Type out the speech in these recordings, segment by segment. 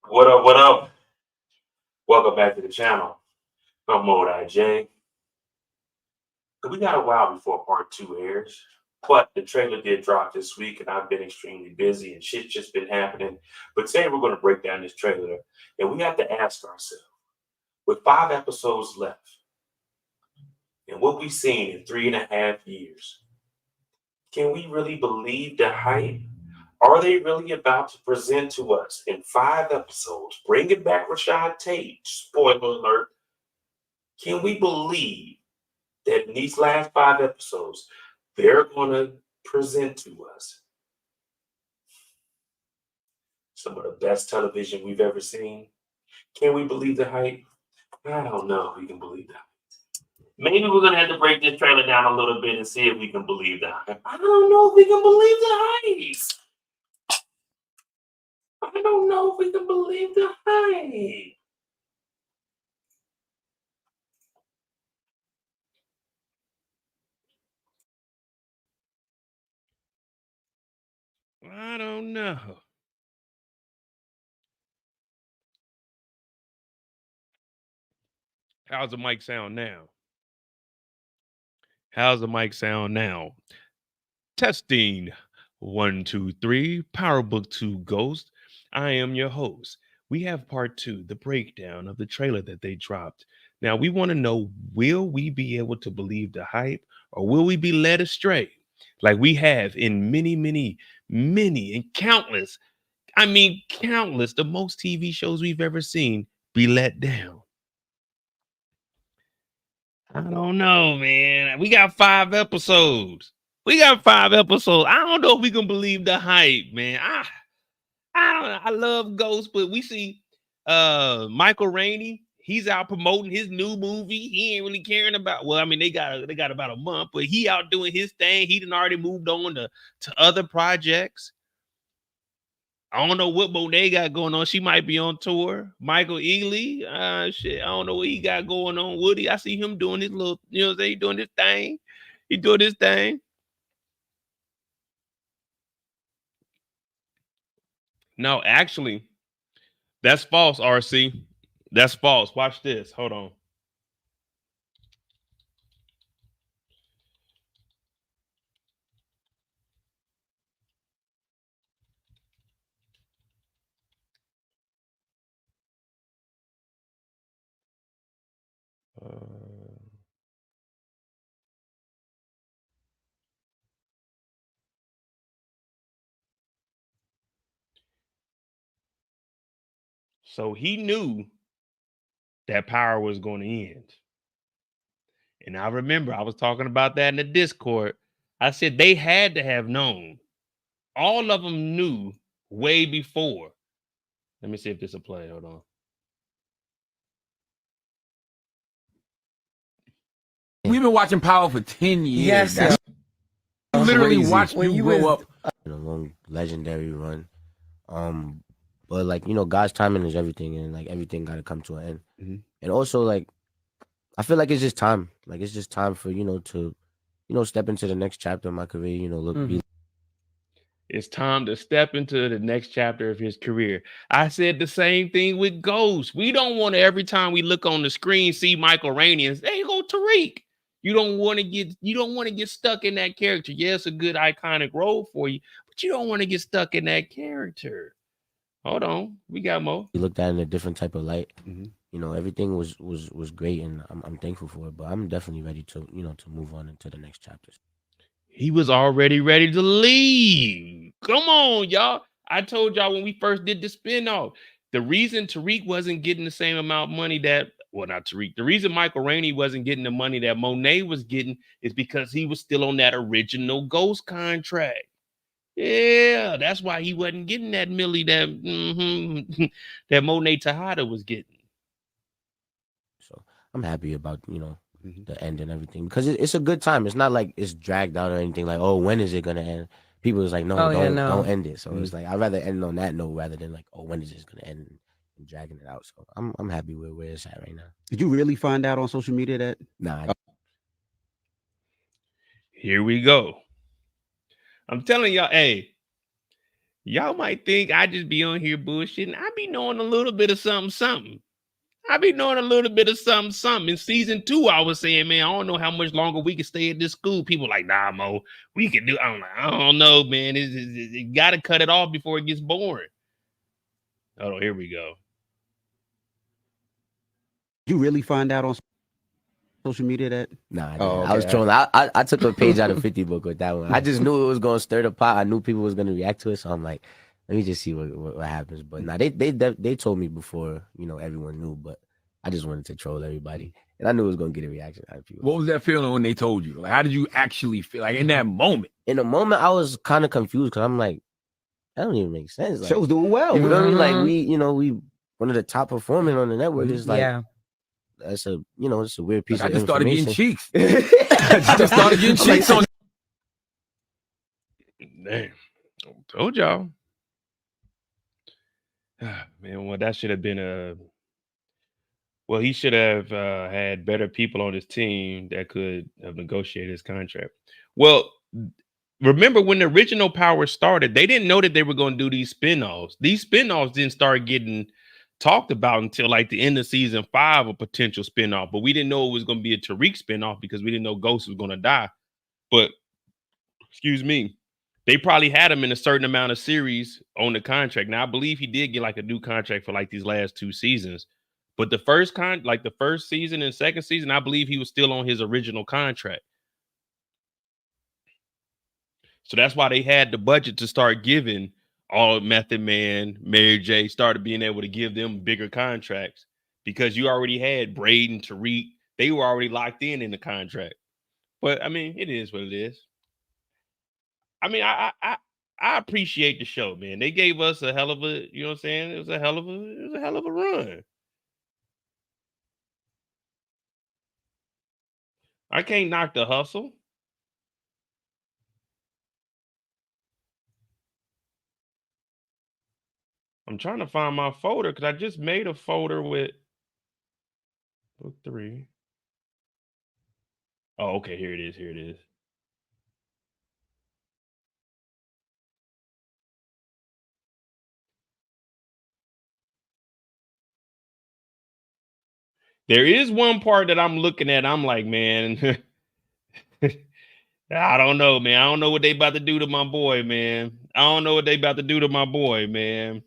What up? What up? Welcome back to the channel. I'm Monet. We got a while before part 2 airs, but the trailer did drop this week, and I've been extremely busy and shit's just been happening. But today we're going to break down this trailer, and we have to ask ourselves, with 5 episodes left, and what we've seen in 3.5 years, can we really believe the hype? Are they really about to present to us in 5 episodes, bringing back Tate? Spoiler alert. Can we believe that in these last 5 episodes, they're going to present to us some of the best television we've ever seen? Can we believe the hype? I don't know if we can believe that. Maybe we're going to have to break this trailer down a little bit and see if we can believe the hype. I don't know if we can believe the hype. I don't know if we can believe the hype. I don't know. How's the mic sound now? How's the mic sound now? Testing 1, 2, 3. Power Book 2 Ghost. I am your host, we have part 2, the breakdown of the trailer that they dropped. Now we want to know, will we be able to believe the hype or will we be led astray? Like we have in many and countless, countless, the most TV shows we've ever seen be let down. I don't know, man. We got 5 episodes. I don't know if we can believe the hype, man. I don't know. I love Ghost, but we see Michael Rainey. He's out promoting his new movie. He ain't really caring about. Well, I mean, they got about a month, but he out doing his thing. He done already moved on to other projects. I don't know what Monet got going on. She might be on tour. Michael Ealy, shit, I don't know what he got going on. Woody, I see him doing his little, you know what I'm saying? He doing his thing. He doing his thing. No, actually, that's false, RC. That's false. Watch this. Hold on. So he knew that power was going to end. And I remember I was talking about that in the Discord. I said they had to have known. All of them knew way before. Let me see if this will play. Hold on. We've been watching Power for 10 years. Yes, literally watched when you you grow up. A long legendary run. But like, you know, God's timing is everything, and like everything got to come to an end. Mhm. And also, like, I feel like it's just time. Like, it's just time for, to, step into the next chapter of my career. Be It's time to step into the next chapter of his career. I said the same thing with Ghost. We don't want to, every time we look on the screen, see Michael Rainey and there you go, Tariq. You don't want to get stuck in that character. Yeah, it's a good iconic role for you, but you don't want to get stuck in that character. Hold on, we got more. looked at it in a different type of light. Mhm. Everything was great, and I'm thankful for it. But I'm definitely ready to to move on into the next chapters. He was already ready to leave. Come on, y'all. I told y'all when we first did the spinoff, the reason Tariq wasn't getting the same amount of money that, well, not Tariq, the reason Michael Rainey wasn't getting the money that Monet was getting is because he was still on that original Ghost contract. Yeah, that's why he wasn't getting that milli that that Monet Tejada was getting. So I'm happy about the end and everything, because it's a good time. It's not like it's dragged out or anything. Like, oh, when is it gonna end? People is like, no, don't end it. So it's like, I'd rather end on that note rather than like, oh, when is this gonna end and dragging it out. So I'm happy with where it's at right now. Did you really find out on social media that? Nah. Here we go. I'm telling y'all, hey, y'all might think I just be on here bullshitting. I be knowing a little bit of something. I be knowing a little bit of something. In season 2, I was saying, man, I don't know how much longer we can stay at this school. People like, nah, Mo, we can do. I'm like, I don't know, man. You got to cut it off before it gets boring. Oh, here we go. You really find out on social media that? Nah, okay. I was trolling. I took a page out of 50 book with that one. I just knew it was gonna stir the pot. I knew people was gonna react to it, so I'm like, let me just see what happens. But nah, they told me before, everyone knew, but I just wanted to troll everybody, and I knew it was gonna get a reaction out of people. What was that feeling when they told you? Like, how did you actually feel? Like in that moment? In the moment, I was kind of confused because I'm like, that don't even make sense. Like, show's doing well. You know what I mean? Like we one of the top performing on the network. Is like, that's a it's a weird piece of information. I just started getting cheeks on. Damn, told y'all. Man, well, that should have been well, he should have had better people on his team that could have negotiated his contract. Well, remember when the original Power started, they didn't know that they were going to do these spinoffs. These spinoffs didn't start getting talked about until like the end of season 5, a potential spinoff. But we didn't know it was going to be a Tariq spinoff because we didn't know Ghost was going to die. But excuse me, they probably had him in a certain amount of series on the contract. Now I believe he did get like a new contract for like these last 2 seasons. But the first the first season and second season, I believe he was still on his original contract. So that's why they had the budget to start giving all Method Man, Mary J, started being able to give them bigger contracts because you already had Brayden, Tariq. They were already locked in the contract. But I mean, it is what it is. I mean, I appreciate the show, man. They gave us a hell of a, you know what I'm saying? It was a hell of a run. I can't knock the hustle. I'm trying to find my folder because I just made a folder with book 3. Oh, okay. Here it is. Here it is. There is one part that I'm looking at. I'm like, man, I don't know, man. I don't know what they about to do to my boy, man. I don't know what they about to do to my boy, man.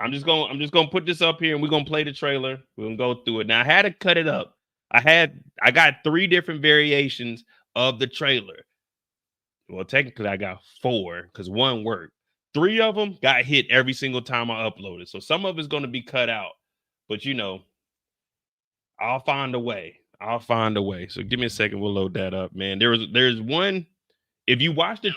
I'm just gonna put this up here and we're gonna play the trailer. We're gonna go through it. Now I had to cut it up. I got 3 different variations of the trailer. Well, technically I got 4 because 1 worked. 3 of them got hit every single time I uploaded. So some of it's gonna be cut out, but you know, I'll find a way. I'll find a way. So give me a second. We'll load that up, man. There's one. If you watch the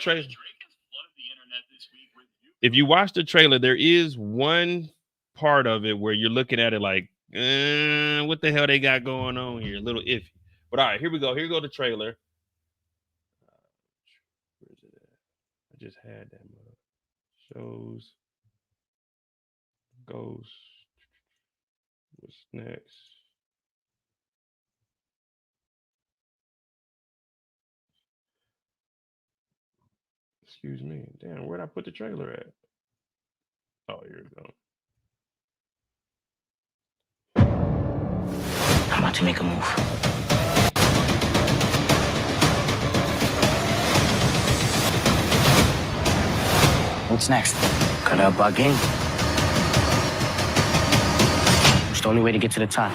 trailer, there is one part of it where you're looking at it like, what the hell they got going on here? A little iffy. But all right, here we go. Here go the trailer. Where's it at? I just had that. Shows. Ghost. What's next? Excuse me. Damn, where'd I put the trailer at? Oh, here we go. I'm about to make a move. What's next? Gotta up our game. It's the only way to get to the top.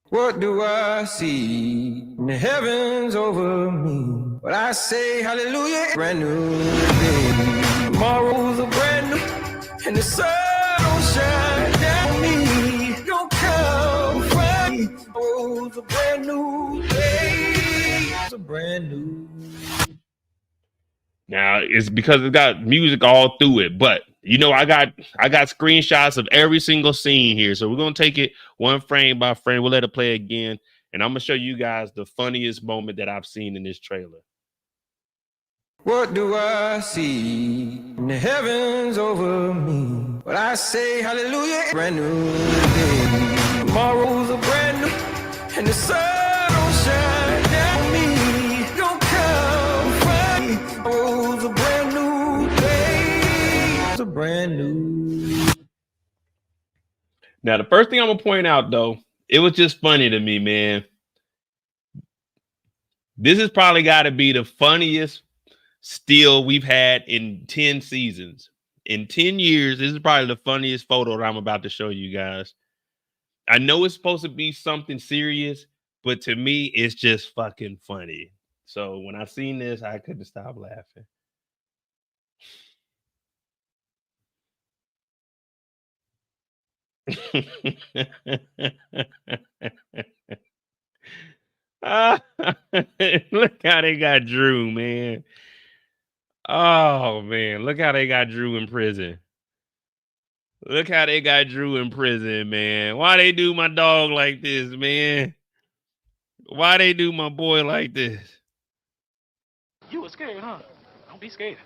What do I see in the heavens over me? But I say hallelujah, brand new day. Tomorrow's a brand new, and the sun don't shine down on me. Don't come find me. Tomorrow's a brand new day. It's a brand new. Now it's because it got music all through it, but you know, I got screenshots of every single scene here. So we're gonna take it one frame by frame. We'll let it play again, and I'm gonna show you guys the funniest moment that I've seen in this trailer. What do I see in the heavens over me? But I say hallelujah, brand new day. Tomorrow's a brand new, and the sun don't shine down on me. Don't come find me. Tomorrow's a brand new day. It's a brand new. Now, the first thing I'm gonna point out, though, it was just funny to me, man. This has probably got to be the funniest still we've had in 10 seasons. In 10 years, this is probably the funniest photo that I'm about to show you guys. I know it's supposed to be something serious, but to me, it's just fucking funny. So when I seen this, I couldn't stop laughing. Look how they got Drew, man. Oh man, look how they got Drew in prison. Look how they got Drew in prison, man. Why they do my dog like this, man? Why they do my boy like this? You were scared, huh? Don't be scared.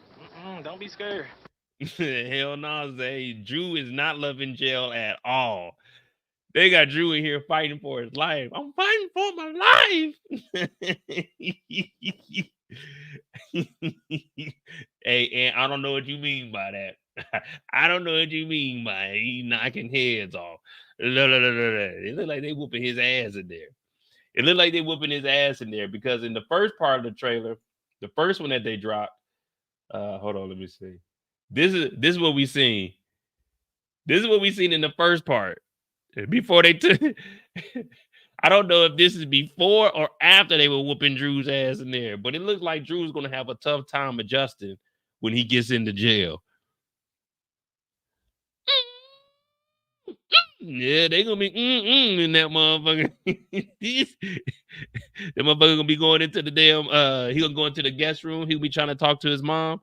Don't be scared. Hell no, Zay. Drew is not loving jail at all. They got Drew in here fighting for his life. I'm fighting for my life. Hey, and I don't know what you mean by that. I don't know what you mean by it. He knocking heads off. It look like they whooping his ass in there. It looked like they whooping his ass in there because in the first part of the trailer, the first one that they dropped, hold on, let me see. This is what we seen. This is what we seen in the first part. Before they took I don't know if this is before or after they were whooping Drew's ass in there, but it looks like Drew's gonna have a tough time adjusting when he gets into jail. Yeah, they gonna be in that motherfucker. That motherfucker gonna be going into the damn he gonna go into the guest room. He'll be trying to talk to his mom.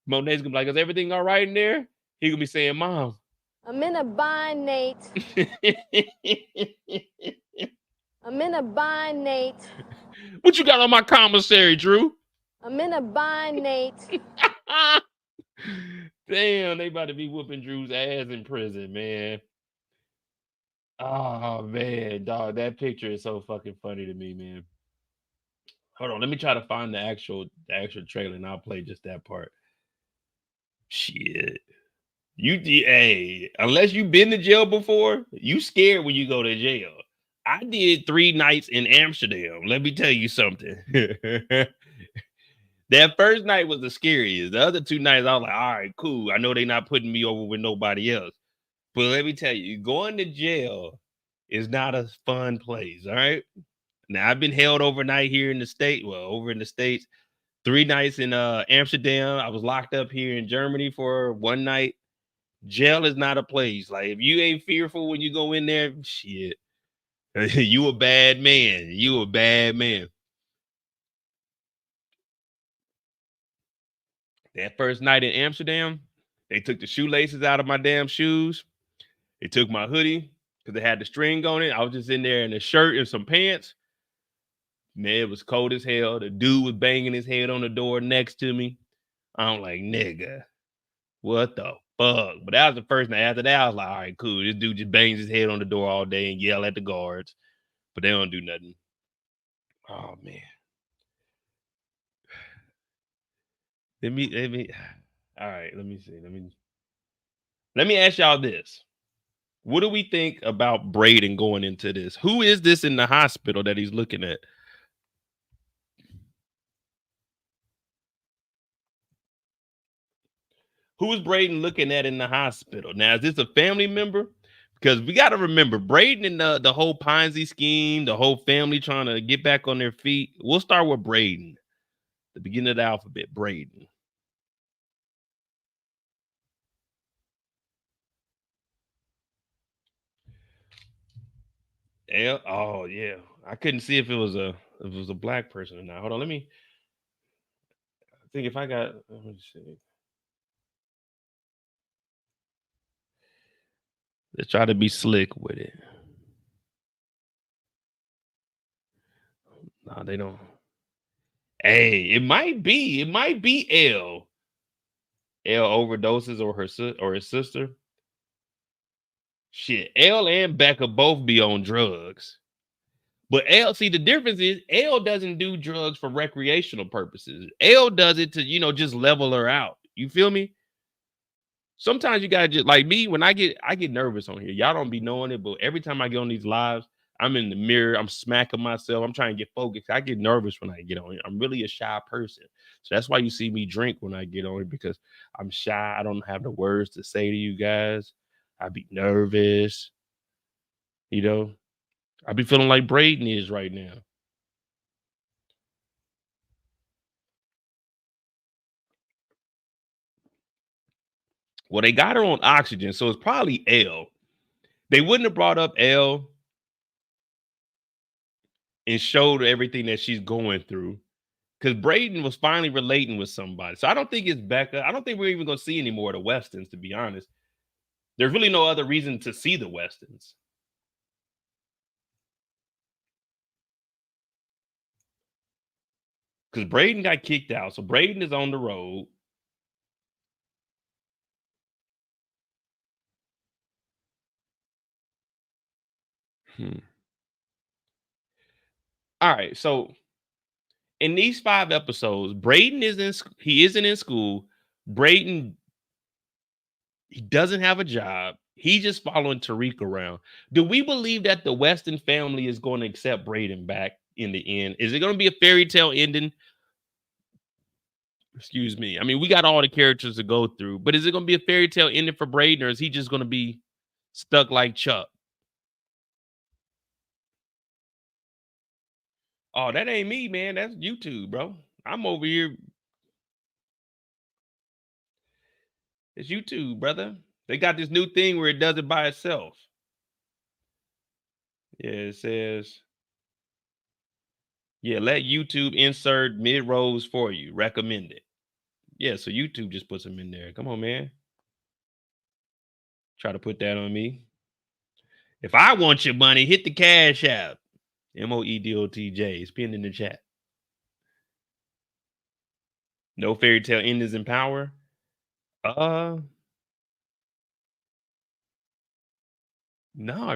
Monet's gonna be like, is everything all right in there? He gonna be saying, Mom, I'm in a bind, Nate. I'm in a bind, Nate. What you got on my commissary, Drew? I'm in a bind, Nate. Damn, they about to be whooping Drew's ass in prison, man. Oh man, dog, that picture is so fucking funny to me, man. Hold on, let me try to find the actual trailer, and I'll play just that part. Shit, hey, unless you've been to jail before, you scared when you go to jail. I did 3 nights in Amsterdam. Let me tell you something. That first night was the scariest. The other 2 nights, I was like, all right, cool. I know they're not putting me over with nobody else. But let me tell you, going to jail is not a fun place, all right? Now, I've been held overnight here in the state. Well, over in the States. 3 nights in Amsterdam. I was locked up here in Germany for 1 night. Jail is not a place. Like, if you ain't fearful when you go in there, shit. You a bad man. You a bad man. That first night in Amsterdam, they took the shoelaces out of my damn shoes. They took my hoodie because it had the string on it. I was just in there in a shirt and some pants. Man, it was cold as hell. The dude was banging his head on the door next to me. I'm like, nigga, what the fuck? But that was the first night. After that, I was like, all right, cool. This dude just bangs his head on the door all day and yell at the guards. But they don't do nothing. Oh, man. Let me. All right, let me see. Let me ask y'all this. What do we think about Brayden going into this? Who is this in the hospital that he's looking at? Who is Brayden looking at in the hospital? Now, is this a family member? Because we got to remember, Brayden and the whole Ponzi scheme, the whole family trying to get back on their feet. We'll start with Brayden. The beginning of the alphabet, Brayden. L. Oh yeah, I couldn't see if it was a black person or not. Hold on, let me. I think if I got. Let me see. Let's try to be slick with it. No, they don't. Hey, it might be L. L overdoses or his sister. Shit, L and Becca both be on drugs. But L, see, the difference is L doesn't do drugs for recreational purposes. L does it to, just level her out. You feel me? Sometimes you gotta just, like me, when I get nervous on here. Y'all don't be knowing it, but every time I get on these lives, I'm in the mirror, I'm smacking myself, I'm trying to get focused. I get nervous when I get on here. I'm really a shy person. So that's why you see me drink when I get on here, because I'm shy. I don't have the words to say to you guys. I be nervous. I be feeling like Brayden is right now. Well, they got her on oxygen, so it's probably L. They wouldn't have brought up L and showed everything that she's going through, because Brayden was finally relating with somebody. So I don't think it's Becca. I don't think we're even going to see any more of the Westons, to be honest. There's really no other reason to see the Westons. Because Brayden got kicked out. So Brayden is on the road. All right. So in these 5 episodes, Brayden isn't in school. Brayden, he doesn't have a job. He just following Tariq around. Do we believe that the Weston family is going to accept Brayden back in the end? Is it going to be a fairy tale ending? Excuse me. I mean, we got all the characters to go through, but is it going to be a fairy tale ending for Brayden, or is he just going to be stuck like Chuck? Oh, that ain't me, man. That's YouTube, bro. I'm over here. It's YouTube, brother. They got this new thing where it does it by itself. Yeah, it says, yeah, let YouTube insert mid-rolls for you. Recommended. Yeah, so YouTube just puts them in there. Come on, man. Try to put that on me. If I want your money, hit the Cash App. MOEDOTJ. It's pinned in the chat. No fairy tale endings in power. No,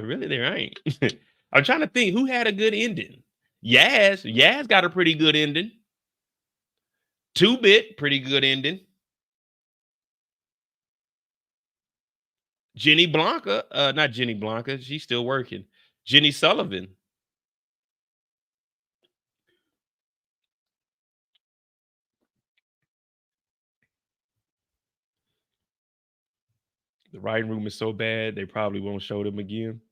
really there ain't. I'm trying to think who had a good ending. Yaz got a pretty good ending. 2-Bit, pretty good ending. Jenny Blanca, not Jenny Blanca, she's still working. Jenny Sullivan. The writing room is so bad they probably won't show them again.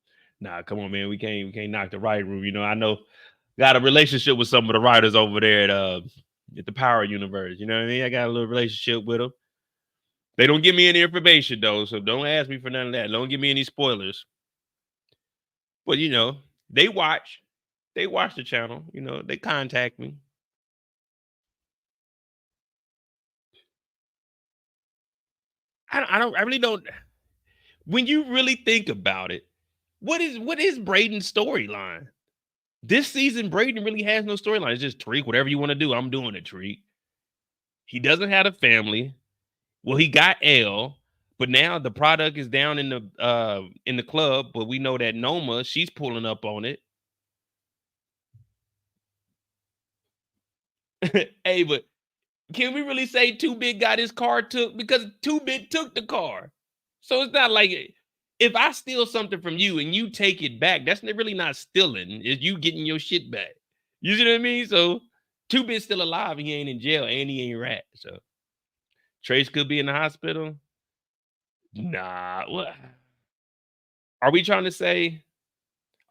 Nah, come on, man. We can't knock the writing room. You know, I know got a relationship with some of the writers over there at the Power Universe. You know what I mean? I got a little relationship with them. They don't give me any information though, so don't ask me for none of that. Don't give me any spoilers. But you know, they watch the channel. You know, they contact me. I really don't. When you really think about it, what is Brayden's storyline? This season, Brayden really has no storyline. It's just Tariq, whatever you want to do, I'm doing it, Tariq. He doesn't have a family. Well, he got L, but now the product is down in the club. But we know that Noma, she's pulling up on it. Hey, but can we really say 2-Bit got his car took? Because 2-Bit took the car. So it's not like if I steal something from you and you take it back, that's really not stealing. It's you getting your shit back. You see what I mean? So 2-Bit's still alive. He ain't in jail and he ain't rat. So Trace could be in the hospital. Nah. What? Are we trying to say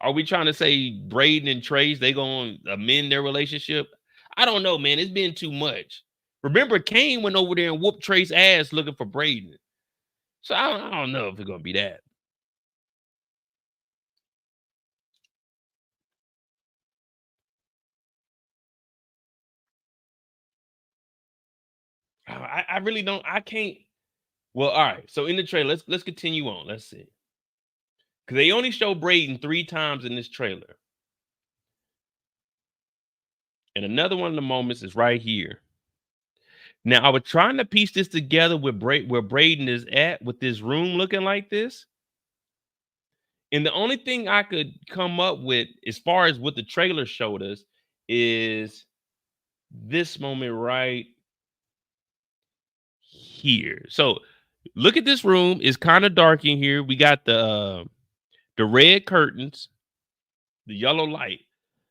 Brayden and Trace, they gonna amend their relationship? I don't know, man. It's been too much. Remember, Kane went over there and whooped Trace's ass looking for Brayden. So I don't know if it's gonna be that. I really don't. I can't. Well, all right. So in the trailer, let's continue on. Let's see. Because they only show Brayden 3 times in this trailer. And another one of the moments is right here. Now, I was trying to piece this together with where Brayden is at with this room looking like this. And the only thing I could come up with as far as what the trailer showed us is this moment right here. So look at this room. It's kind of dark in here. We got the red curtains, the yellow light.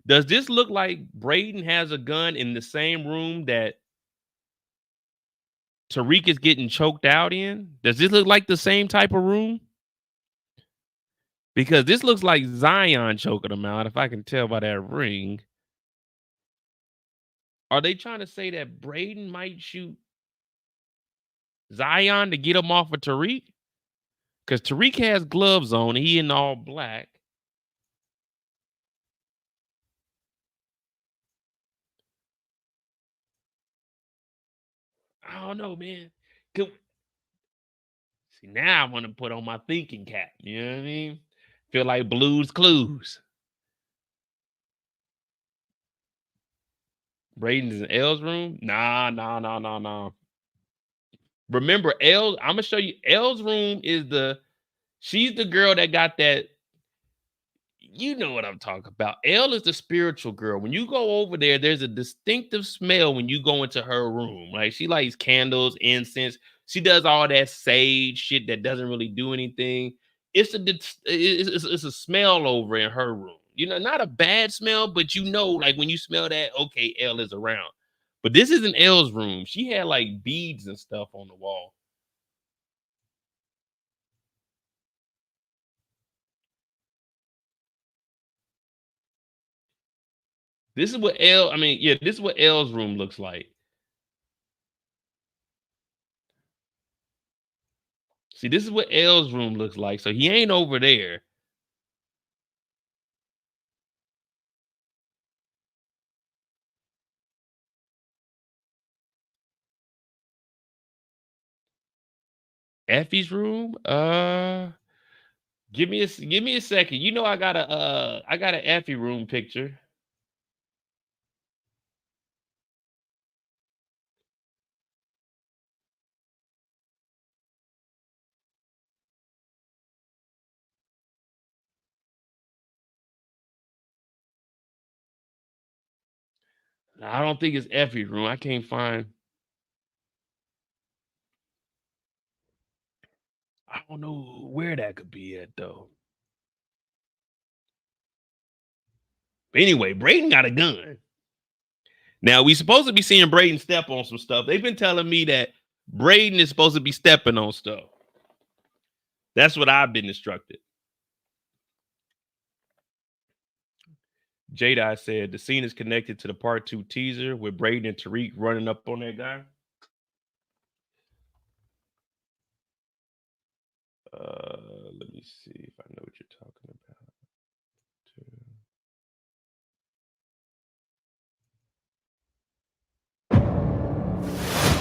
Does this look like Brayden has a gun in the same room that Tariq is getting choked out in? Does this look like the same type of room? Because this looks like Zion choking him out, if I can tell by that ring. Are they trying to say that Brayden might shoot Zion to get him off of Tariq? Because Tariq has gloves on. He in all black. I don't know, man. See, now I want to put on my thinking cap. You know what I mean? Feel like Blue's Clues. Brayden's in L's room? Nah. Remember, I'm gonna show you. L's room is she's the girl that got that. You know what I'm talking about. L is the spiritual girl. When you go over there, there's a distinctive smell when you go into her room. Like she likes candles, incense. She does all that sage shit that doesn't really do anything. it's a smell over in her room. You know, not a bad smell, but you know, like when you smell that, okay, L is around. But this isn't L's room. She had like beads and stuff on the wall. This is what this is what L's room looks like. See, this is what L's room looks like. So he ain't over there. Effie's room? Give me a second. You know I got an Effie room picture. I don't think it's Effie's room. I can't find. I don't know where that could be at though. But anyway, Brayden got a gun. Now we supposed to be seeing Brayden step on some stuff. They've been telling me that Brayden is supposed to be stepping on stuff. That's what I've been instructed. Jada said the scene is connected to the part 2 teaser with Brayden and Tariq running up on that guy. Let me see if I know what you're talking about.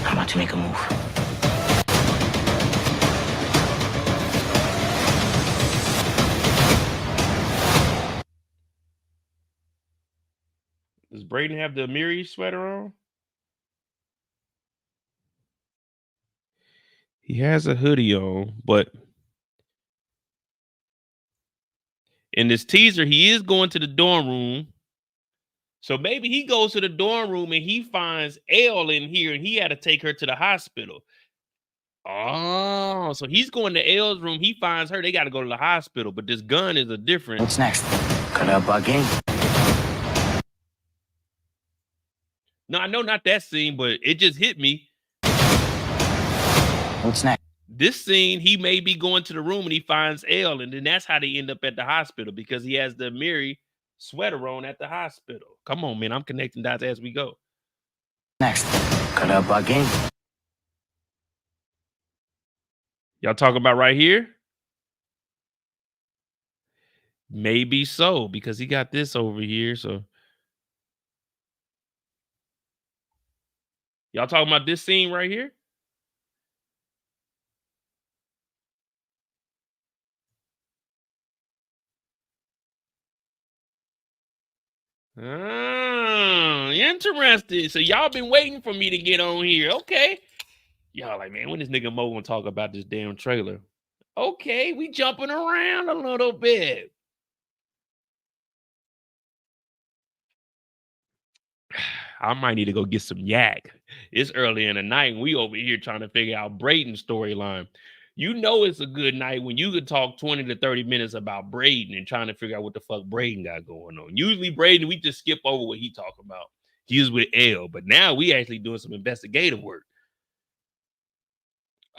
I'm about to make a move. Does Brayden have the Amiri sweater on? He has a hoodie on, but in this teaser, he is going to the dorm room. So maybe he goes to the dorm room and he finds L in here and he had to take her to the hospital. Oh, so he's going to L's room. He finds her. They got to go to the hospital. But this gun is a different. What's next? Gonna bug in. No, I know not that scene, but it just hit me. What's next? This scene, he may be going to the room and he finds L, and then that's how they end up at the hospital because he has the Amiri sweater on at the hospital. Come on, man. I'm connecting dots as we go. Next. Gonna bug in. Y'all talking about right here? Maybe so, because he got this over here. So y'all talking about this scene right here? Oh, interesting. So y'all been waiting for me to get on here. Okay. Y'all like, man, when this nigga Mo gonna talk about this damn trailer? Okay, we jumping around a little bit. I might need to go get some yak. It's early in the night and we over here trying to figure out Brayden's storyline. You know it's a good night when you could talk 20 to 30 minutes about Brayden and trying to figure out what the fuck Brayden got going on. Usually Brayden, we just skip over what he talking about. He was with L, but now we actually doing some investigative work.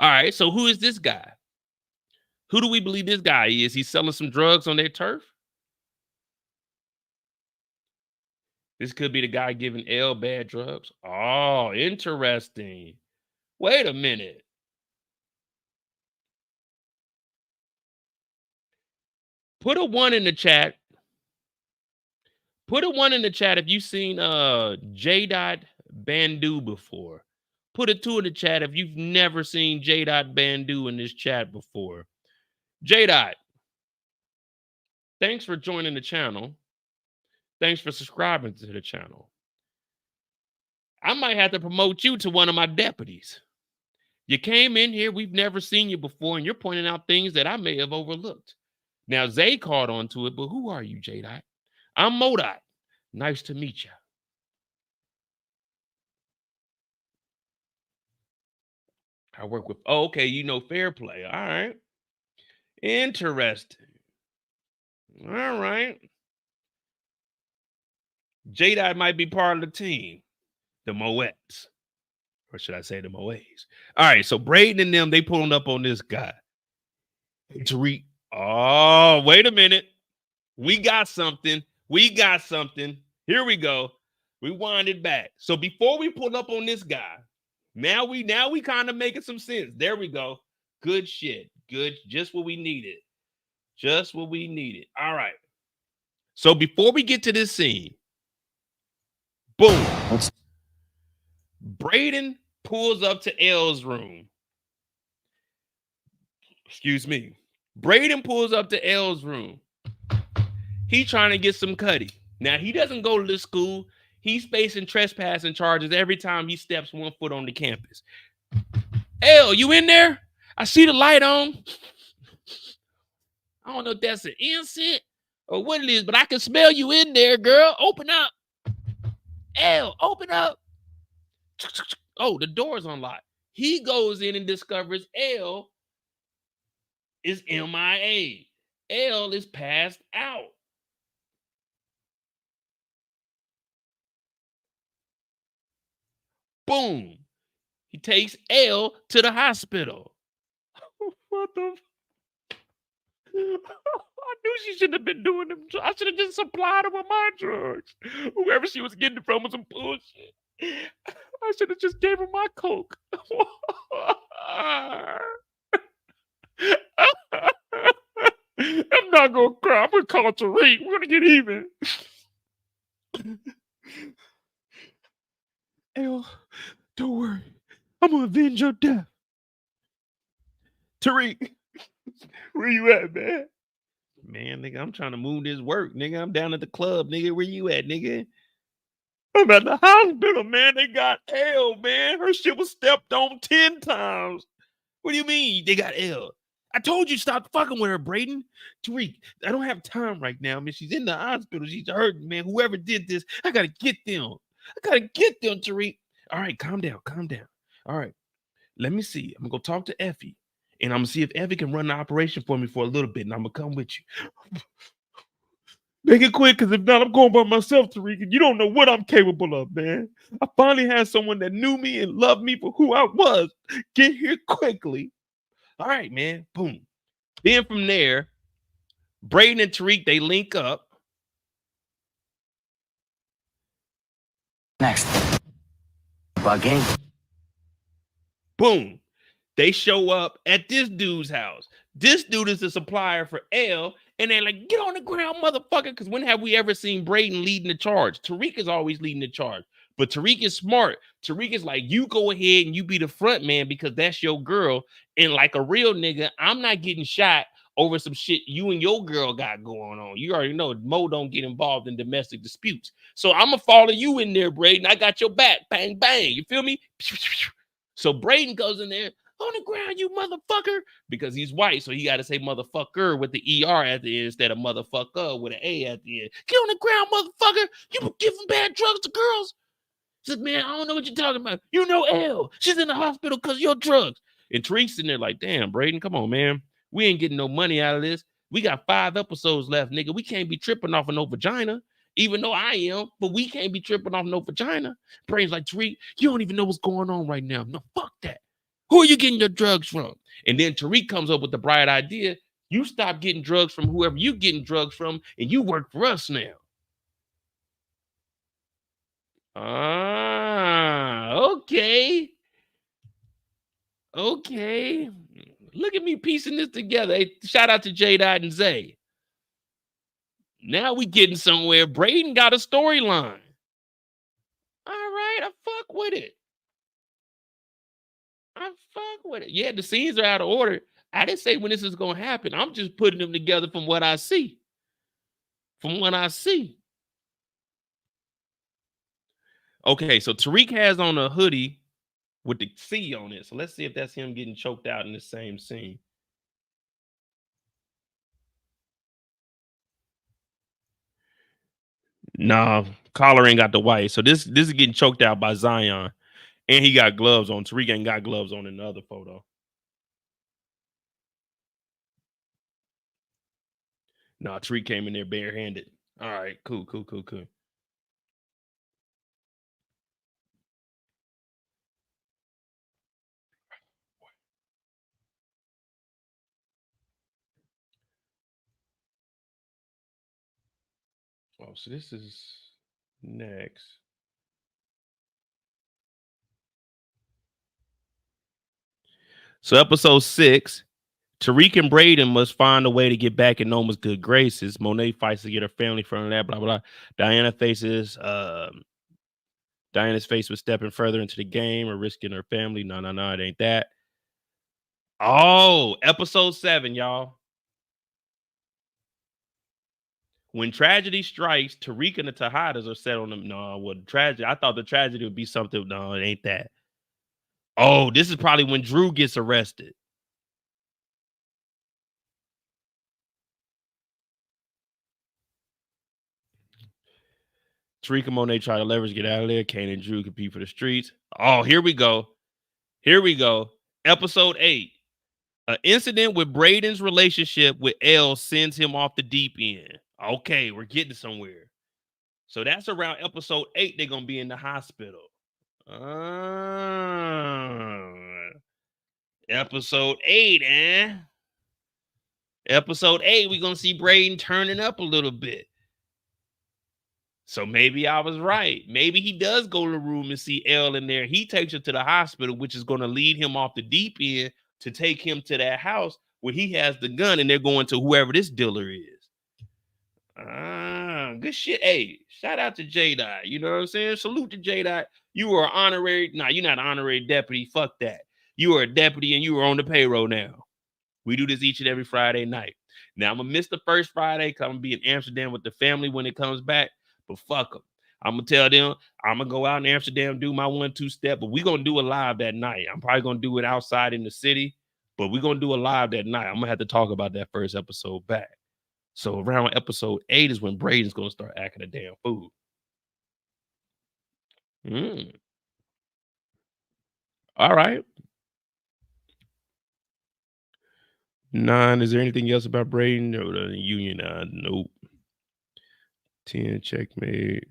All right, so who is this guy? Who do we believe this guy is? He's selling some drugs on their turf? This could be the guy giving L bad drugs. Oh, interesting. Wait a minute. Put a 1 in the chat. Put a 1 in the chat if you've seen J. Bandu before. Put a 2 in the chat if you've never seen J. Bandu in this chat before. J. Thanks for joining the channel. Thanks for subscribing to the channel. I might have to promote you to one of my deputies. You came in here, we've never seen you before, and you're pointing out things that I may have overlooked. Now, Zay caught on to it, but who are you, J. I'm Monet. Nice to meet you. I work with, oh, okay, you know fair play. All right. Interesting. All right. J-Dot might be part of the team. The Moets. Or should I say the Moets? All right, so Brayden and them, they pulling up on this guy. Hey, Tariq. Oh, wait a minute. We got something. Here we go. We wind it back. So before we pull up on this guy, now we kind of making some sense. There we go. Good shit. Good. Just what we needed. All right. So before we get to this scene, boom. Brayden pulls up to L's room. Excuse me. Brayden pulls up to L's room. He trying to get some cutty. Now, he doesn't go to this school. He's facing trespassing charges every time he steps 1 foot on the campus. L, you in there? I see the light on. I don't know if that's an incense or what it is, but I can smell you in there, girl. Open up. L, open up. Oh, the door's unlocked. He goes in and discovers L is MIA. L is passed out. Boom. He takes L to the hospital. What the? I knew she shouldn't have been doing them. I should have just supplied her with my drugs. Whoever she was getting it from was some bullshit. I should have just gave her my coke. I'm not gonna cry. I'm gonna call Tariq. We're gonna get even. L, don't worry. I'm gonna avenge your death. Tariq, where you at, man? Man, nigga, I'm trying to move this work, nigga. I'm down at the club, nigga. Where you at, nigga? I'm at the hospital, man. They got L, man. Her shit was stepped on 10 times. What do you mean they got L? I told you stop fucking with her, Brayden. Tariq, I don't have time right now, man. She's in the hospital. She's hurting, man. Whoever did this, I gotta get them. Tariq. All right, calm down. All right, let me see. I'm gonna go talk to Effie, and I'm gonna see if Effie can run the operation for me for a little bit, and I'm gonna come with you. Make it quick, because if not, I'm going by myself, Tariq, and you don't know what I'm capable of, man. I finally had someone that knew me and loved me for who I was. Get here quickly. All right, man. Boom. Then from there, Brayden and Tariq, they link up. Next. Bugging. Boom. They show up at this dude's house. This dude is the supplier for L, and they're like, get on the ground, motherfucker, because when have we ever seen Brayden leading the charge? Tariq is always leading the charge, but Tariq is smart. Tariq is like, you go ahead and you be the front man because that's your girl, and like a real nigga, I'm not getting shot over some shit you and your girl got going on. You already know Mo don't get involved in domestic disputes. So I'm going to follow you in there, Brayden. I got your back. Bang, bang. You feel me? So Brayden goes in there, on the ground, you motherfucker, because he's white. So he got to say motherfucker with the ER at the end instead of motherfucker with an A at the end. Get on the ground, motherfucker. You giving bad drugs to girls? He said, man, I don't know what you're talking about. You know L. She's in the hospital because of your drugs. And Tariq's in there like, damn, Brayden, come on, man. We ain't getting no money out of this. We got 5 episodes left, nigga. We can't be tripping off of no vagina, even though I am, but we can't be tripping off no vagina. Brayden's like, Tariq, you don't even know what's going on right now. No, fuck that. Who are you getting your drugs from? And then Tariq comes up with the bright idea. You stop getting drugs from whoever you getting drugs from, and you work for us now. Ah, okay. Okay. Look at me piecing this together. Hey, shout out to J-Dot and Zay. Now we getting somewhere. Brayden got a storyline. All right, I fuck with it. Yeah, the scenes are out of order. I didn't say when this is going to happen. I'm just putting them together from what I see. Okay, so Tariq has on a hoodie with the C on it. So let's see if that's him getting choked out in the same scene. Nah, collar ain't got the white. So this is getting choked out by Zion. And he got gloves on. Tariq ain't got gloves on in the other photo. No, Tariq came in there barehanded. All right, cool. Oh, so this is next. So episode 6, Tariq and Brayden must find a way to get back in Noma's good graces. Monet fights to get her family from that, blah, blah. Diana's face was stepping further into the game or risking her family. No, it ain't that. Oh, episode 7, y'all. When tragedy strikes, Tariq and the Tejadas are set on them. No, well, tragedy. I thought the tragedy would be something. No, it ain't that. Oh, this is probably when Drew gets arrested. Tariq and Monet try to leverage, get out of there. Kane and Drew compete for the streets. Oh, here we go. Episode 8. An incident with Brayden's relationship with Elle sends him off the deep end. Okay, we're getting somewhere. So that's around episode 8. They're going to be in the hospital. Episode 8, Episode 8, we're going to see Brayden turning up a little bit. So maybe I was right. Maybe he does go to the room and see Elle in there. He takes her to the hospital, which is going to lead him off the deep end to take him to that house where he has the gun and they're going to whoever this dealer is. Good shit. Hey, shout out to J-Dot. You know what I'm saying? Salute to J-Dot. You are honorary. Nah, you're not an honorary deputy. Fuck that. You are a deputy and you are on the payroll now. We do this each and every Friday night. Now, I'm going to miss the first Friday because I'm going to be in Amsterdam with the family when it comes back. But fuck them. I'm going to tell them I'm going to go out in Amsterdam, do my 1-2 step. But we're going to do a live that night. I'm probably going to do it outside in the city. But we're going to do a live that night. I'm going to have to talk about that first episode back. So around episode 8 is when Brayden's going to start acting a damn fool. All right. 9, is there anything else about Brayden? No, the union? Nope. 10, checkmate.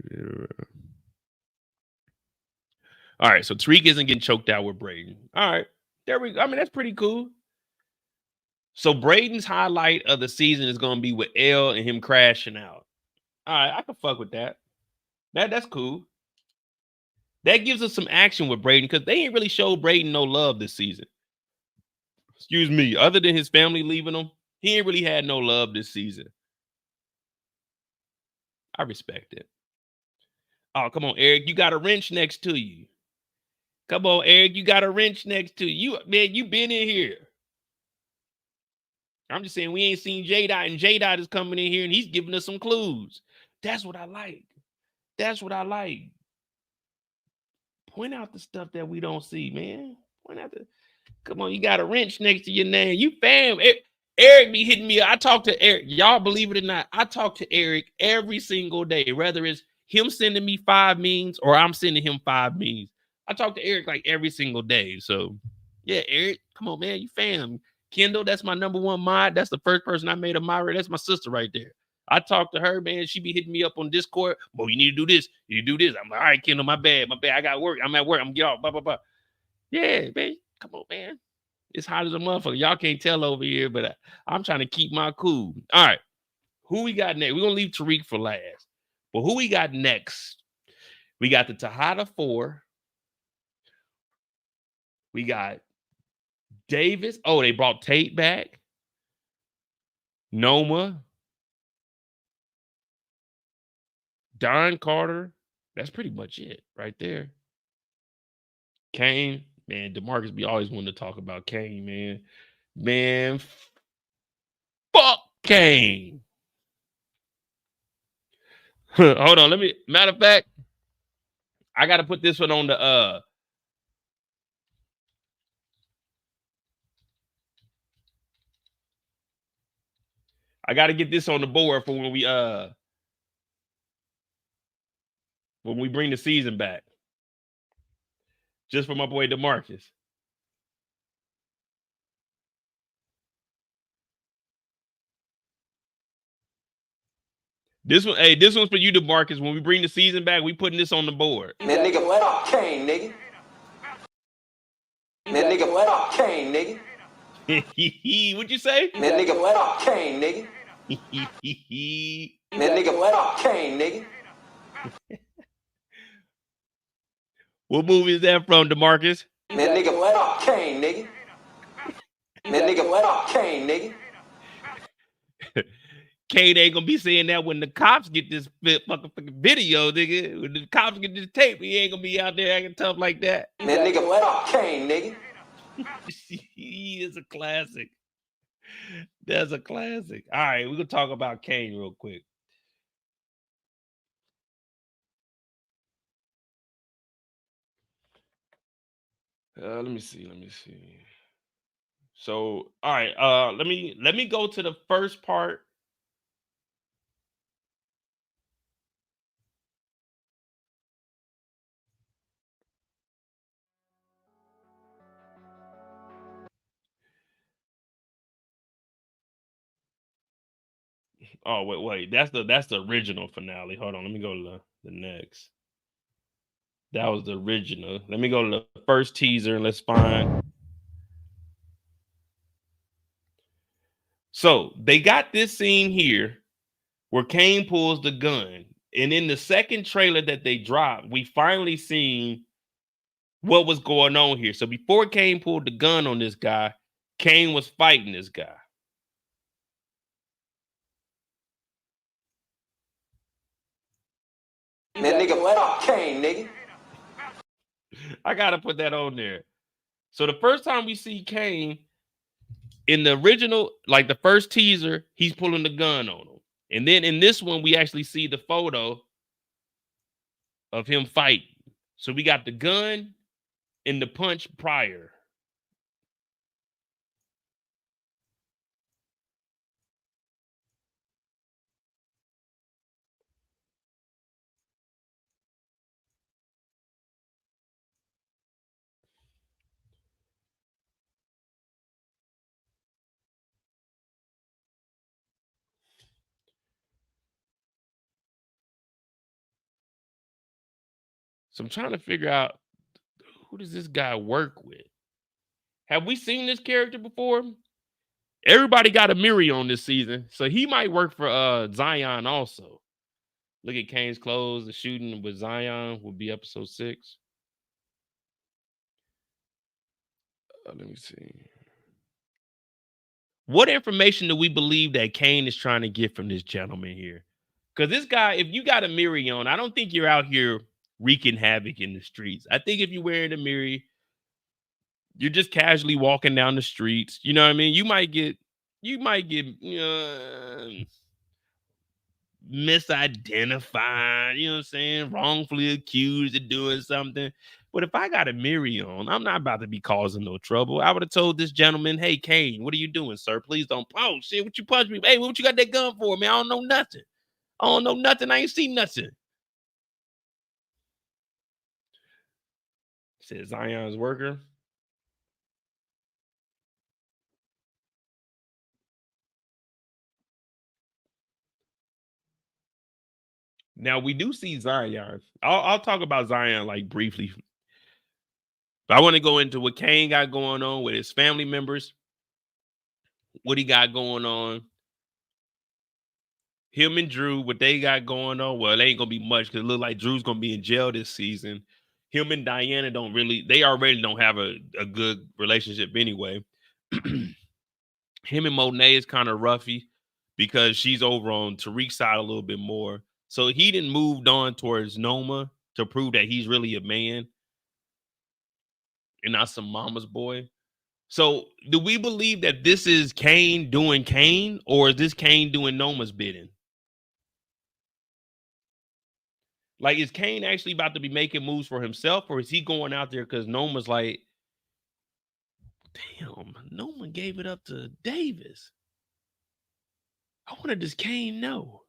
All right, so Tariq isn't getting choked out with Brayden. All right, there we go. I mean, that's pretty cool. So Brayden's highlight of the season is going to be with Elle and him crashing out. All right, I can fuck with that. That's cool. That gives us some action with Brayden because they ain't really showed Brayden no love this season. Excuse me. Other than his family leaving him, he ain't really had no love this season. I respect it. Oh, come on, Eric. You got a wrench next to you. Come on, Eric. You got a wrench next to you. Man, you been in here. I'm just saying we ain't seen J-Dot, and J-Dot is coming in here, and he's giving us some clues. That's what I like. That's what I like. Point out the stuff that we don't see, man. Point out the... Come on, you got a wrench next to your name. You fam. Eric be hitting me. I talk to Eric. Y'all believe it or not, I talk to Eric every single day, whether it's him sending me 5 memes or I'm sending him 5 memes. I talk to Eric like every single day. So, yeah, Eric, come on, man. You fam. Kendall, that's my #1 mod. That's the first person I made a mod. That's my sister right there. I talk to her, man. She be hitting me up on Discord. Well, you need to do this. You do this. I'm like, all right, Kendall, my bad. I got work. I'm at work. I'm get off. Blah, blah, blah. Yeah, man. Come on, man. It's hot as a motherfucker. Y'all can't tell over here, but I'm trying to keep my cool. All right. Who we got next? We're going to leave Tariq for last. But who we got next? We got the Tejada 4. We got Davis. Oh, they brought Tate back. Noma. Don Carter. That's pretty much it right there. Kane. Man, DeMarcus be always wanting to talk about Kane, man. Man, fuck Kane. Hold on, matter of fact, I got to put this one on the, I got to get this on the board for when we bring the season back. Just for my boy DeMarcus. This one, hey, this one's for you, DeMarcus. When we bring the season back, we putting this on the board. Man, nigga, what up, Kane, nigga? Man, nigga, what up, Kane, nigga? What'd you say? Man, nigga, what up, Kane, nigga? Man, nigga, what up, Kane, nigga? What movie is that from, DeMarcus? Man, nigga, what up, Kane, nigga? Man, nigga, what up, Kane, nigga? Kane ain't gonna be saying that when the cops get this fucking video, nigga. When the cops get this tape, he ain't gonna be out there acting tough like that. Man, nigga, what up, Kane, nigga? He is a classic. That's a classic. All right, we're gonna talk about Kane real quick. Let me see. So, all right, let me go to the first part. Oh, wait. That's the original finale. Hold on, let me go to the next. That was the original. Let me go to the first teaser and let's find. So they got this scene here where Kane pulls the gun. And in the second trailer that they dropped, we finally seen what was going on here. So before Kane pulled the gun on this guy, Kane was fighting this guy. Man, nigga, what up, Kane, nigga? I gotta put that on there. So the first time we see Kane in the original, like the first teaser, he's pulling the gun on him. And then in this one, we actually see the photo of him fighting. So we got the gun and the punch prior. So I'm trying to figure out, who does this guy work with? Have we seen this character before? Everybody got a Miri on this season, so he might work for Zion also. Look at Kane's clothes. The shooting with Zion will be episode 6. Let me see. What information do we believe that Kane is trying to get from this gentleman here? Because this guy, if you got a Miri on, I don't think you're out here wreaking havoc in the streets. I think if you're wearing a Miri, you're just casually walking down the streets. You know what I mean? You might get misidentified, you know what I'm saying? Wrongfully accused of doing something. But if I got a Miri on, I'm not about to be causing no trouble. I would have told this gentleman, hey, Kane, what are you doing, sir? Please don't. Oh, shit, what you punch me? Hey, what you got that gun for, man? I don't know nothing. I ain't seen nothing. Said Zion's worker. Now we do see Zion. I'll talk about Zion like briefly. But I want to go into what Kane got going on with his family members. What he got going on. Him and Drew, what they got going on. Well, it ain't gonna be much because it look like Drew's gonna be in jail this season. Him and Diana they already don't have a good relationship anyway. Him and Monet is kind of roughy because she's over on Tariq's side a little bit more. So he didn't moved on towards Noma to prove that he's really a man and not some mama's boy. So do we believe that this is Kane doing Kane, or is this Kane doing Noma's bidding? Like, is Kane actually about to be making moves for himself, or is he going out there because Noma's like, damn, Noma gave it up to Davis. I wonder, does Kane know?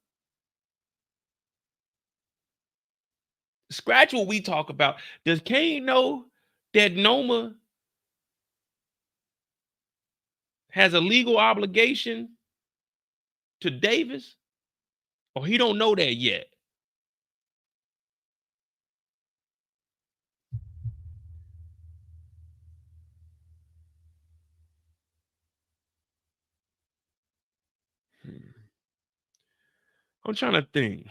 Scratch what we talk about. Does Kane know that Noma has a legal obligation to Davis? Or he don't know that yet. I'm trying to think.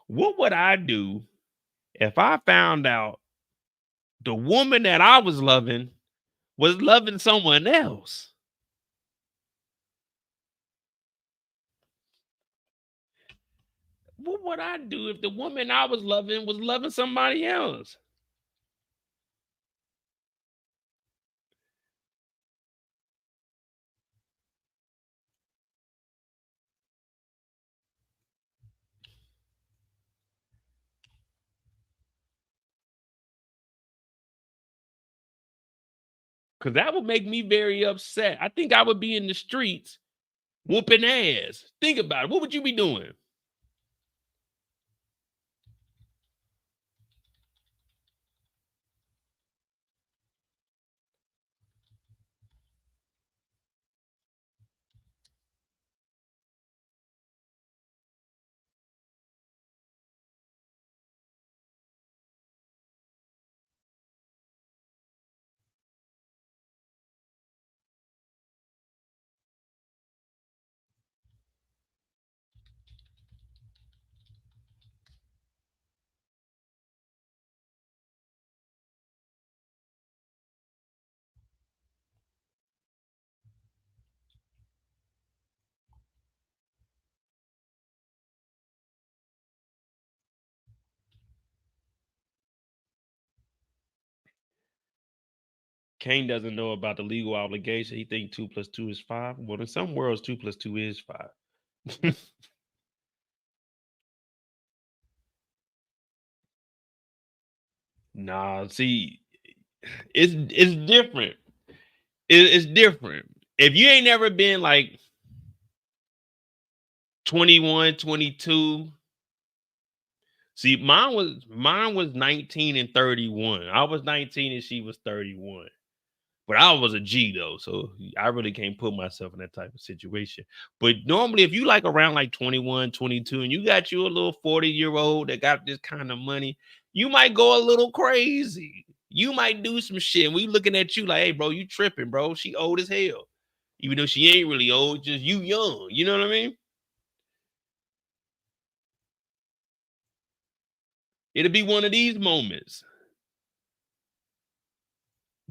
What would I do if I found out the woman that I was loving someone else? What would I do if the woman I was loving somebody else? Because that would make me very upset. I think I would be in the streets whooping ass. Think about it. What would you be doing? Kane doesn't know about the legal obligation. He thinks 2 + 2 is 5. Well, in some worlds, 2 + 2 is 5. Nah, see, it's different. It's different. If you ain't never been like 21, 22. See, mine was 19 and 31. I was 19 and she was 31. But I was a G though, so I really can't put myself in that type of situation. But normally, if you like around like 21, 22, and you got you a little 40-year-old that got this kind of money, you might go a little crazy. You might do some shit. We looking at you like, hey, bro, you tripping, bro. She old as hell. Even though she ain't really old, just you young. You know what I mean? It'll be one of these moments.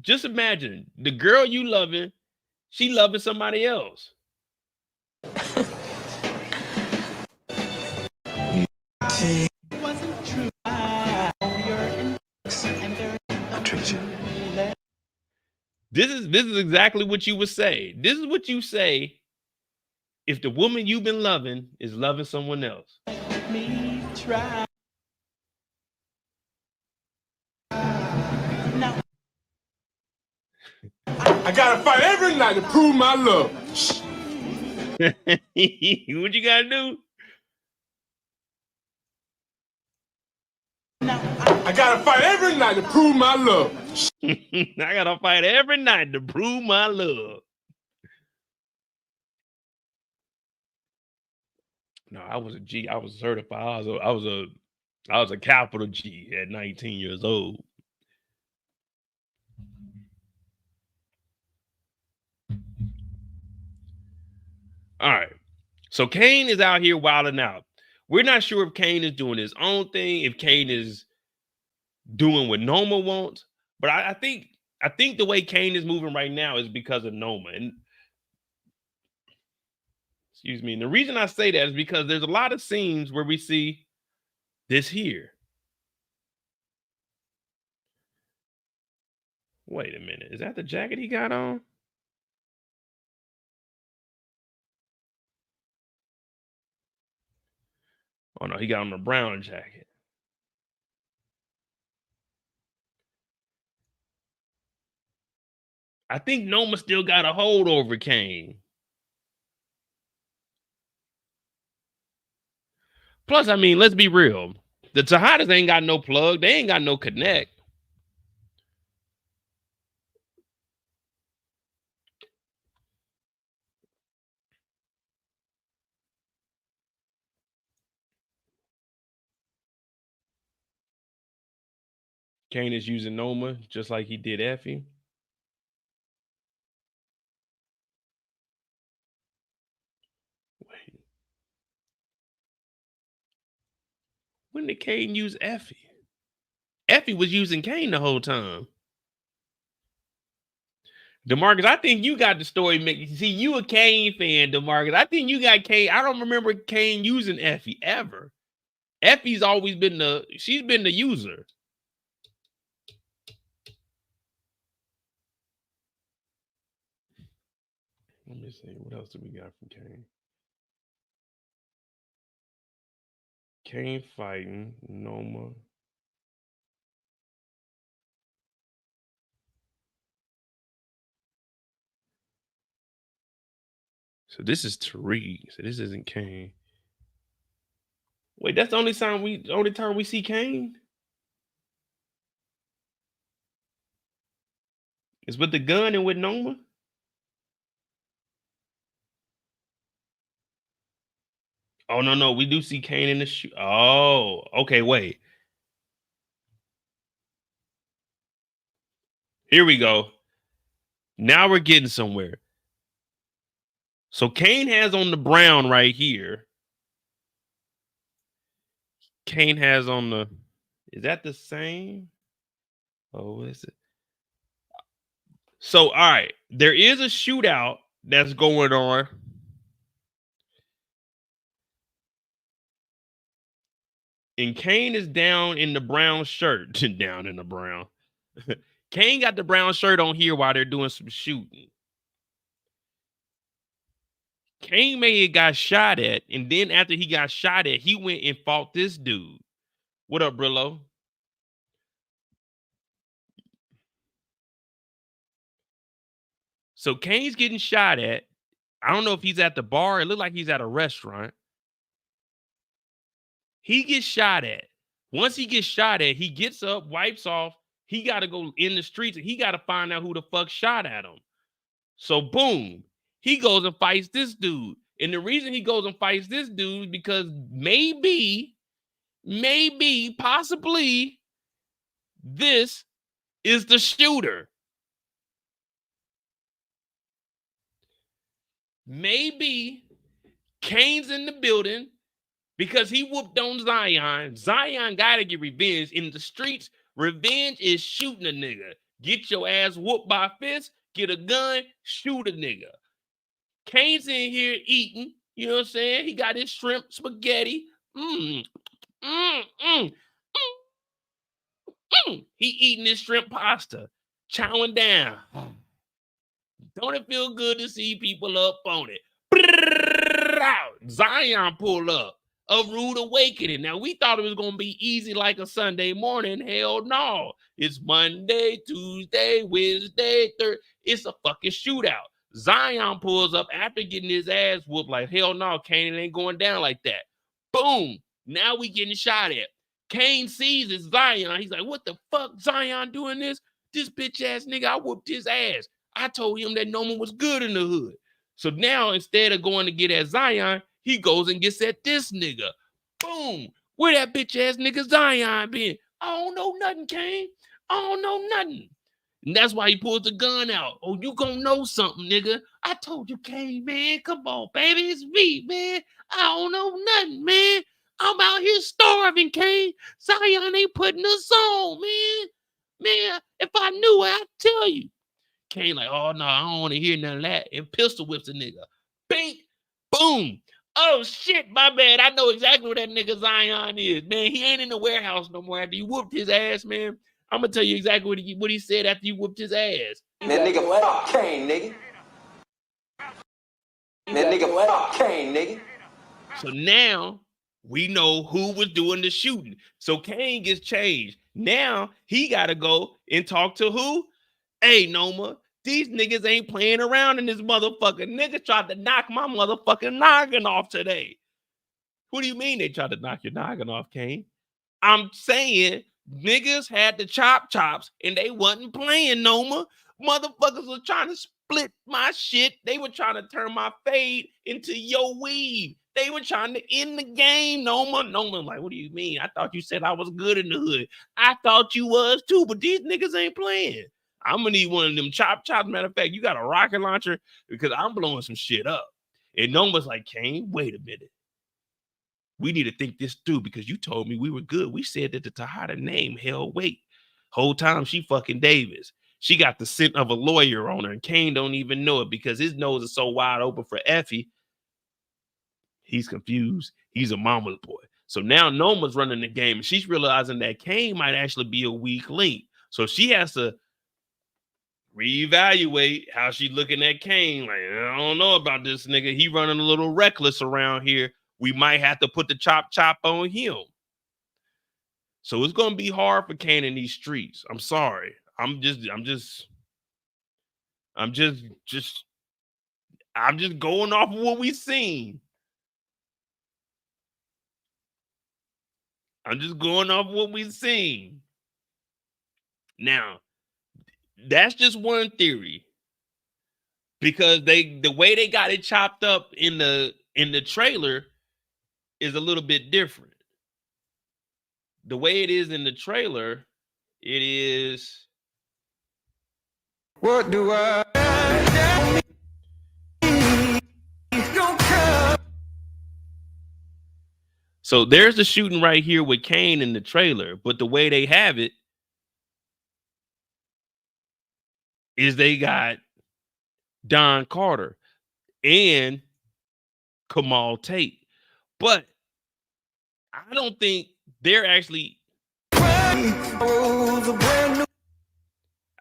Just imagine the girl you loving, she loving somebody else. This is exactly what you would say. This is what you say if the woman you've been loving is loving someone else. Me try. I gotta fight every night to prove my love. What you gotta do? I gotta fight every night to prove my love. I gotta fight every night to prove my love. No, I was a G. I was certified. I was a capital G at 19 years old. All right. So Kane is out here wilding out. We're not sure if Kane is doing his own thing, if Kane is doing what Noma wants. But I think the way Kane is moving right now is because of Noma. And excuse me. And the reason I say that is because there's a lot of scenes where we see this here. Wait a minute. Is that the jacket he got on? Oh no, he got on a brown jacket. I think Noma still got a hold over Kane. Plus, I mean, let's be real. The Tejadas ain't got no plug. They ain't got no connect. Kane is using Noma just like he did Effie. Wait. When did Kane use Effie? Effie was using Kane the whole time. DeMarcus, I think you got the story mixed. See, you a Kane fan, DeMarcus. I think you got Kane. I don't remember Kane using Effie ever. Effie's always been she's been the user. Let me see. What else do we got from Kane? Kane fighting, Noma. So this is Tariq. So this isn't Kane. Wait, that's the only time we see Kane? It's with the gun and with Noma? Oh, no. We do see Kane in the shoe. Oh, okay, wait. Here we go. Now we're getting somewhere. So Kane has on the brown right here. Kane has on the... Is that the same? Oh, what is it? So, all right. There is a shootout that's going on. And Kane is down in the brown shirt. Down in the brown. Kane got the brown shirt on here while they're doing some shooting. Kane may have got shot at, and then after he got shot at, he went and fought this dude. What up, Brillo? So Kane's getting shot at. I don't know if he's at the bar. It looked like he's at a restaurant. He gets shot at. Once he gets shot at, he gets up, wipes off. He got to go in the streets, and he got to find out who the fuck shot at him. So, boom. He goes and fights this dude. And the reason he goes and fights this dude is because maybe, possibly, this is the shooter. Maybe Kane's in the building because he whooped on Zion. Zion got to get revenge. In the streets, revenge is shooting a nigga. Get your ass whooped by a fist, get a gun, shoot a nigga. Kane's in here eating, you know what I'm saying? He got his shrimp spaghetti. He eating his shrimp pasta, chowing down. Don't it feel good to see people up on it? Zion pull up. A rude awakening. Now, we thought it was going to be easy like a Sunday morning. Hell no. It's Monday, Tuesday, Wednesday, Thursday. It's a fucking shootout. Zion pulls up after getting his ass whooped like, hell no, Kane, it ain't going down like that. Boom. Now we getting shot at. Kane sees it's Zion. He's like, what the fuck, Zion doing this? This bitch ass nigga, I whooped his ass. I told him that Noma was good in the hood. So now, instead of going to get at Zion, he goes and gets at this nigga. Boom. Where that bitch ass nigga Zion been? I don't know nothing, Kane. I don't know nothing. And that's why he pulls the gun out. Oh, you gonna know something, nigga. I told you, Kane, man. Come on, baby. It's me, man. I don't know nothing, man. I'm out here starving, Kane. Zion ain't putting us on, man. Man, if I knew it, I'd tell you. Kane like, oh, no, I don't want to hear none of that. And pistol whips a nigga. Bink. Boom. Oh, shit, my bad. I know exactly what that nigga Zion is, man. He ain't in the warehouse no more after you whooped his ass, man. I'm going to tell you exactly what he said after you whooped his ass. That nigga fuck Kane, nigga. That nigga fuck Kane, nigga. So now we know who was doing the shooting. So Kane gets changed. Now he got to go and talk to who? Hey, Noma, these niggas ain't playing around in this motherfucker. Nigga tried to knock my motherfucking noggin off today. What do you mean they tried to knock your noggin off, Kane? I'm saying niggas had the chops and they wasn't playing, Noma. Motherfuckers was trying to split my shit. They were trying to turn my fade into your weave. They were trying to end the game. Noma, like, what do you mean? I thought you said I was good in the hood. I thought you was too, but these niggas ain't playing. I'm gonna need one of them chops. Matter of fact, you got a rocket launcher because I'm blowing some shit up. And Noma's like, Kane, wait a minute. We need to think this through because you told me we were good. We said that the Tejada name held weight. Whole time she fucking Davis. She got the scent of a lawyer on her, and Kane don't even know it because his nose is so wide open for Effie. He's confused. He's a mama's boy. So now Noma's running the game, and she's realizing that Kane might actually be a weak link. So she has to reevaluate how she looking at Kane. Like, I don't know about this nigga. He running a little reckless around here. We might have to put the chop on him. So it's gonna be hard for Kane in these streets. I'm sorry. I'm just going off of what we seen. I'm just going off what we've seen. Now, that's just one theory. Because the way they got it chopped up in the trailer is a little bit different. The way it is in the trailer, it is. What do I? So there's the shooting right here with Kane in the trailer, but the way they have it is they got Don Carter and Kamal Tate. But I don't think they're actually.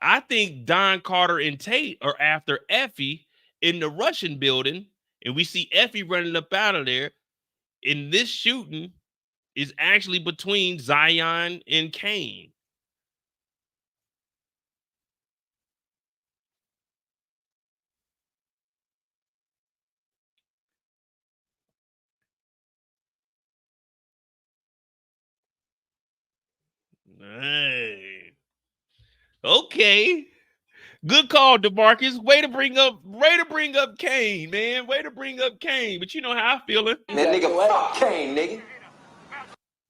I think Don Carter and Tate are after Effie in the Russian building, and we see Effie running up out of there. And this shooting is actually between Zion and Kane. Hey. Okay. Good call, DeMarcus. Way to bring up Kane, man. Way to bring up Kane. But you know how I feel it. That nigga fuck Kane, nigga.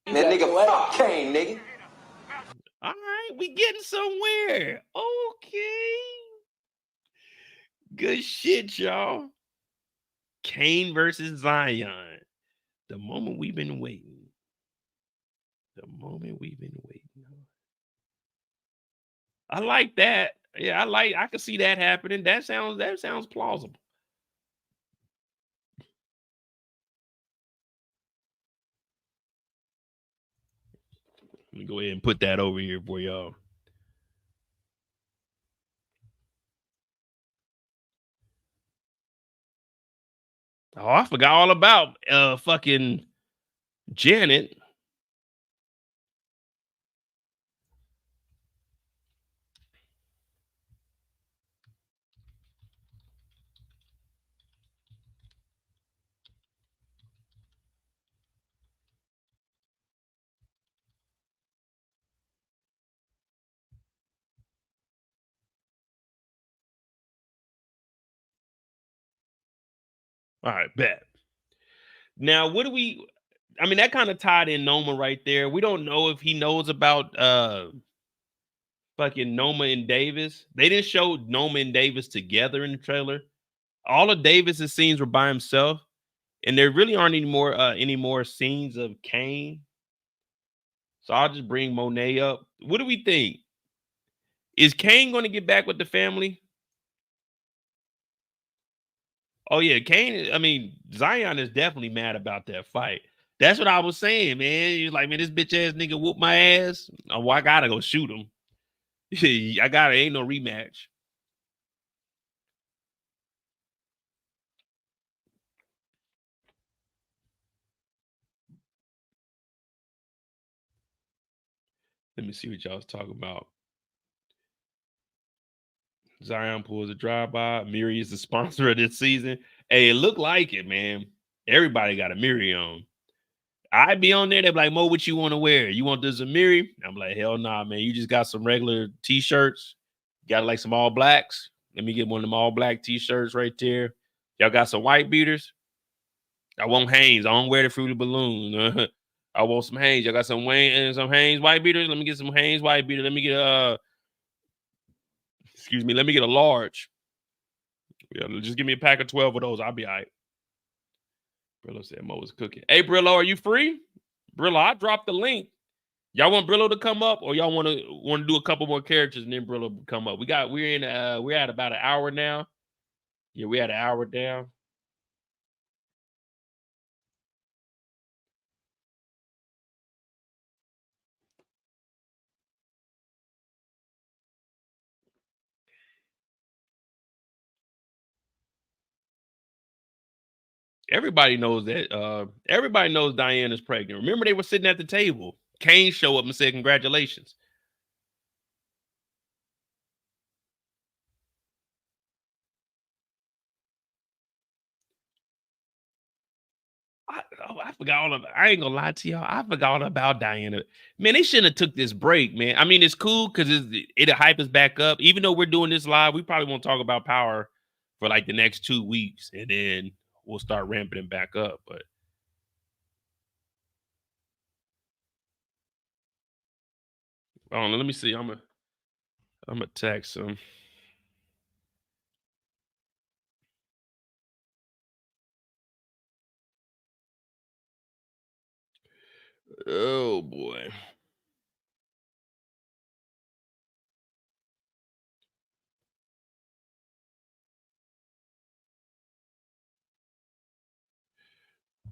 That nigga fuck Kane, nigga. All right, we getting somewhere. Okay. Good shit, y'all. Kane versus Zion. The moment we've been waiting. The moment we've been waiting. I like that. Yeah, I can see that happening. That sounds plausible. Let me go ahead and put that over here for y'all. Oh, I forgot all about fucking Janet. All right, bet. Now, what do we? I mean, that kind of tied in Noma right there. We don't know if he knows about fucking Noma and Davis. They didn't show Noma and Davis together in the trailer. All of Davis's scenes were by himself, and there really aren't any more scenes of Kane. So I'll just bring Monet up. What do we think? Is Kane going to get back with the family? Oh, yeah, Zion is definitely mad about that fight. That's what I was saying, man. He's like, man, this bitch ass nigga whooped my ass. Oh, I gotta go shoot him. Ain't no rematch. Let me see what y'all was talking about. Zion pulls a drive-by. Miri is the sponsor of this season. Hey, it looked like it, man. Everybody got a Miri on. I'd be on there. They'd be like, Mo, what you want to wear? You want this Miri? I'm like, hell nah, man. You just got some regular t-shirts. You got like some all blacks. Let me get one of them all black t-shirts right there. Y'all got some white beaters? I want Hanes. I don't wear the Fruity Balloon. I want some Hanes. Y'all got some Wayne and some Hanes white beaters? Let me get some Hanes white beaters. Let me get excuse me, let me get a large. Yeah, just give me a pack of 12 of those. I'll be all right. Brillo said Mo was cooking. Hey, Brillo, are you free? Brillo, I dropped the link. Y'all want Brillo to come up, or y'all want to do a couple more characters and then Brillo come up? We're at about an hour now. Yeah, we had an hour down. Everybody knows that. Everybody knows Diane is pregnant. Remember, they were sitting at the table. Kane showed up and said, "Congratulations." I forgot all about. I ain't gonna lie to y'all. I forgot all about Diana. Man, they shouldn't have took this break, man. I mean, it's cool because it'll hype us back up. Even though we're doing this live, we probably won't talk about Power for like the next 2 weeks, and then we'll start ramping it back up. But I don't know. Let me see. I'm a text him. Oh boy.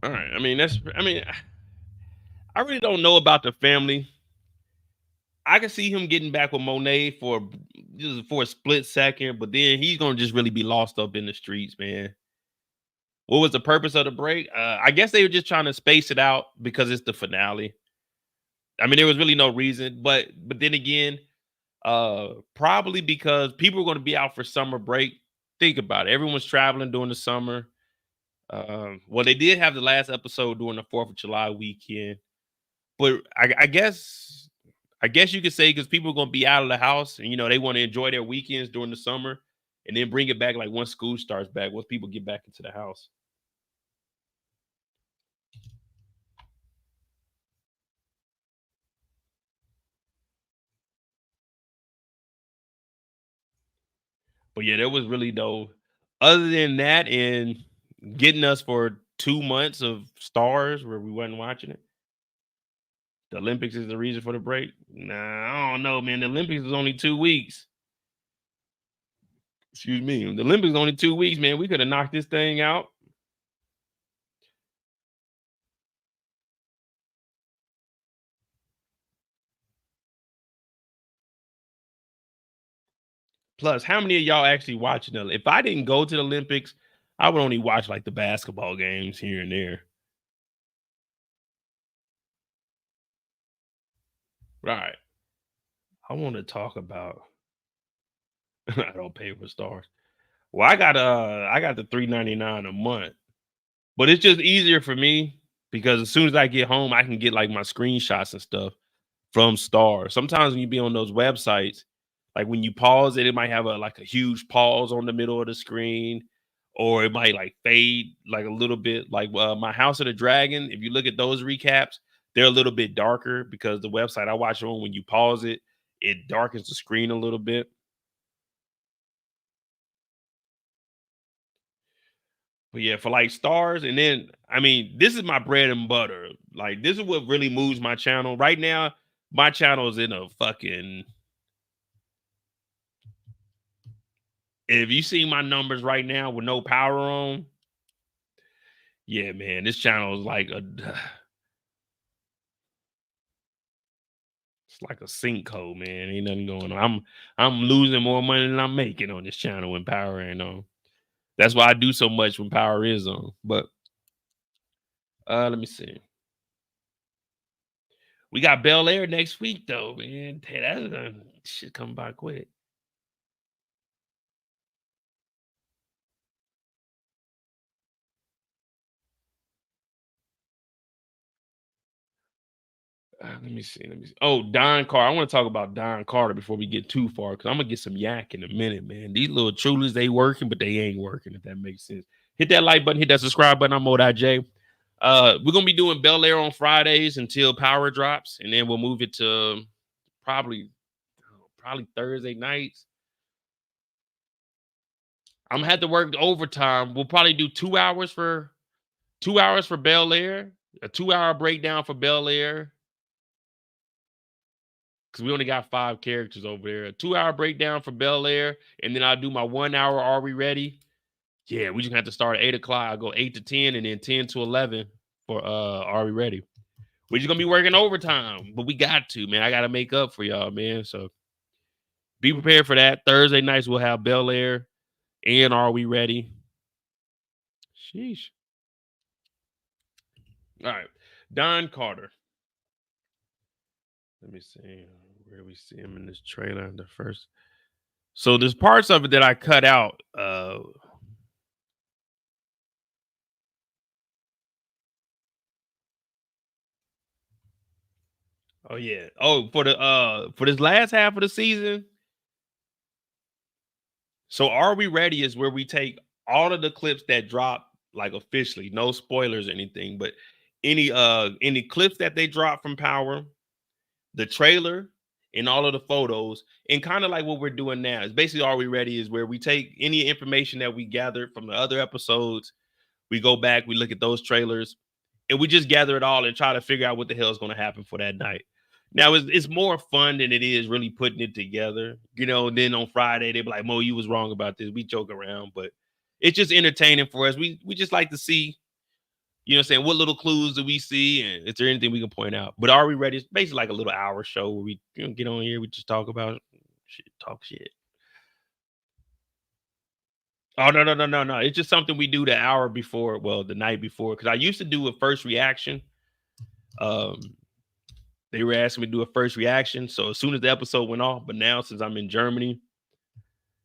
All right. I mean, I really don't know about the family. I can see him getting back with Monet for a split second, but then he's gonna just really be lost up in the streets, man. What was the purpose of the break? I guess they were just trying to space it out because it's the finale. I mean, there was really no reason, but then again, probably because people are going to be out for summer break. Think about it. Everyone's traveling during the summer. Well, they did have the last episode during the 4th of July weekend, but I guess you could say because people are going to be out of the house and they want to enjoy their weekends during the summer and then bring it back like once school starts back, once people get back into the house. But yeah, there was really no other than that and getting us for 2 months of stars where we wasn't watching it. The Olympics is the reason for the break. Nah, I don't know, man. The Olympics is only 2 weeks. Excuse me. The Olympics is only 2 weeks, man. We could have knocked this thing out. Plus, how many of y'all actually watching it? If I didn't go to the Olympics, I would only watch like the basketball games here and there. Right. I want to talk about I don't pay for stars. Well, I got the $3.99 a month. But it's just easier for me because as soon as I get home, I can get like my screenshots and stuff from Star. Sometimes when you be on those websites, like when you pause it, it might have a huge pause on the middle of the screen, or it might like fade like a little bit. Like my House of the Dragon, if you look at those recaps, they're a little bit darker because the website I watch on, when you pause it, it darkens the screen a little bit. But yeah, for like stars, and then I mean, this is my bread and butter. Like, this is what really moves my channel. Right now, my channel is in a fucking. If you see my numbers right now with no power on, yeah, man, this channel is like it's like a sinkhole, man. Ain't nothing going on. I'm losing more money than I'm making on this channel when power ain't on. That's why I do so much when power is on. But let me see. We got Bel Air next week, though, man. Hey, that's shit come by quick. Let me see. Oh, Don Carter. I want to talk about Don Carter before we get too far, because I'm gonna get some yak in a minute, man. These little Trulies, they working, but they ain't working, if that makes sense. Hit that like button, hit that subscribe button. I'm MoDJ. We're gonna be doing Bel Air on Fridays until Power drops, and then we'll move it to probably Thursday nights. I'm gonna have to work overtime. We'll probably do 2 hours for Bel Air, a 2-hour breakdown for Bel Air. Because we only got 5 characters over there. A 2-hour breakdown for Bel Air, and then I'll do my 1 hour Are We Ready? Yeah, we just have to start at 8 o'clock. I'll go 8 to 10 and then 10 to 11 for Are We Ready? We're just gonna be working overtime, but we got to, man. I gotta make up for y'all, man. So be prepared for that. Thursday nights we'll have Bel Air and Are We Ready? Sheesh. All right, Don Carter. Let me see where we see him in this trailer. The first, so there's parts of it that I cut out. Oh yeah. Oh, for this last half of the season. So Are We Ready is where we take all of the clips that drop, like officially, no spoilers or anything, but any clips that they drop from Power, the trailer, and all of the photos, and kind of like what we're doing now. It's basically Are We Ready is where we take any information that we gathered from the other episodes, we go back, we look at those trailers, and we just gather it all and try to figure out what the hell is going to happen for that night. Now, it's more fun than it is really putting it together. You know, then on Friday, they be like, Mo, you was wrong about this. We joke around, but it's just entertaining for us. We just like to see, you know what I'm saying, what little clues do we see, and is there anything we can point out? But Are We Ready? It's basically like a little hour show where we get on here, we just talk about shit, talk shit. Oh, no. It's just something we do the hour before, well, the night before, because I used to do a first reaction. They were asking me to do a first reaction, so as soon as the episode went off, but now since I'm in Germany,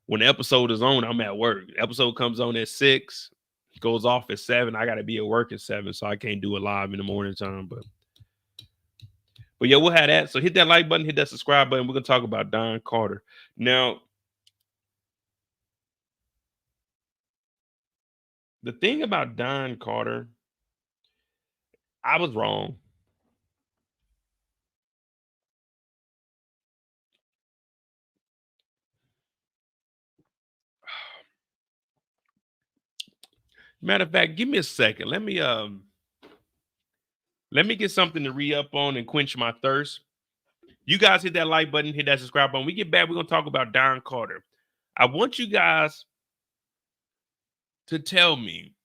when the episode is on, I'm at work. The episode comes on at 6. Goes off at 7. I got to be at work at 7, so I can't do it live in the morning time. But yeah, we'll have that. So hit that like button, hit that subscribe button. We're gonna talk about Don Carter now. The thing about Don Carter, I was wrong. Matter of fact, give me a second. Let me get something to re-up on and quench my thirst. You guys hit that like button, hit that subscribe button. When we get back, we're gonna talk about Don Carter. I want you guys to tell me,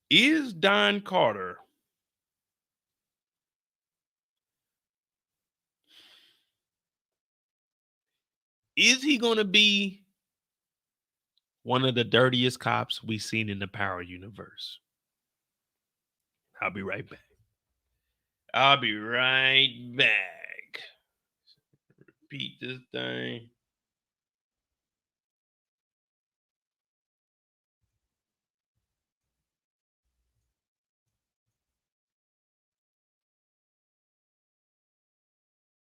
is Don Carter is he gonna be one of the dirtiest cops we've seen in the Power universe? I'll be right back. Repeat this thing.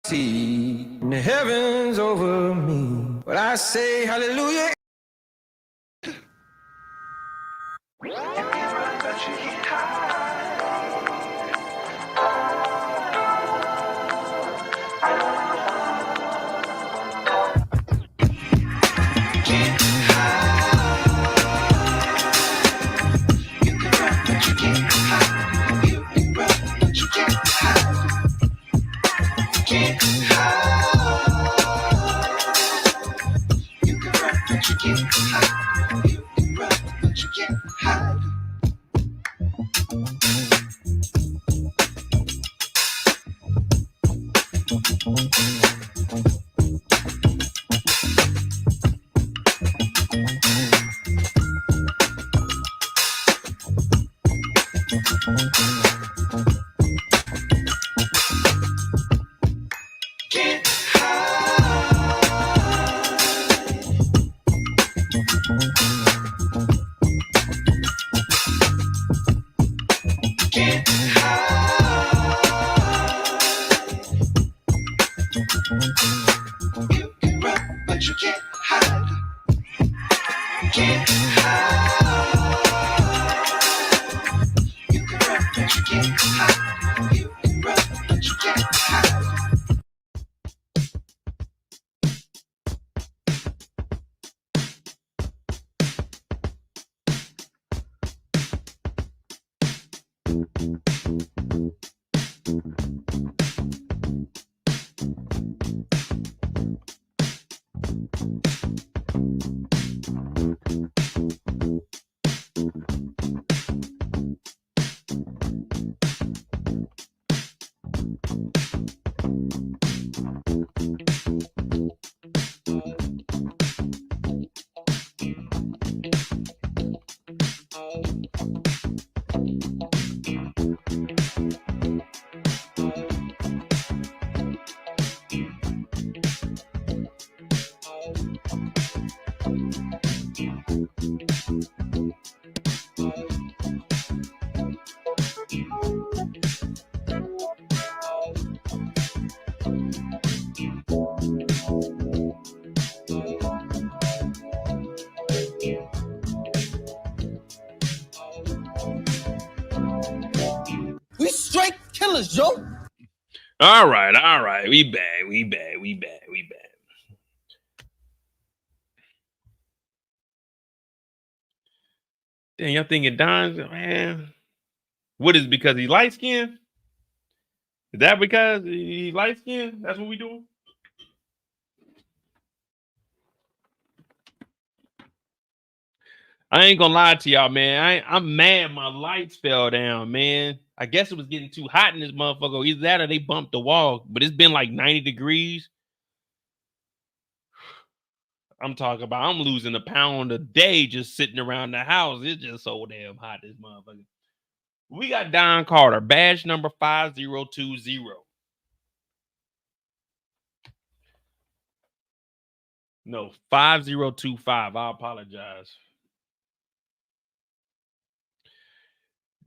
See in the heavens over me, but I say hallelujah. Get high. feelings, Joe. All right. We back. Damn, y'all thinking Don's, man? What is it, because he light skinned? Is that because he light skinned? That's what we doing? I ain't gonna lie to y'all, man. I'm mad my lights fell down, man. I guess it was getting too hot in this motherfucker. Either that or they bumped the wall, but it's been like 90 degrees. I'm talking about I'm losing a pound a day just sitting around the house. It's just so damn hot, this motherfucker. We got Don Carter, badge number 5020. No, 5025. I apologize.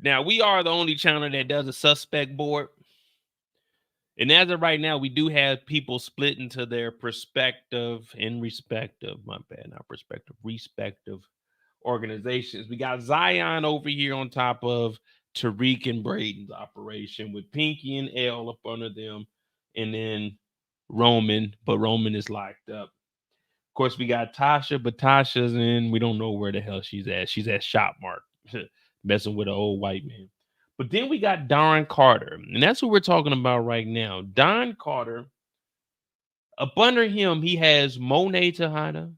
Now, we are the only channel that does a suspect board. And as of right now, we do have people split into their respective organizations. We got Zion over here on top of Tariq and Brayden's operation with Pinky and L up under them. And then Roman, but Roman is locked up. Of course, we got Tasha, but Tasha's in, we don't know where the hell she's at. She's at Shop Mart, messing with an old white man. But then we got Don Carter, and that's what we're talking about right now. Don Carter, up under him, he has Monet Tejada,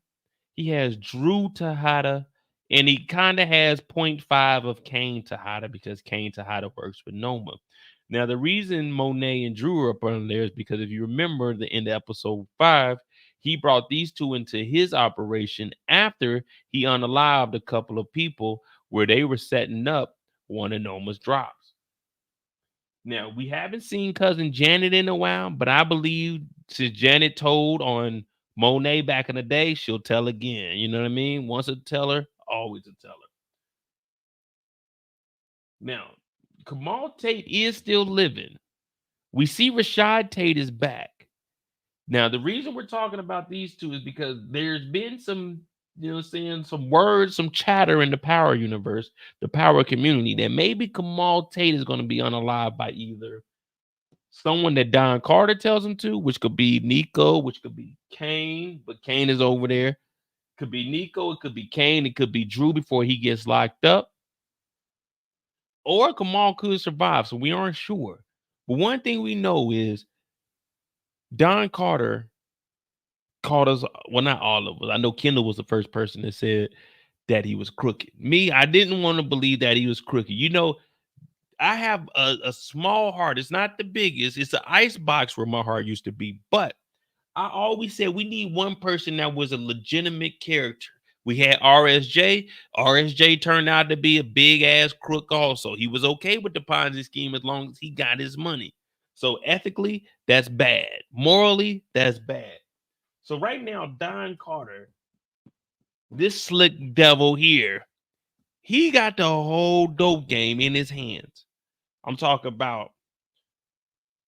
he has Drew Tejada, and he kind of has 0.5 of Kane Tejada because Kane Tejada works with Noma. Now, the reason Monet and Drew are up under there is because if you remember the end of episode 5, he brought these two into his operation after he unalived a couple of people where they were setting up one of Noma's drops. Now, we haven't seen cousin Janet in a while, but I believe since Janet told on Monet back in the day, she'll tell again. You know what I mean? Once a teller, always a teller. Now, Kamal Tate is still living. We see Rashad Tate is back. Now, the reason we're talking about these two is because there's been some, some words, some chatter in the power universe, the power community, that maybe Kamal Tate is going to be unalived by either someone that Don Carter tells him to, which could be Nico, which could be Kane, but Kane is over there. Could be Nico, it could be Kane, it could be Drew before he gets locked up. Or Kamal could survive, so we aren't sure. But one thing we know is Don Carter called us, well, not all of us. I know Kendall was the first person that said that he was crooked. Me, I didn't want to believe that he was crooked. I have a small heart. It's not the biggest. It's the ice box where my heart used to be. But I always said we need one person that was a legitimate character. We had RSJ. RSJ turned out to be a big-ass crook also. He was okay with the Ponzi scheme as long as he got his money. So ethically, that's bad. Morally, that's bad. So right now, Don Carter, this slick devil here, he got the whole dope game in his hands. I'm talking about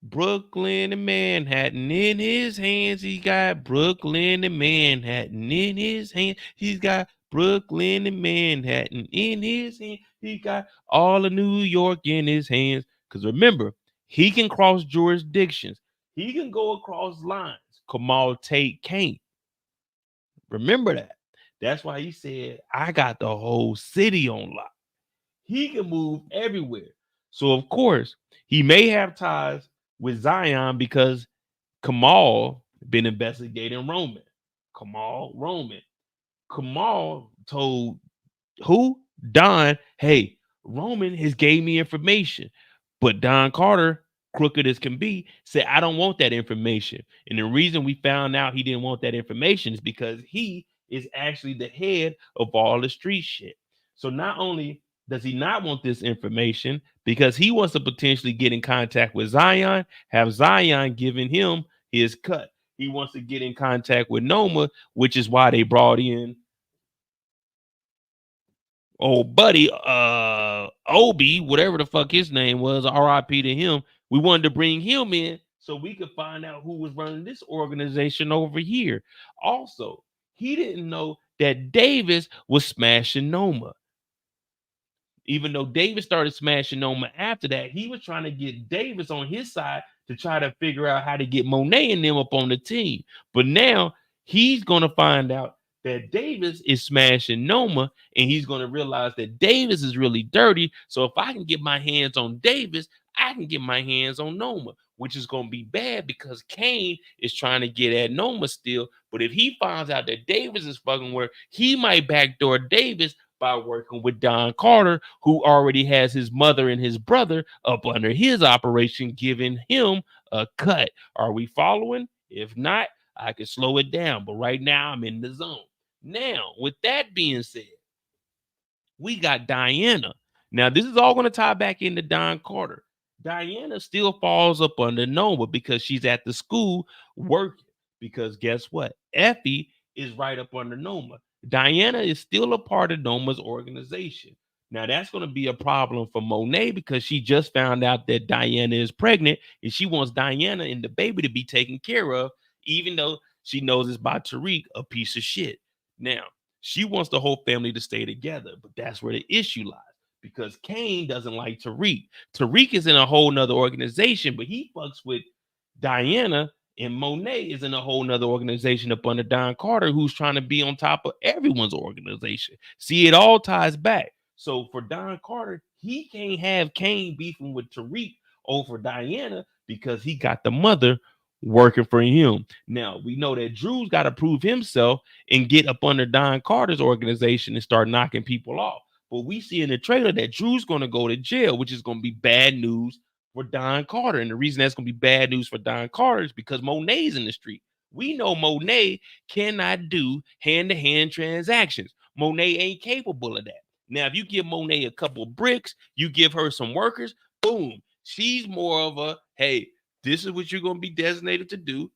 Brooklyn and Manhattan in his hands. He got Brooklyn and Manhattan in his hands. He's got Brooklyn and Manhattan in his hands. He got all of New York in his hands. Because remember, he can cross jurisdictions. He can go across lines. Kamal Tate can't. Remember that. That's why he said, I got the whole city on lock. He can move everywhere. So, of course, he may have ties with Zion because Kamal been investigating Roman. Kamal told who? Don, hey, Roman has gave me information. But Don Carter, crooked as can be, said, I don't want that information. And the reason we found out he didn't want that information is because he is actually the head of all the street shit. So not only does he not want this information because he wants to potentially get in contact with Zion, have Zion giving him his cut. He wants to get in contact with Noma, which is why they brought in old buddy, Obi, whatever the fuck his name was, RIP to him. We wanted to bring him in so we could find out who was running this organization over here. Also, he didn't know that Davis was smashing Noma. Even though Davis started smashing Noma after that, he was trying to get Davis on his side to try to figure out how to get Monet and them up on the team. But now he's going to find out that Davis is smashing Noma, and he's going to realize that Davis is really dirty. So if I can get my hands on Davis, I can get my hands on Noma, which is going to be bad because Kane is trying to get at Noma still. But if he finds out that Davis is fucking with her, he might backdoor Davis by working with Don Carter, who already has his mother and his brother up under his operation, giving him a cut. Are we following? If not, I can slow it down. But right now, I'm in the zone. Now, with that being said, we got Diana. Now, this is all going to tie back into Don Carter. Diana still falls up under Noma because she's at the school working. Because guess what? Effie is right up under Noma. Diana is still a part of Noma's organization. Now, that's going to be a problem for Monet because she just found out that Diana is pregnant and she wants Diana and the baby to be taken care of, even though she knows it's by Tariq, a piece of shit. Now, she wants the whole family to stay together, but that's where the issue lies because Kane doesn't like Tariq. Tariq is in a whole nother organization, but he fucks with Diana, and Monet is in a whole nother organization up under Don Carter, who's trying to be on top of everyone's organization. See, it all ties back. So for Don Carter, he can't have Kane beefing with Tariq over Diana because he got the mother working for him. Now, we know that Drew's got to prove himself and get up under Don Carter's organization and start knocking people off. But we see in the trailer that Drew's going to go to jail, which is going to be bad news for Don Carter. And the reason that's going to be bad news for Don Carter is because Monet's in the street. We know Monet cannot do hand-to-hand transactions. Monet ain't capable of that. Now, if you give Monet a couple of bricks, you give her some workers, boom. She's more of a, hey, this is what you're going to be designated to do.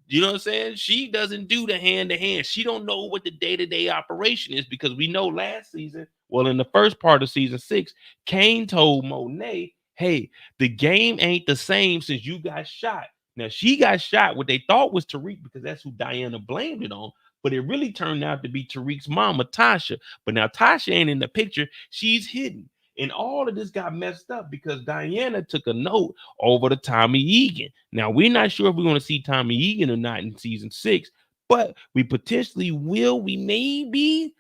You know what I'm saying? She doesn't do the hand-to-hand. She don't know what the day-to-day operation is because we know last season, well, in the first part of season 6, Kane told Monet, hey, the game ain't the same since you got shot. Now, she got shot, what they thought was Tariq because that's who Diana blamed it on, but it really turned out to be Tariq's mama, Tasha. But now Tasha ain't in the picture. She's hidden. And all of this got messed up because Diana took a note over to Tommy Egan. Now, we're not sure if we're going to see Tommy Egan or not in season 6, but we potentially will. We may be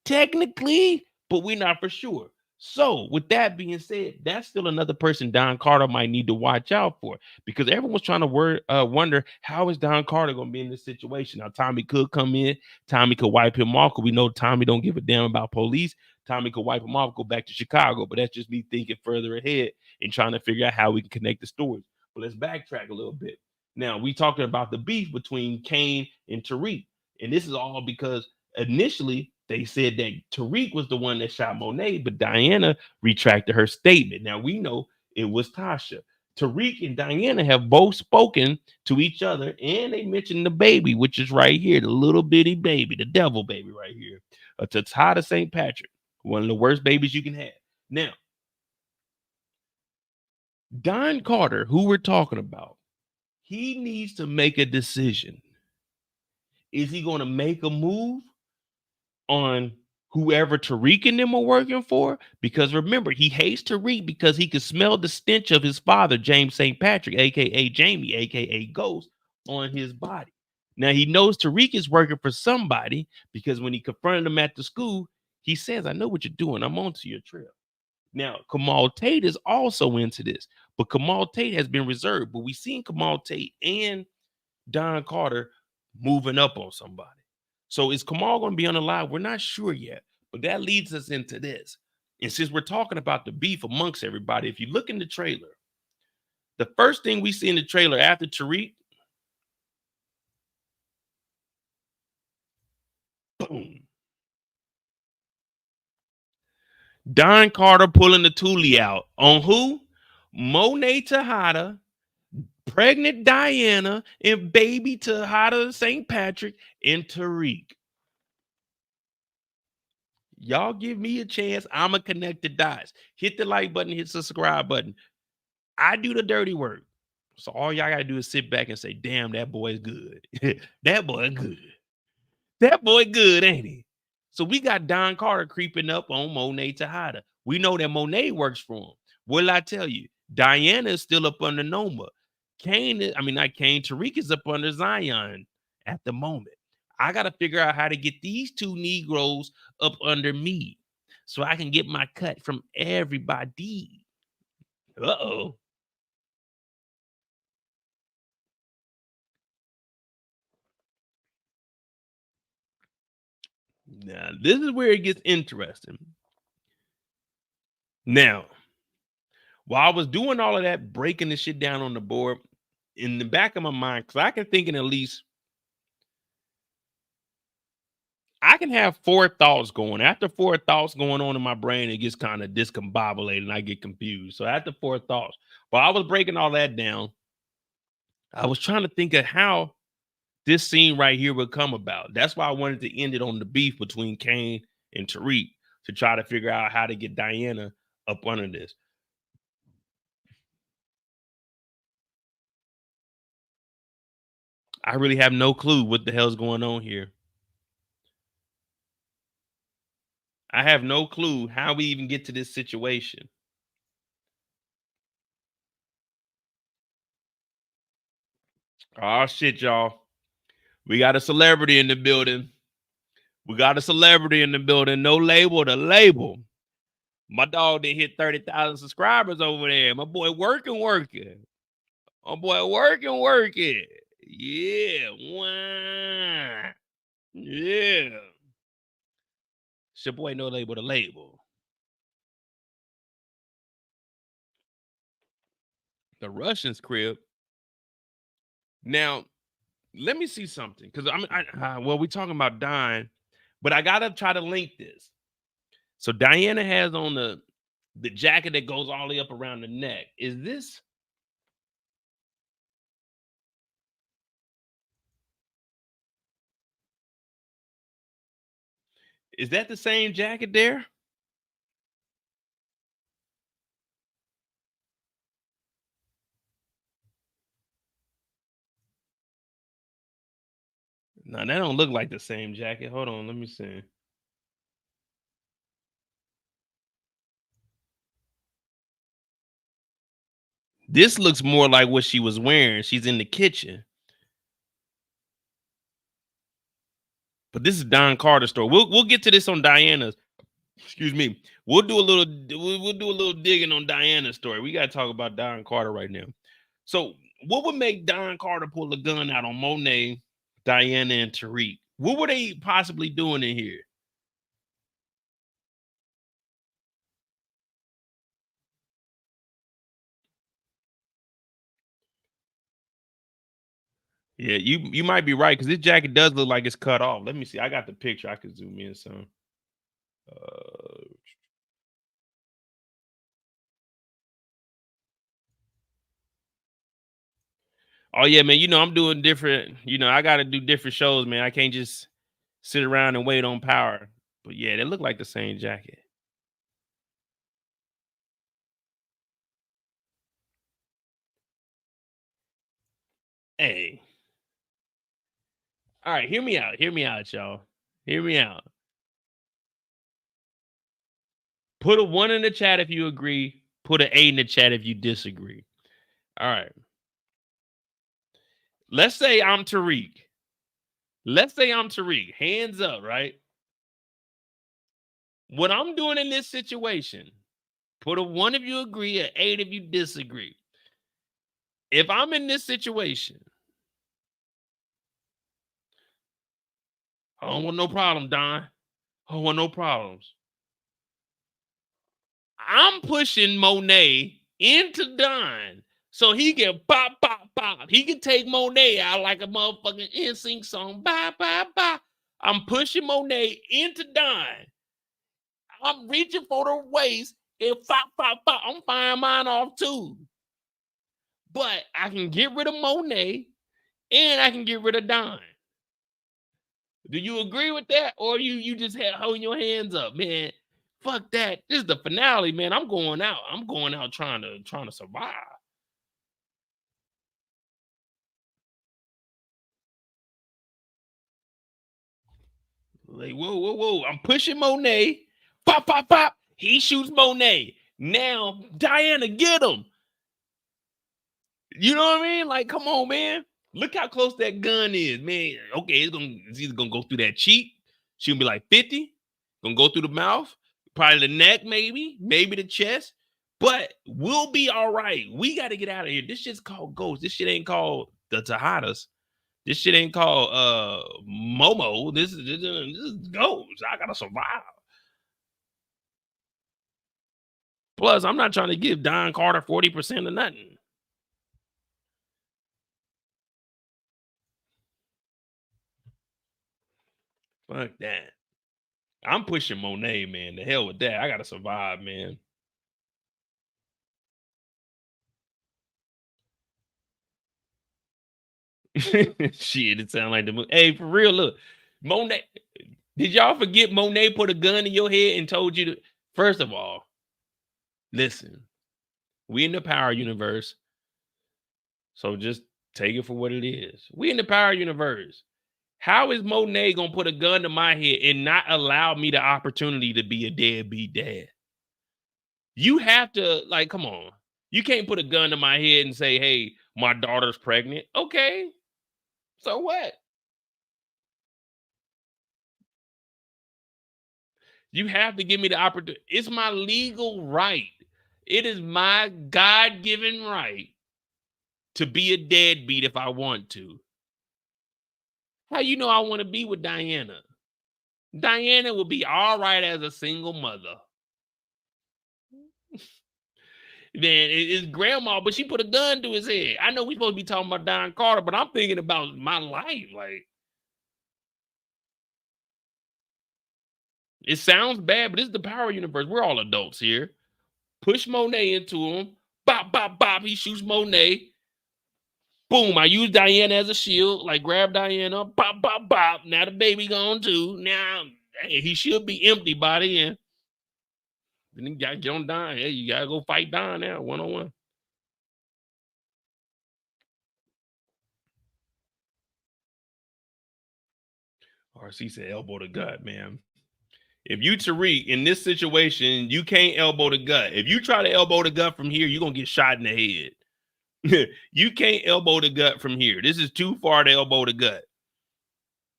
technically, but we're not for sure. So with that being said, that's still another person Don Carter might need to watch out for because everyone's trying to wonder how is Don Carter going to be in this situation. Now, Tommy could come in. Tommy could wipe him off because we know Tommy don't give a damn about police. Tommy could wipe him off, go back to Chicago. But that's just me thinking further ahead and trying to figure out how we can connect the stories. But let's backtrack a little bit. Now, we talking about the beef between Kane and Tariq. And this is all because initially they said that Tariq was the one that shot Monet, but Diana retracted her statement. Now, we know it was Tasha. Tariq and Diana have both spoken to each other, and they mentioned the baby, which is right here, the little bitty baby, the devil baby right here, a Tejada St. Patrick, one of the worst babies you can have. Now, Don Carter, who we're talking about, he needs to make a decision. Is he going to make a move on whoever Tariq and them are working for? Because remember, he hates Tariq because he could smell the stench of his father, James St. Patrick, aka Jamie, aka Ghost, on his body. Now he knows Tariq is working for somebody because when he confronted him at the school, he says, I know what you're doing. I'm onto your trail. Now, Kamal Tate is also into this, but Kamal Tate has been reserved. But we've seen Kamal Tate and Don Carter moving up on somebody. So is Kamal going to be on the line? We're not sure yet, but that leads us into this. And since we're talking about the beef amongst everybody, if you look in the trailer, the first thing we see in the trailer after Tariq, boom, Don Carter pulling the toolie out on who? Monet Tejada, pregnant Diana, and baby Tejada St. Patrick, and Tariq. Y'all give me a chance. I'm going to connect the dots. Hit the like button, hit the subscribe button. I do the dirty work. So all y'all got to do is sit back and say, damn, that boy's good. That boy good. That boy good, ain't he? So we got Don Carter creeping up on Monet Tejada. We know that Monet works for him. What did I tell you? Diana is still up under Noma. Not Kane. Tariq is up under Zion at the moment. I got to figure out how to get these two Negroes up under me so I can get my cut from everybody. Uh-oh. Now, this is where it gets interesting. Now, while I was doing all of that, breaking the shit down on the board, in the back of my mind, because I can think in at least, I can have 4 thoughts going. After 4 thoughts going on in my brain, it gets kind of discombobulated and I get confused. So after 4 thoughts, while I was breaking all that down, I was trying to think of how this scene right here would come about. That's why I wanted to end it on the beef between Kane and Tariq to try to figure out how to get Diana up under this. I really have no clue what the hell's going on here. I have no clue how we even get to this situation. Oh, shit, y'all. We got a celebrity in the building. No label to label. My dog did hit 30,000 subscribers over there. My boy working. My boy working. Yeah. Wow. Yeah. It's your boy No Label to Label. The Russian's crib. Now, let me see something. Because we're talking about Don, but I gotta try to link this. So Diana has on the jacket that goes all the way up around the neck. Is that the same jacket there? No, that don't look like the same jacket. Hold on, let me see. This looks more like what she was wearing. She's in the kitchen. But this is Don Carter's story. We'll get to this on Diana's. Excuse me. We'll do a little digging on Diana's story. We got to talk about Don Carter right now. So, what would make Don Carter pull a gun out on Monet, Diana, and Tariq? What were they possibly doing in here? Yeah, you might be right because this jacket does look like it's cut off. Let me see. I got the picture. I can zoom in some. Oh yeah, man. I'm doing different. I got to do different shows, man. I can't just sit around and wait on power. But yeah, they look like the same jacket. Hey. All right, hear me out, y'all. Hear me out. Put a 1 in the chat if you agree. Put an 8 in the chat if you disagree. All right. Let's say I'm Tariq. Hands up, right? What I'm doing in this situation, put a 1 if you agree, an 8 if you disagree. If I'm in this situation, I don't want no problem, Don. I don't want no problems. I'm pushing Monet into Don so he can pop. He can take Monet out like a motherfucking NSYNC song. Bye. I'm pushing Monet into Don. I'm reaching for the waist and pop. I'm firing mine off too. But I can get rid of Monet and I can get rid of Don. Do you agree with that? Or you just holding your hands up, man? Fuck that. This is the finale, man. I'm going out. Trying to survive. Like, whoa. I'm pushing Monet. Pop. He shoots Monet. Now Diana get him. You know what I mean? Like, come on, man. Look how close that gun is, man. Okay, it's either gonna go through that cheek. She'll be like 50. Gonna go through the mouth, probably the neck, maybe the chest. But we'll be all right. We got to get out of here. This shit's called Ghost. This shit ain't called the Tejadas. This shit ain't called Momo. This is Ghost. I gotta survive. Plus, I'm not trying to give Don Carter 40% of nothing. Fuck that. I'm pushing Monet, man. The hell with that. I gotta survive, man. Shit, it sound like the movie. Hey, for real, look. Monet. Did y'all forget Monet put a gun in your head and told you to? First of all, listen. We in the power universe. So just take it for what it is. We in the power universe. How is Monet gonna put a gun to my head and not allow me the opportunity to be a deadbeat dad? You have to, like, come on. You can't put a gun to my head and say, hey, my daughter's pregnant. Okay. So what? You have to give me the opportunity. It's my legal right. It is my God-given right to be a deadbeat if I want to. How you know I want to be with Diana? Diana will be all right as a single mother. Man, it's grandma, but she put a gun to his head. I know we're supposed to be talking about Don Carter, but I'm thinking about my life. Like, it sounds bad, but this is the power universe. We're all adults here. Push Monet into him. Bop, bop, bop. He shoots Monet. Boom, I use Diana as a shield. Like, grab Diana. Bop, bop, bop. Now the baby gone too. Now, hey, he should be empty by the end. Then you got to get on Don. Hey, you got to go fight Don now, one-on-one. RC said elbow to gut, man. If you Tariq in this situation, you can't elbow the gut. If you try to elbow the gut from here, you're going to get shot in the head. You can't elbow the gut from here. This is too far to elbow the gut.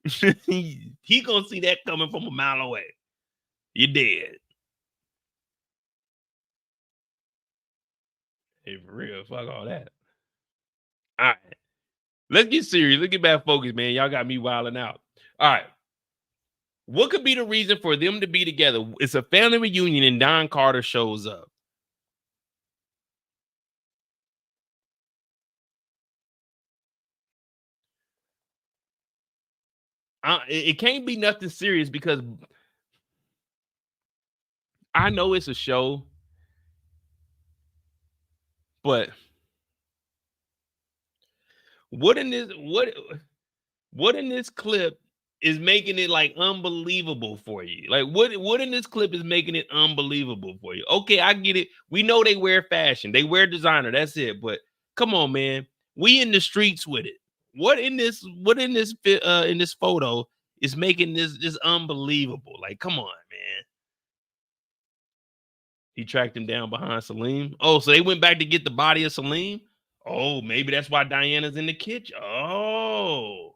He gonna see that coming from a mile away. You're dead. Hey, for real, fuck all that. All right, let's get serious. Let's get back focused, man. Y'all got me wilding out. All right, what could be the reason for them to be together? It's a family reunion and Don Carter shows up. It can't be nothing serious because I know it's a show, but what in this clip is making it like unbelievable for you? Like what in this clip is making it unbelievable for you? Okay, I get it. We know they wear fashion, they wear designer. That's it. But come on, man, we in the streets with it. What in this photo is making this unbelievable? Like, come on, man. He tracked him down behind Salim. Oh, so they went back to get the body of Salim? Oh, maybe that's why Diana's in the kitchen. Oh.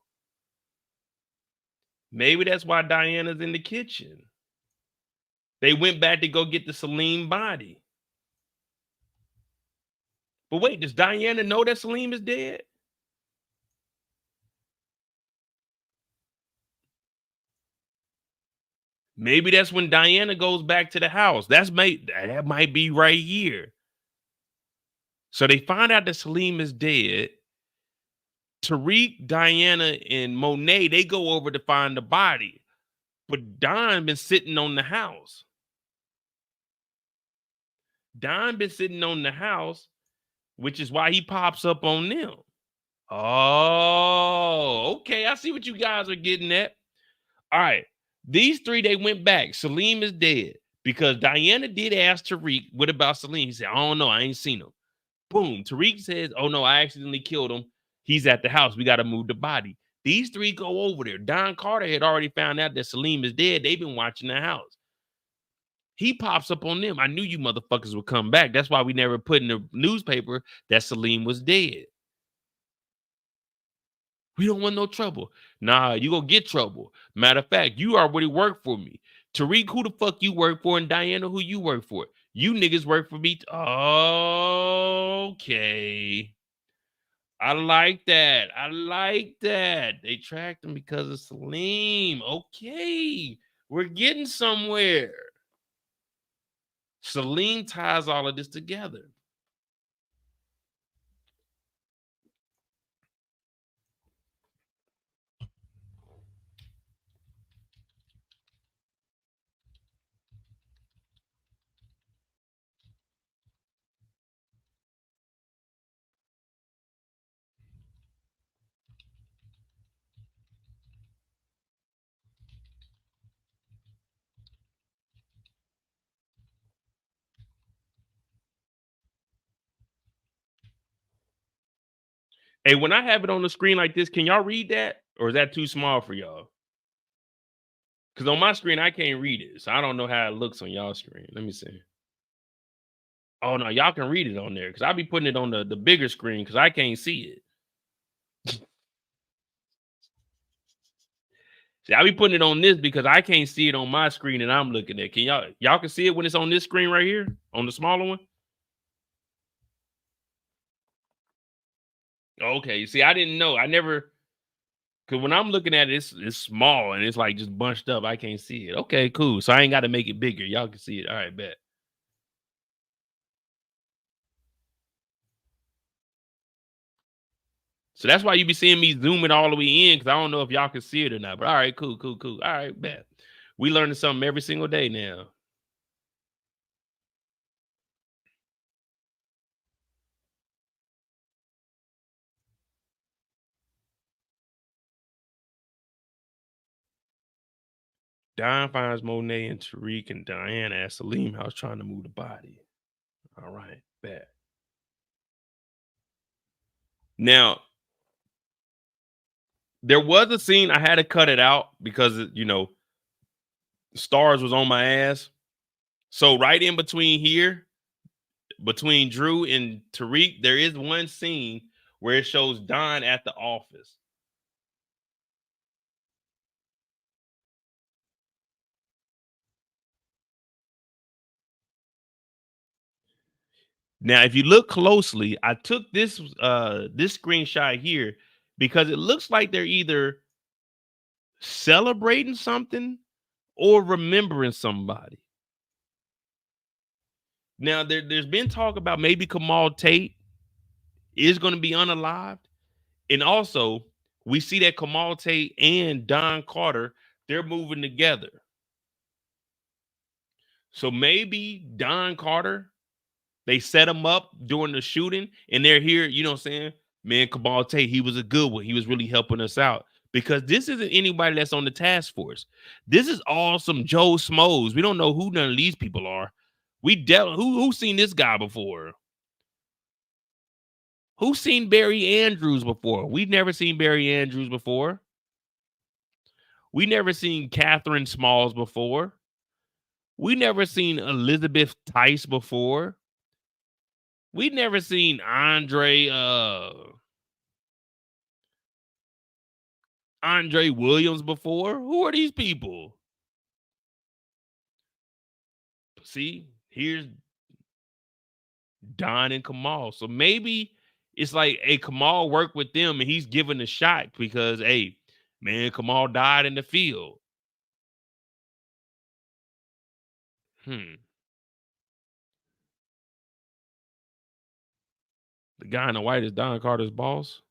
Maybe that's why Diana's in the kitchen. They went back to go get the Salim body. But wait, does Diana know that Salim is dead? Maybe that's when Diana goes back to the house. That might be right here. So they find out that Salim is dead. Tariq, Diana, and Monet, they go over to find the body. But Don been sitting on the house. Don been sitting on the house, which is why he pops up on them. Oh, okay. I see what you guys are getting at. All right. These three, they went back. Salim is dead because Diana did ask Tariq, what about Salim? He said, I don't know. I ain't seen him. Boom. Tariq says, oh, no, I accidentally killed him. He's at the house. We got to move the body. These three go over there. Don Carter had already found out that Salim is dead. They've been watching the house. He pops up on them. I knew you motherfuckers would come back. That's why we never put in the newspaper that Salim was dead. We don't want no trouble. Nah, you gonna get trouble. Matter of fact, you already work for me. Tariq, who the fuck you work for? And Diana, who you work for? You niggas work for me. Okay. I like that. I like that. They tracked him because of Salim. Okay. We're getting somewhere. Salim ties all of this together. Hey, when I have it on the screen like this, can y'all read that? Or is that too small for y'all? Because on my screen, I can't read it. So I don't know how it looks on y'all screen. Let me see. Oh, no, y'all can read it on there. Because I'll be putting it on the bigger screen because I can't see it. See, I'll be putting it on this because I can't see it on my screen and I'm looking at. Can y'all can see it when it's on this screen right here? On the smaller one? Okay, see, I didn't know. I never, because when I'm looking at it, it's small and it's like just bunched up. I can't see it. Okay, cool. So I ain't got to make it bigger. Y'all can see it. All right, bet. So that's why you be seeing me zooming all the way in because I don't know if y'all can see it or not. But all right, cool. All right, bet. We learning something every single day now. Don finds Monet and Tariq and Diana at Salim house trying to move the body. All right, bet. Now, there was a scene I had to cut it out because, you know, Starz was on my ass. So right in between here, between Drew and Tariq, there is one scene where it shows Don at the office. Now, if you look closely, I took this screenshot here because it looks like they're either celebrating something or remembering somebody. Now, there's been talk about maybe Kamal Tate is going to be unalived. And also, we see that Kamal Tate and Don Carter, they're moving together. So maybe Don Carter, they set him up during the shooting and they're here, you know what I'm saying? Man, Kamal Tate, he was a good one. He was really helping us out. Because this isn't anybody that's on the task force. This is all some Joe Smos. We don't know who none of these people are. Who's seen this guy before? Who's seen Barry Andrews before? We've never seen Barry Andrews before. We never seen Catherine Smalls before. We never seen Elizabeth Tice before. We never seen Andre Williams before. Who are these people? See, here's Don and Kamal. So maybe it's like, hey, Kamal worked with them and he's given a shot because, hey, man, Kamal died in the field. The guy in the white is Don Carter's boss.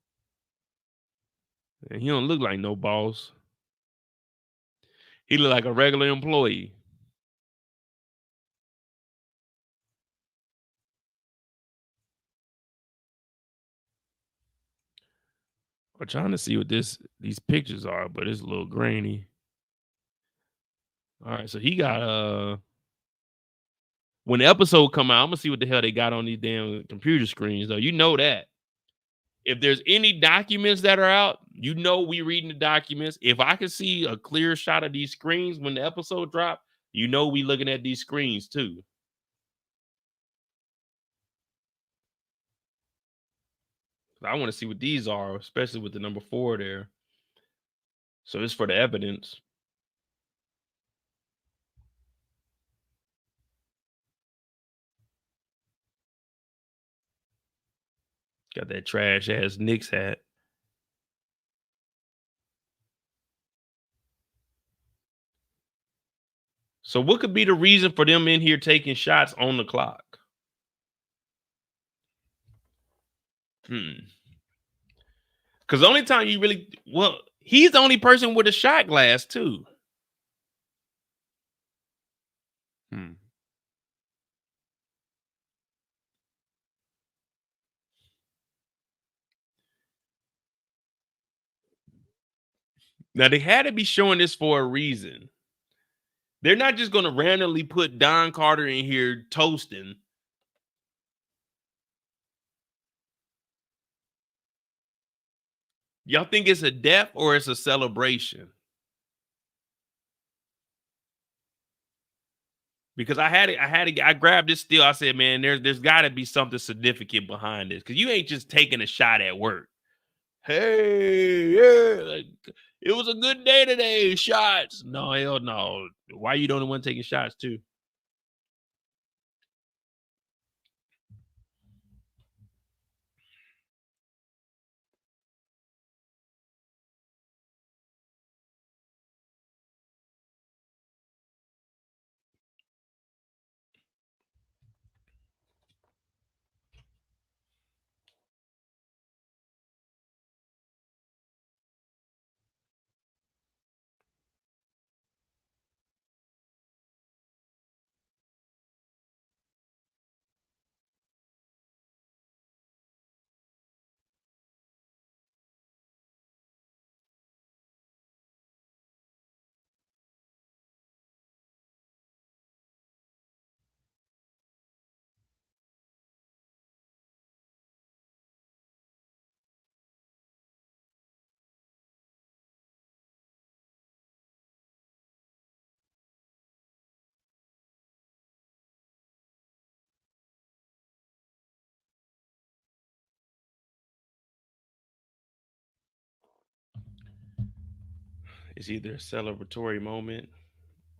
And he don't look like no boss. He look like a regular employee. I'm trying to see what these pictures are, but it's a little grainy. All right, so he got when the episode come out, I'm gonna see what the hell they got on these damn computer screens, though. You know that. If there's any documents that are out, you know we reading the documents. If I can see a clear shot of these screens when the episode drop, You know we looking at these screens too. I want to see what these are, especially with the number 4 there. So it's for the evidence. Got that trash ass Knicks hat. So what could be the reason for them in here taking shots on the clock? Because the only time you really, well, he's the only person with a shot glass too. Now they had to be showing this for a reason. They're not just going to randomly put Don Carter in here toasting. Y'all think it's a death or it's a celebration? Because I grabbed this still. I said, man, there's got to be something significant behind this. Because you ain't just taking a shot at work. Hey, yeah, like, it was a good day today. Shots. No, hell no. Why you the only one taking shots too? It's either a celebratory moment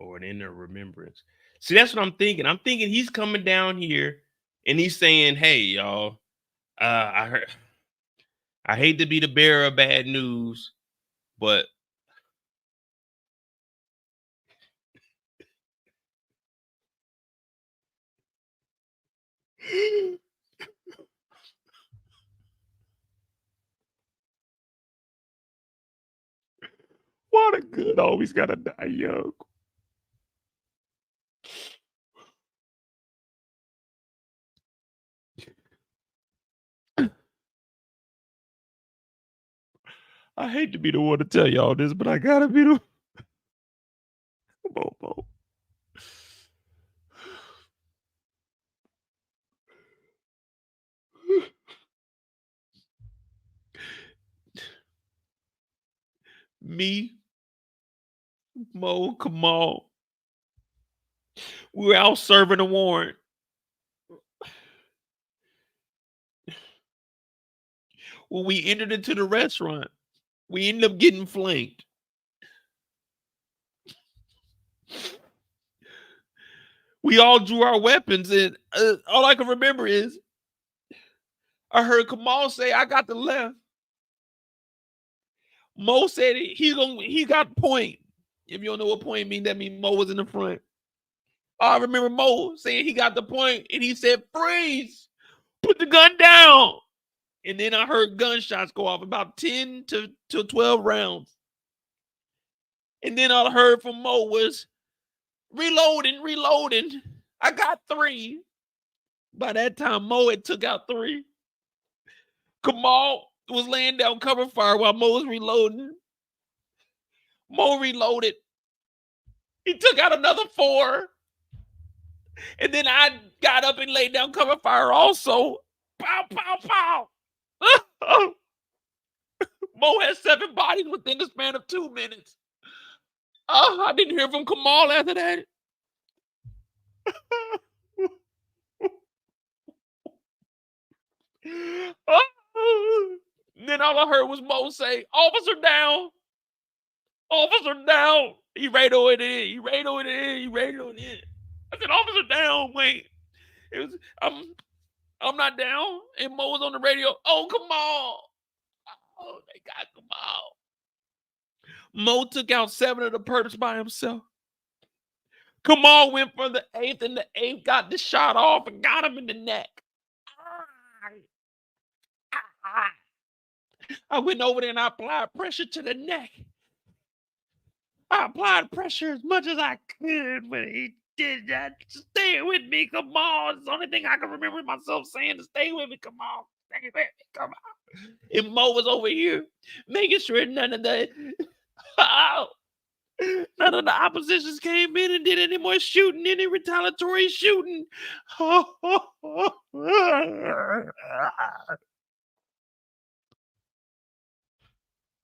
or an inner remembrance. See, that's what I'm thinking. I'm thinking he's coming down here and he's saying, hey, y'all, I hate to be the bearer of bad news, but why the good always gotta die young? I hate to be the one to tell y'all this, but I gotta be the Bobo. Me, Mo, Kamal, we were out serving a warrant. When we entered into the restaurant, we ended up getting flanked. We all drew our weapons, and all I can remember is I heard Kamal say, "I got the left." Mo said he got point. If you don't know what point means, that means Mo was in the front. I remember Mo saying he got the point, and he said, "Freeze! Put the gun down." And then I heard gunshots go off, about 10 to 12 rounds. And then all I heard from Mo was, reloading. I got 3. By that time, Mo had took out 3. Kamal was laying down cover fire while Mo was reloading. Mo reloaded. He took out another 4. And then I got up and laid down cover fire also. Pow, pow, pow. Mo had 7 bodies within the span of 2 minutes. I didn't hear from Kamal after that. Then all I heard was Mo say, "Officer down, officer down." He radioed it in. He radioed it in. He radioed it in. I said, "Officer down." Wait, it was I'm not down. And Mo was on the radio. Oh, come on. Oh, they got come on. Mo took out 7 of the perps by himself. Kamal went for the 8th, and the 8th got the shot off and got him in the neck. I went over there and I applied pressure to the neck. I applied pressure as much as I could, but he did not. Stay with me, come on. It's the only thing I can remember myself saying to stay with me, come on. Stay with me, come on. And Mo was over here making sure none of the oppositions came in and did any more shooting, any retaliatory shooting.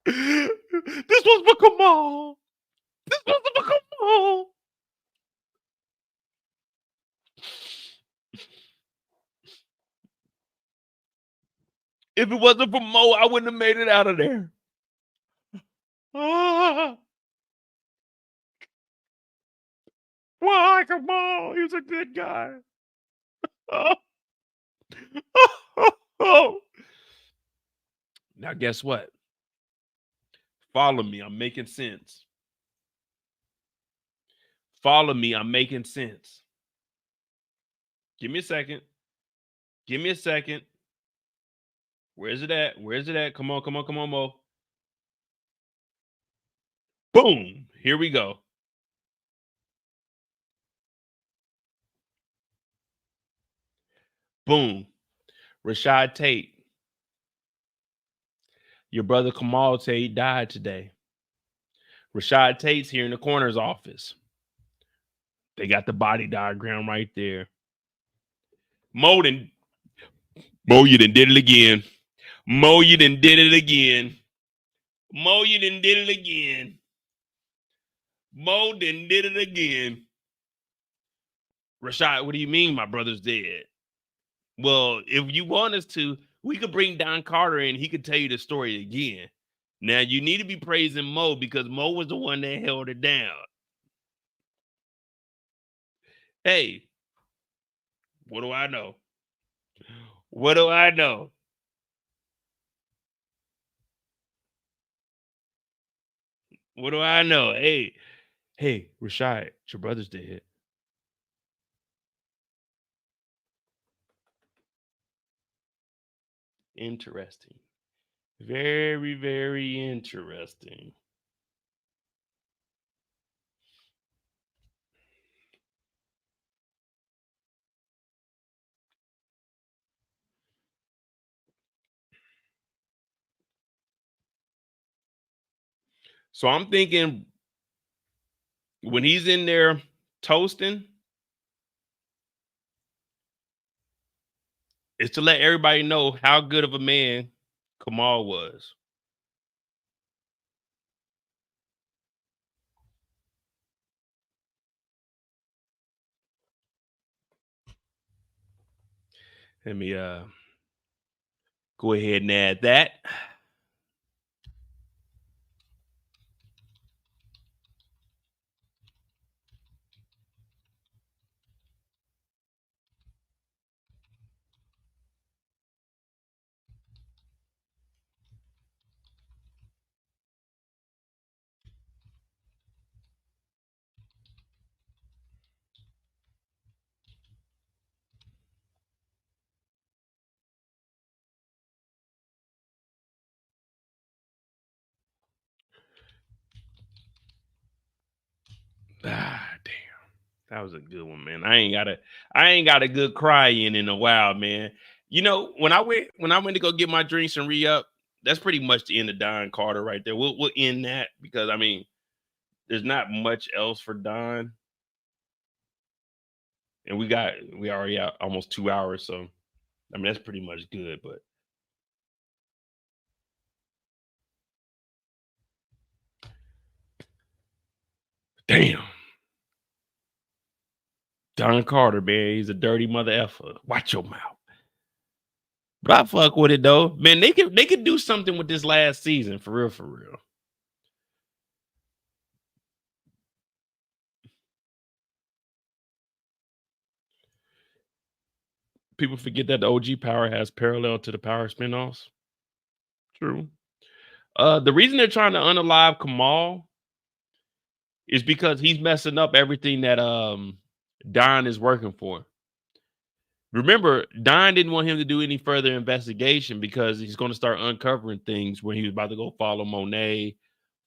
This was for Kamal. This was for Kamal. If it wasn't for Mo, I wouldn't have made it out of there. Why, Kamal? He was a good guy. Now, guess what? Follow me. I'm making sense. Follow me. I'm making sense. Give me a second. Give me a second. Where's it at? Where's it at? Come on, come on, come on, Mo. Boom. Here we go. Boom. Rashad Tate. Your brother Kamal Tate died today. Rashad Tate's here in the coroner's office. They got the body diagram right there. Mo, you done did it again. Mo, you done did it again. Mo, you done did it again. Mo done did it again. Rashad, what do you mean my brother's dead? Well, if you want us to, we could bring Don Carter in. He could tell you the story again. Now, you need to be praising Mo because Mo was the one that held it down. Hey, what do I know? What do I know? What do I know? Hey, Rashad, your brother's dead. Interesting. Very, very interesting. So I'm thinking when he's in there toasting, it's to let everybody know how good of a man Kamal was. Let me go ahead and add that. Ah, damn. That was a good one, man. I ain't got a good cry in a while, man. You know, when I went to go get my drinks and re-up, that's pretty much the end of Don Carter right there. We'll end that because I mean, there's not much else for Don. And we already out almost 2 hours, so I mean that's pretty much good, but damn. Don Carter, man, he's a dirty mother effer. Watch your mouth. But I fuck with it though. Man, they could do something with this last season, for real, for real. People forget that the OG power has parallel to the power spinoffs. True. The reason they're trying to unalive Kamal is because he's messing up everything that Don is working for. Remember, Don didn't want him to do any further investigation because he's going to start uncovering things when he was about to go follow Monet,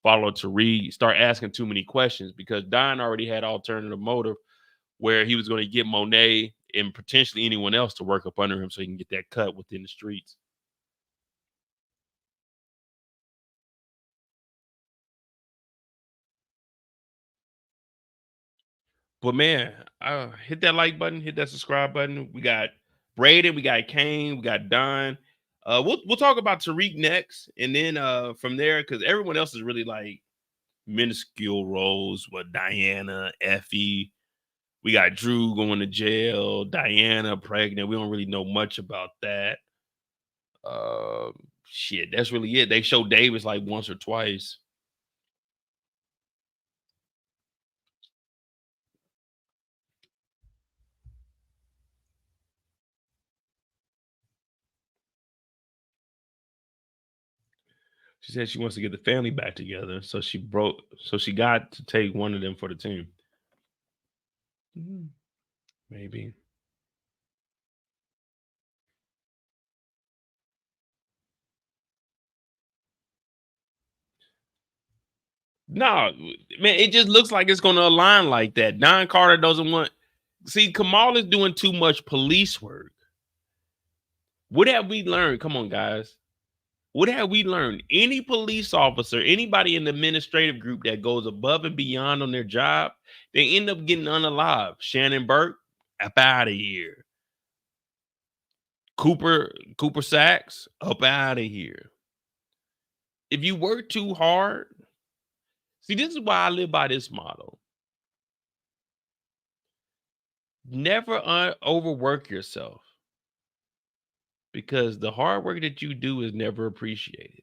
follow Tariq, start asking too many questions because Don already had alternative motive where he was going to get Monet and potentially anyone else to work up under him so he can get that cut within the streets. But man, hit that like button, hit that subscribe button. We got Brayden, we got Kane, we got Don. We'll talk about Tariq next, and then from there, because everyone else is really like minuscule roles. What Diana, Effie, we got Drew going to jail, Diana pregnant. We don't really know much about that. Shit, that's really it. They show Davis like once or twice. She said she wants to get the family back together, so she got to take one of them for the team. Maybe. No, man, it just looks like it's going to align like that. Don Carter doesn't want. See, Kamal is doing too much police work. What have we learned? Come on, guys. What have we learned? Any police officer, anybody in the administrative group that goes above and beyond on their job, they end up getting unalive. Shannon Burke, up out of here. Cooper Sachs, up out of here. If you work too hard, see, this is why I live by this model. Never overwork yourself, because the hard work that you do is never appreciated.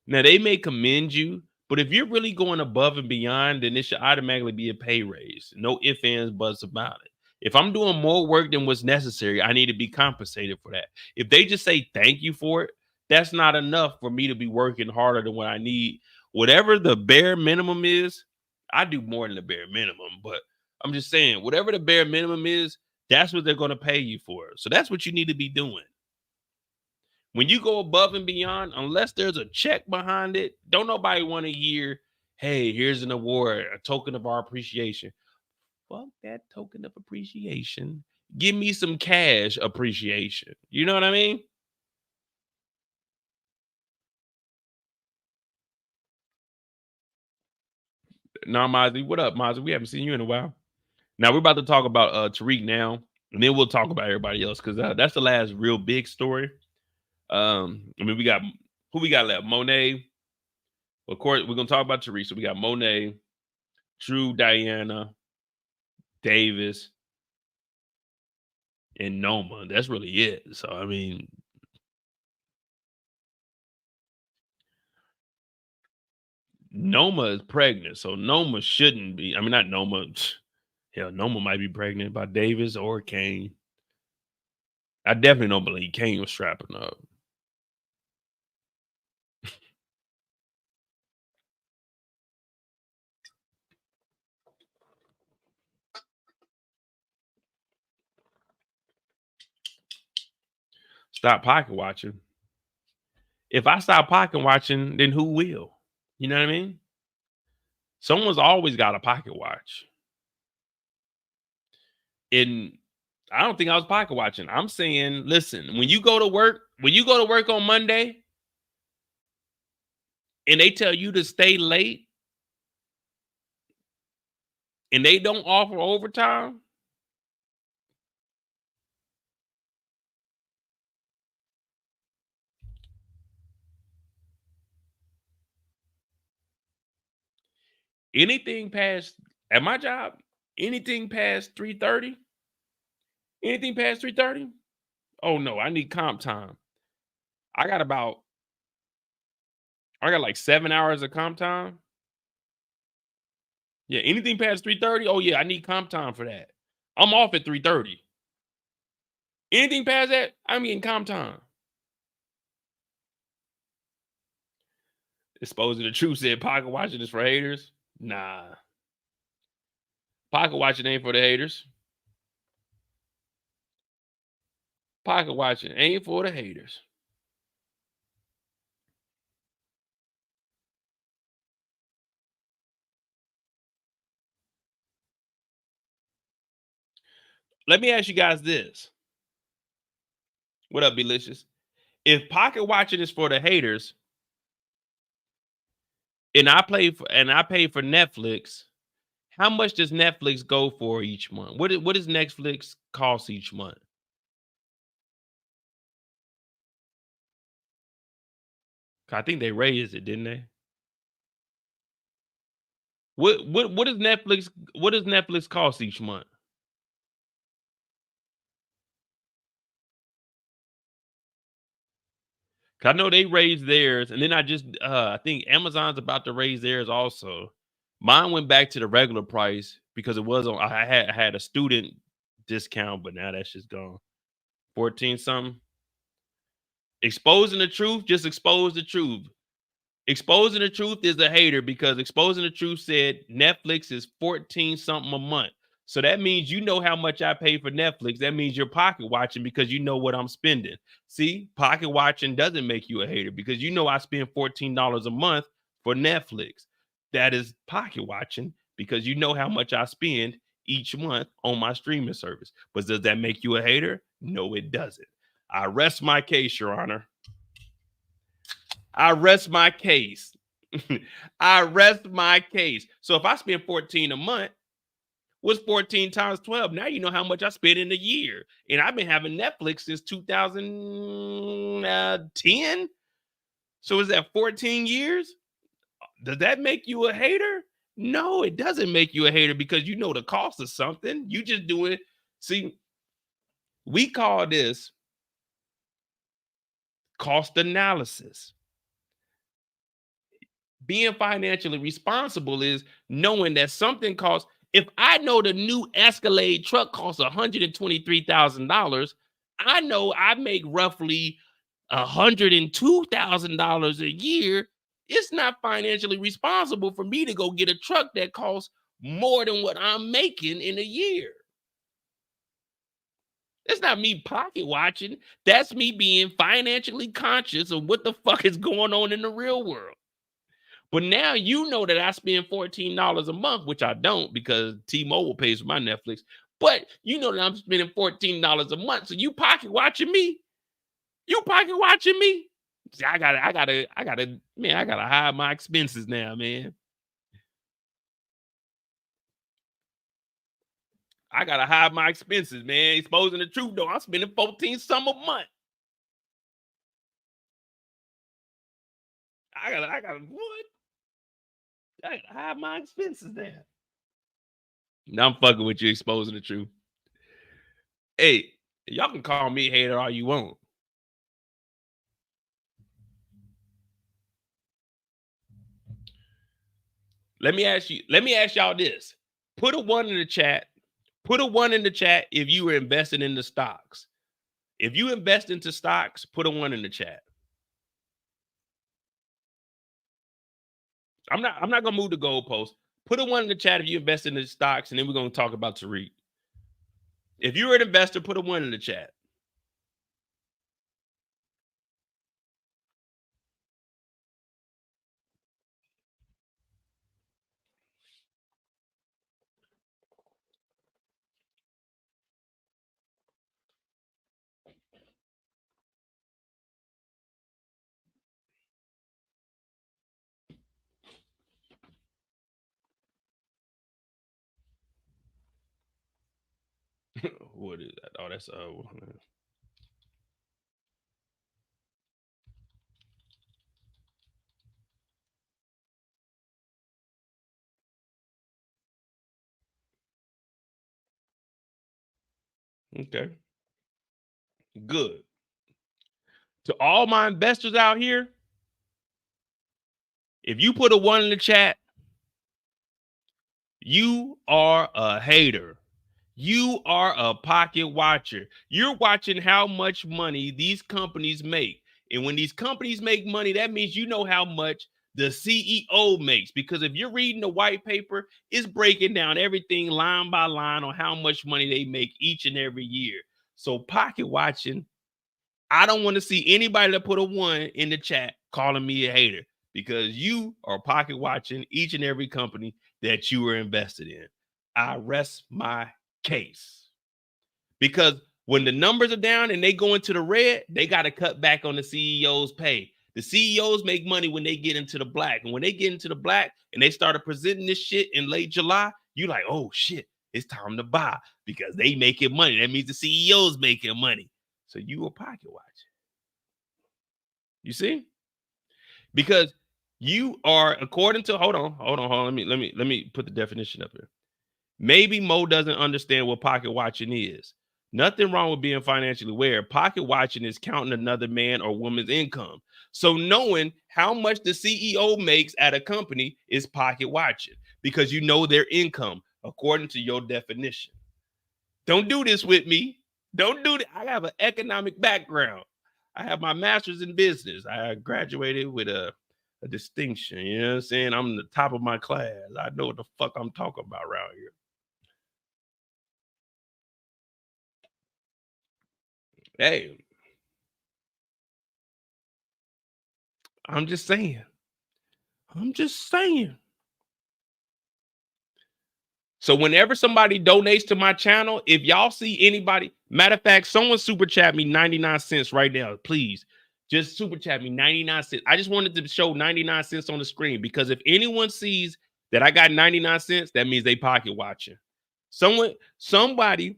Now, they may commend you, but if you're really going above and beyond, then it should automatically be a pay raise. No ifs, ands, buts about it. If I'm doing more work than what's necessary, I need to be compensated for that. If they just say thank you for it, that's not enough for me to be working harder than what I need. Whatever the bare minimum is, I do more than the bare minimum, but I'm just saying, whatever the bare minimum is, that's what they're going to pay you for. So that's what you need to be doing. When you go above and beyond, unless there's a check behind it, don't nobody want to hear, hey, here's an award, a token of our appreciation. Fuck that token of appreciation. Give me some cash appreciation. You know what I mean? Now, Mozzie, what up, Mozzie? We haven't seen you in a while. Now, we're about to talk about Tariq now, and then we'll talk about everybody else, because that's the last real big story. I mean, we got who we got left? Monet. Of course, we're gonna talk about Tariq. So we got Monet, Drew, Diana, Davis, and Noma. That's really it. So I mean, Noma is pregnant, so Noma shouldn't be. I mean, not Noma. Hell, Noma might be pregnant by Davis or Kane. I definitely don't believe Kane was strapping up. Stop pocket watching. If I stop pocket watching, then who will? You know what I mean? Someone's always got a pocket watch. And I don't think I was pocket watching. I'm saying, listen, when you go to work on Monday and they tell you to stay late and they don't offer overtime, anything past, at my job, anything past 3:30, Anything past 3:30? Oh no, I need comp time. I got like 7 hours of comp time. Yeah, anything past 3:30? Oh yeah, I need comp time for that. I'm off at 3:30. Anything past that, I'm getting comp time. Exposing the truth said pocket watching is for haters. Nah. Pocket watching ain't for the haters. Pocket watching ain't for the haters. Let me ask you guys this. What up, Delicious? If pocket watching is for the haters, and I pay for Netflix, how much does Netflix go for each month? What does Netflix cost each month? I think they raised it, didn't they? What does Netflix cost each month? I know they raised theirs, and then I think Amazon's about to raise theirs also. Mine went back to the regular price because it was on. I had a student discount, but now that's just gone. 14 something. Exposing the truth, just expose the truth. Exposing the truth is a hater because exposing the truth said Netflix is 14 something a month. So that means you know how much I pay for Netflix. That means you're pocket watching because you know what I'm spending. See, pocket watching doesn't make you a hater because you know I spend $14 a month for Netflix. That is pocket watching because you know how much I spend each month on my streaming service. But does that make you a hater? No, it doesn't. I rest my case, Your Honor. I rest my case. I rest my case. So if I spend 14 a month, what's 14 times 12? Now you know how much I spend in a year. And I've been having Netflix since 2010. So is that 14 years? Does that make you a hater? No, it doesn't make you a hater because you know the cost of something. You just do it. See, we call this cost analysis. Being financially responsible is knowing that something costs. If I know the new Escalade truck costs $123,000, I know I make roughly $102,000 a year. It's not financially responsible for me to go get a truck that costs more than what I'm making in a year. It's not me pocket watching. That's me being financially conscious of what the fuck is going on in the real world. But now you know that I spend $14 a month, which I don't because T-Mobile pays for my Netflix. But you know that I'm spending $14 a month. So you pocket watching me. You pocket watching me. See, I gotta hide my expenses now, man. I gotta hide my expenses, man. Exposing the truth, though. I'm spending 14 some a month. I gotta what? I gotta hide my expenses there. Now I'm fucking with you, exposing the truth. Hey, y'all can call me a hater all you want. Let me ask y'all this. Put a 1 in the chat. Put a 1 in the chat if you were investing in the stocks. If you invest into stocks, put a 1 in the chat. I'm not gonna move the goalpost. Put a 1 in the chat if you invest in the stocks, and then we're gonna talk about Tariq. If you're an investor, put a 1 in the chat. What is that? Oh, that's Okay. Good. To all my investors out here, if you put a 1 in the chat, you are a hater. You are a pocket watcher. You're watching how much money these companies make. And when these companies make money, that means you know how much the CEO makes. Because if you're reading the white paper, it's breaking down everything line by line on how much money they make each and every year. So pocket watching, I don't want to see anybody that put a 1 in the chat calling me a hater, because you are pocket watching each and every company that you are invested in. I rest my case. Because when the numbers are down and they go into the red, they got to cut back on the CEO's pay. The CEOs make money when they get into the black. And when they get into the black and they started presenting this shit in late July, you like, oh shit, it's time to buy because they making money. That means the CEOs making money. So you a pocket watcher. You see? Because you are, according to, hold on. Let me put the definition up here. Maybe Mo doesn't understand what pocket watching is. Nothing wrong with being financially aware. Pocket watching is counting another man or woman's income. So knowing how much the CEO makes at a company is pocket watching, because you know their income according to your definition. Don't do this with me. Don't do that. I have an economic background. I have my master's in business. I graduated with a distinction. You know what I'm saying? I'm the top of my class. I know what the fuck I'm talking about around here. Hey, I'm just saying. So whenever somebody donates to my channel, if y'all see anybody, matter of fact, someone super chat me 99 cents right now, please. Just super chat me 99 cents. I just wanted to show 99 cents on the screen, because if anyone sees that I got 99 cents, that means they pocket watching. Somebody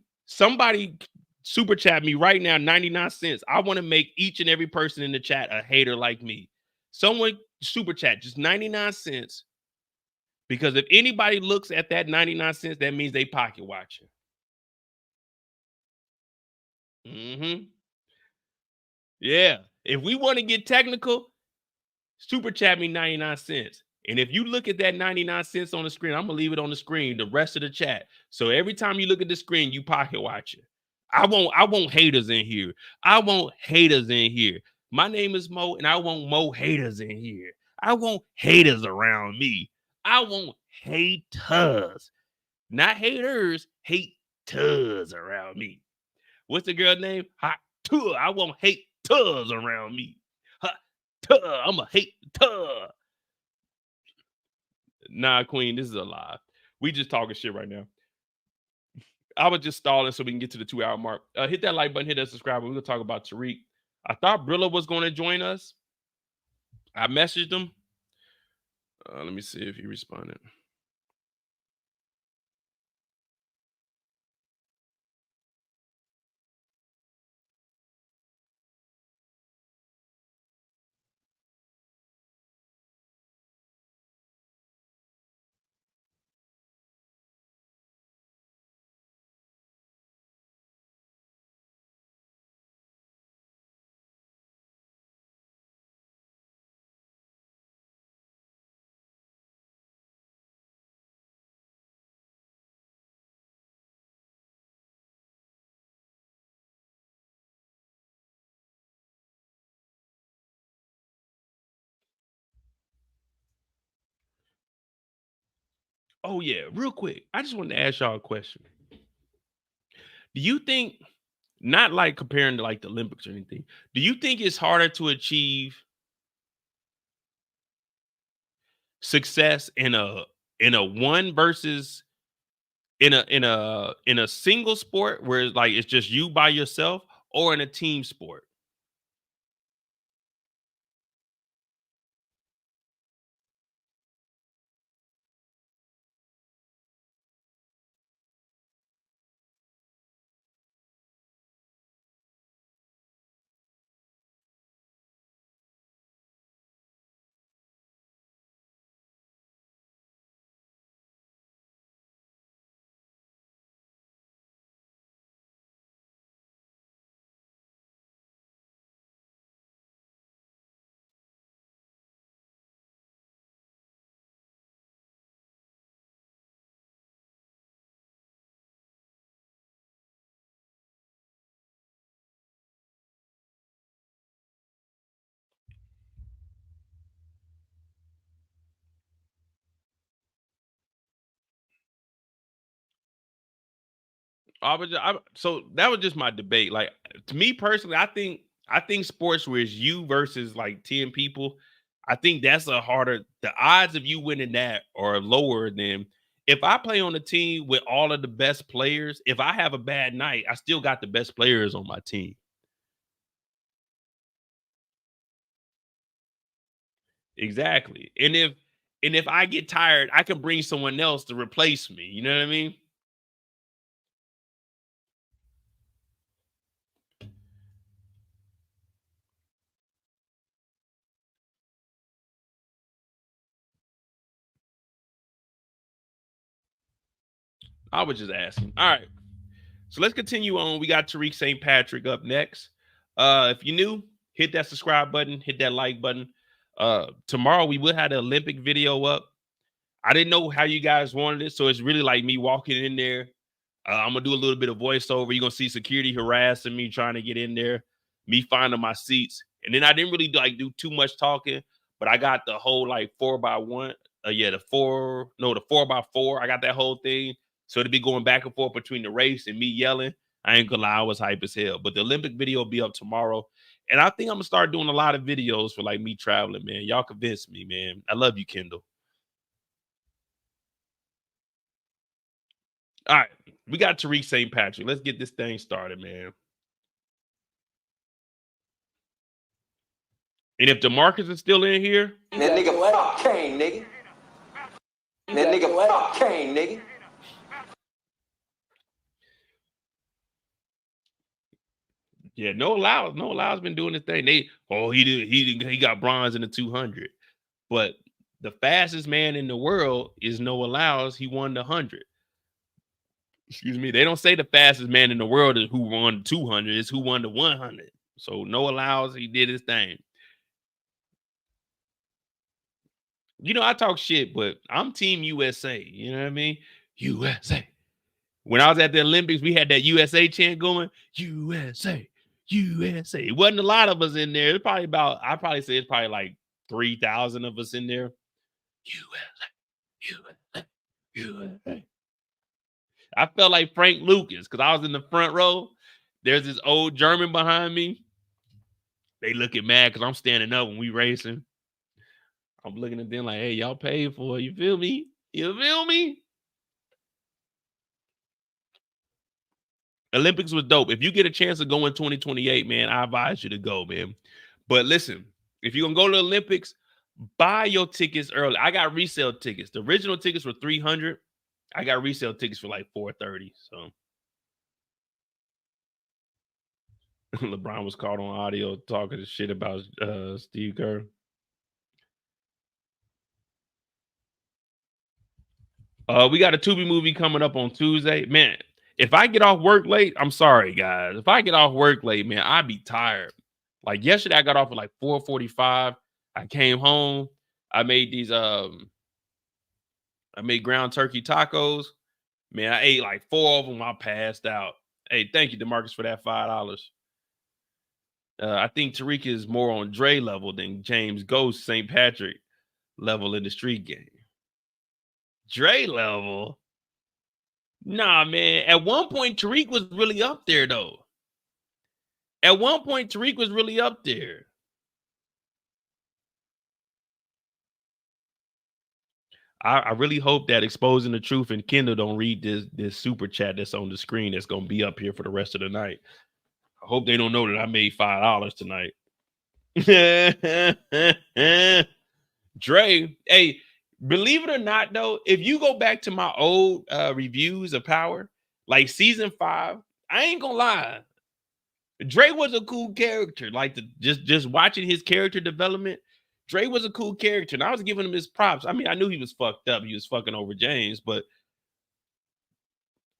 super chat me right now 99 cents. I want to make each and every person in the chat a hater like me. Someone super chat just 99 cents. Because if anybody looks at that 99 cents, that means they pocket watching. Yeah. If we want to get technical, super chat me 99 cents. And if you look at that 99 cents on the screen, I'm going to leave it on the screen, the rest of the chat. So every time you look at the screen, you pocket watching. I want haters in here. I want haters in here. My name is Mo, and I want Mo haters in here. I want haters around me. I want haters. Not haters, haters around me. What's the girl name? Hot tuh. I want haters around me. Hot tuh. I'm a hater. Nah, Queen, this is a lie. We just talking shit right now. I was just stalling so we can get to the 2-hour mark. Hit that like button, hit that subscribe. We're going to talk about Tariq. I thought Brilla was going to join us. I messaged him. Let me see if he responded. Oh, yeah, real quick. I just wanted to ask y'all a question. Do you think, not like comparing to like the Olympics or anything, do you think it's harder to achieve success in a one versus in a single sport where it's like it's just you by yourself, or in a team sport? So that was just my debate. Like, to me personally, I think sports where it's you versus like 10 people, I think that's a harder. The odds of you winning that are lower than if I play on a team with all of the best players. If I have a bad night, I still got the best players on my team. Exactly. And if I get tired, I can bring someone else to replace me. You know what I mean? I was just asking. All right. So let's continue on. We got Tariq St. Patrick up next. If you're new, hit that subscribe button, hit that like button. Tomorrow we will have the Olympic video up. I didn't know how you guys wanted it, so it's really like me walking in there. I'm gonna do a little bit of voiceover. You're gonna see security harassing me, trying to get in there, me finding my seats, and then I didn't really do too much talking, but I got the whole like 4x1. The 4x4. I got that whole thing. So it'll be going back and forth between the race and me yelling. I ain't gonna lie, I was hype as hell. But the Olympic video will be up tomorrow. And I think I'm gonna start doing a lot of videos for like me traveling, man. Y'all convinced me, man. I love you, Kendall. All right, we got Tariq St. Patrick. Let's get this thing started, man. And if DeMarcus is still in here, that nigga fuck Kane, nigga. That nigga fuck Kane, nigga. yeah, no allows been doing his thing. He got bronze in the 200, but the fastest man in the world is no allows. He won the 100. Excuse me. They don't say the fastest man in the world is who won the 200. It's who won the 100. So no allows. He did his thing. You know, I talk shit, but I'm Team USA. You know what I mean? USA. When I was at the Olympics, we had that USA chant going. USA, USA. It wasn't a lot of us in there. It's probably I'd probably say it's probably like 3,000 of us in there. USA, USA, USA. I felt like Frank Lucas because I was in the front row. There's this old German behind me. They looking mad because I'm standing up when we racing. I'm looking at them like, hey, y'all paid for it. You feel me? You feel me? Olympics was dope. If you get a chance to go in 2028, man, I advise you to go, man. But listen, if you're going to go to the Olympics, buy your tickets early. I got resale tickets. The original tickets were $300. I got resale tickets for like $430. So LeBron was caught on audio talking shit about Steve Kerr. We got a Tubi movie coming up on Tuesday. Man, if I get off work late, I'm sorry, guys. If I get off work late, man, I'd be tired. Like yesterday, I got off at like 4:45. I came home. I made these I made ground turkey tacos. Man, I ate like 4 of them. I passed out. Hey, thank you, DeMarcus, for that $5. I think Tariq is more on Dre level than James Ghost St. Patrick level in the street game. Dre level? Nah, man. At one point, Tariq was really up there, though. At one point, Tariq was really up there. I really hope that Exposing the Truth and Kendall don't read this super chat that's on the screen that's going to be up here for the rest of the night. I hope they don't know that I made $5 tonight. Dre, hey, believe it or not, though, if you go back to my old reviews of Power, like season 5, I ain't gonna lie, Dre was a cool character. Like just watching his character development, Dre was a cool character, and I was giving him his props. I mean, I knew he was fucked up. He was fucking over James, but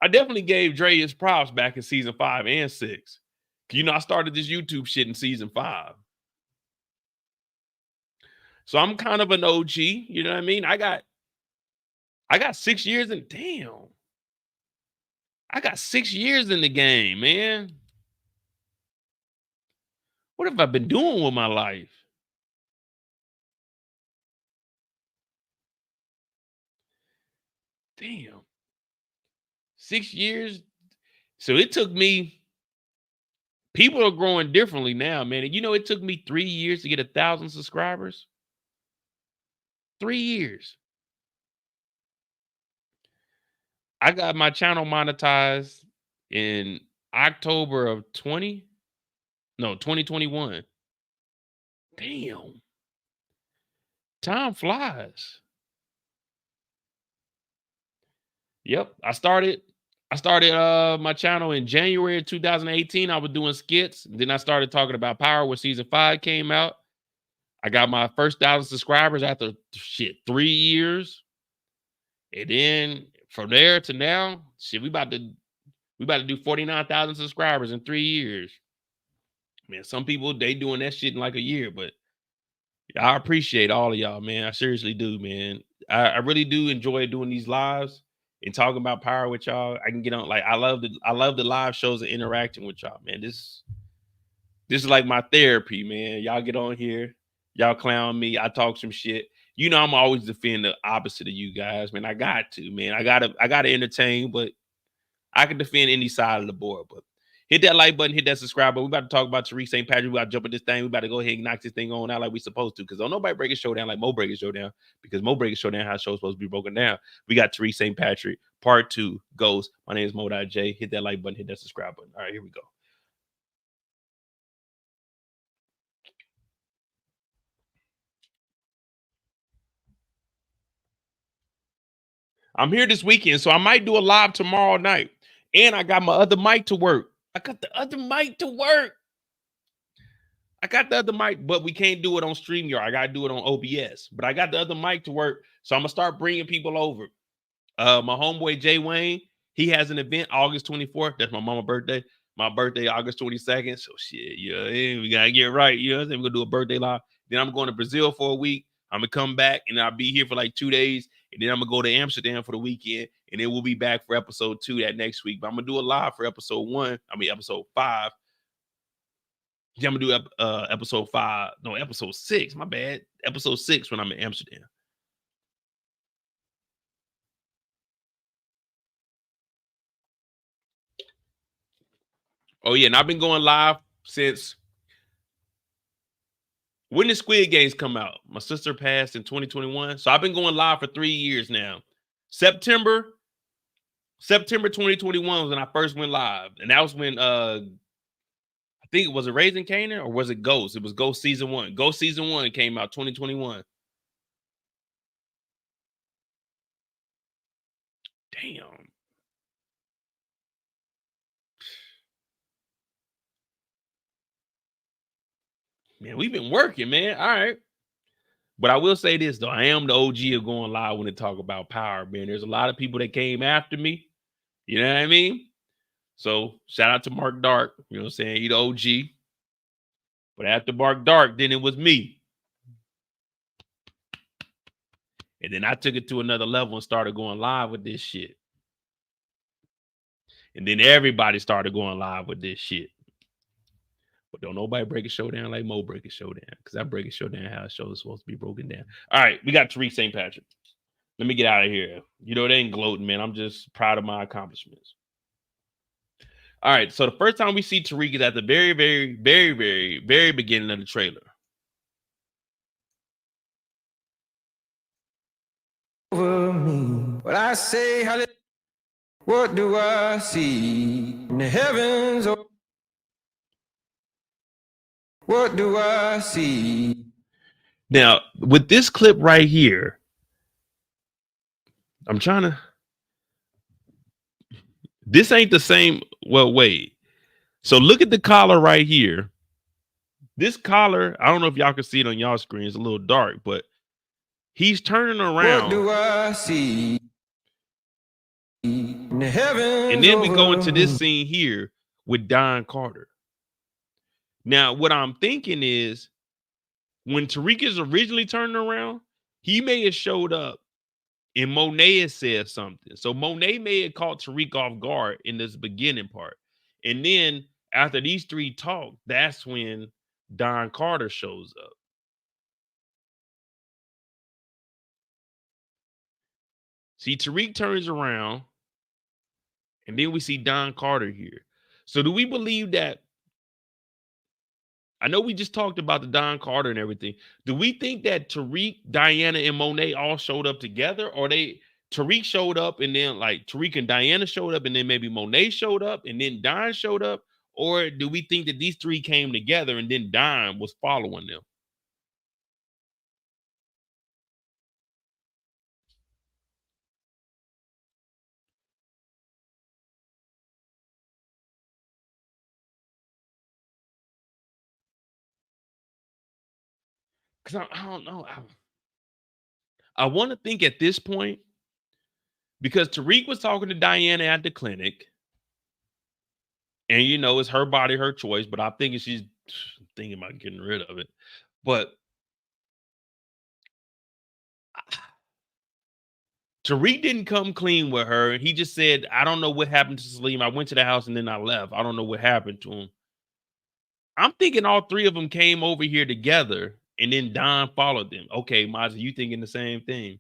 I definitely gave Dre his props back in season 5 and 6. You know, I started this YouTube shit in season 5. So I'm kind of an OG, you know what I mean? I got 6 years in, damn. I got 6 years in the game, man. What have I been doing with my life? Damn. 6 years So it took me, people are growing differently now, man. And you know, it took me 3 years to get 1,000 subscribers. 3 years. I got my channel monetized in October of 2021. Damn. Time flies. Yep. I started my channel in January of 2018. I was doing skits. Then I started talking about Power when season 5 came out. I got my first 1,000 subscribers after 3 years. And then from there to now, we about to do 49,000 subscribers in 3 years. Man, some people, they doing that shit in like a year, but I appreciate all of y'all, man. I seriously do, man. I really do enjoy doing these lives and talking about Power with y'all. I can get on, like, I love the live shows and interacting with y'all, man. This is like my therapy, man. Y'all get on here, y'all clown me, I talk some shit. You know, I'm always defend the opposite of you guys, man. I got to, man. I gotta entertain, but I can defend any side of the board. But hit that like button, hit that subscribe button. We about to talk about Tariq St. Patrick. We about to jump at this thing. We about to go ahead and knock this thing on out like we supposed to. Because don't nobody break a show down like Mo break a show down. Because Mo break a show down how a show's supposed to be broken down. We got Tariq St. Patrick, part 2, Ghost. My name is Mo.J. Hit that like button, hit that subscribe button. All right, here we go. I'm here this weekend, so I might do a live tomorrow night. And I got my other mic to work. I got the other mic, but we can't do it on StreamYard. I got to do it on OBS. But I got the other mic to work, so I'm going to start bringing people over. My homeboy, Jay Wayne, he has an event August 24th. That's my mama's birthday. My birthday, August 22nd. So, shit, yeah, we got to get right. You know what I'm saying? We're going to do a birthday live. Then I'm going to Brazil for a week. I'm going to come back, and I'll be here for like 2 days. And then I'm going to go to Amsterdam for the weekend. And then we'll be back for episode 2 that next week. But I'm going to do a live for episode 5. Yeah, I'm going to do episode 5. No, episode 6. My bad. Episode 6 when I'm in Amsterdam. Oh, yeah. And I've been going live since... When did Squid Games come out? My sister passed in 2021. So I've been going live for 3 years now. September 2021 was when I first went live. And that was when I think it was a Raising Canaan or was it Ghost? It was Ghost season 1. Ghost season 1 came out 2021. Damn. Man, we've been working, man. All right. But I will say this, though. I am the OG of going live when they talk about Power, man. There's a lot of people that came after me. You know what I mean? So shout out to Mark Dark. You know what I'm saying? He the OG. But after Mark Dark, then it was me. And then I took it to another level and started going live with this shit. And then everybody started going live with this shit. But don't nobody break a show down like Mo break a show down. Because I break a show down how a show is supposed to be broken down. All right, we got Tariq St. Patrick. Let me get out of here. You know, they ain't gloating, man. I'm just proud of my accomplishments. All right, so the first time we see Tariq is at the very, very, very, very, very beginning of the trailer. Over me, what I say, what do I see in the heavens? What do I see? Now, with this clip right here, I'm trying to... This ain't the same... Well, wait. So look at the collar right here. This collar, I don't know if y'all can see it on y'all screen. It's a little dark, but he's turning around. What do I see in the heavens? And then we go into this scene here with Don Carter. Now, what I'm thinking is when Tariq is originally turning around, he may have showed up and Monet has said something. So Monet may have caught Tariq off guard in this beginning part. And then after these three talk, that's when Don Carter shows up. See, Tariq turns around And then we see Don Carter here. So do we believe that? I know we just talked about the Don Carter and everything. Do we think that Tariq, Diana, and Monet all showed up together? Or Tariq showed up and then like Tariq and Diana showed up and then maybe Monet showed up and then Don showed up? Or do we think that these three came together and then Don was following them? Because I don't know. I want to think at this point, because Tariq was talking to Diana at the clinic, and you know, it's her body, her choice, but I'm thinking she's thinking about getting rid of it. But Tariq didn't come clean with her. He just said, I don't know what happened to Salim. I went to the house and then I left. I don't know what happened to him. I'm thinking all three of them came over here together and then Don followed them. Okay, Maza, you thinking the same thing.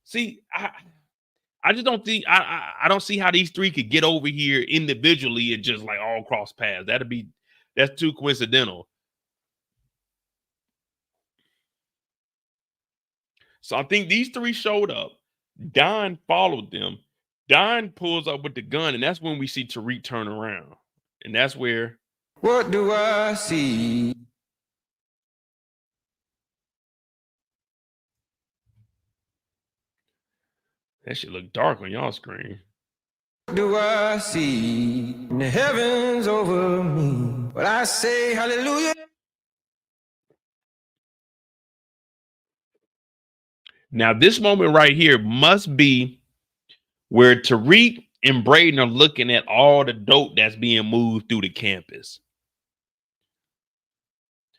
See, I just don't think I don't see how these three could get over here individually and just like all cross paths. That's too coincidental. So I think these three showed up. Don followed them. Don pulls up with the gun, and that's when we see Tariq turn around. And that's where. What do I see? That shit look dark on y'all screen. What do I see in the heavens over me? Well, I say hallelujah. Now, this moment right here must be where Tariq and Brayden are looking at all the dope that's being moved through the campus.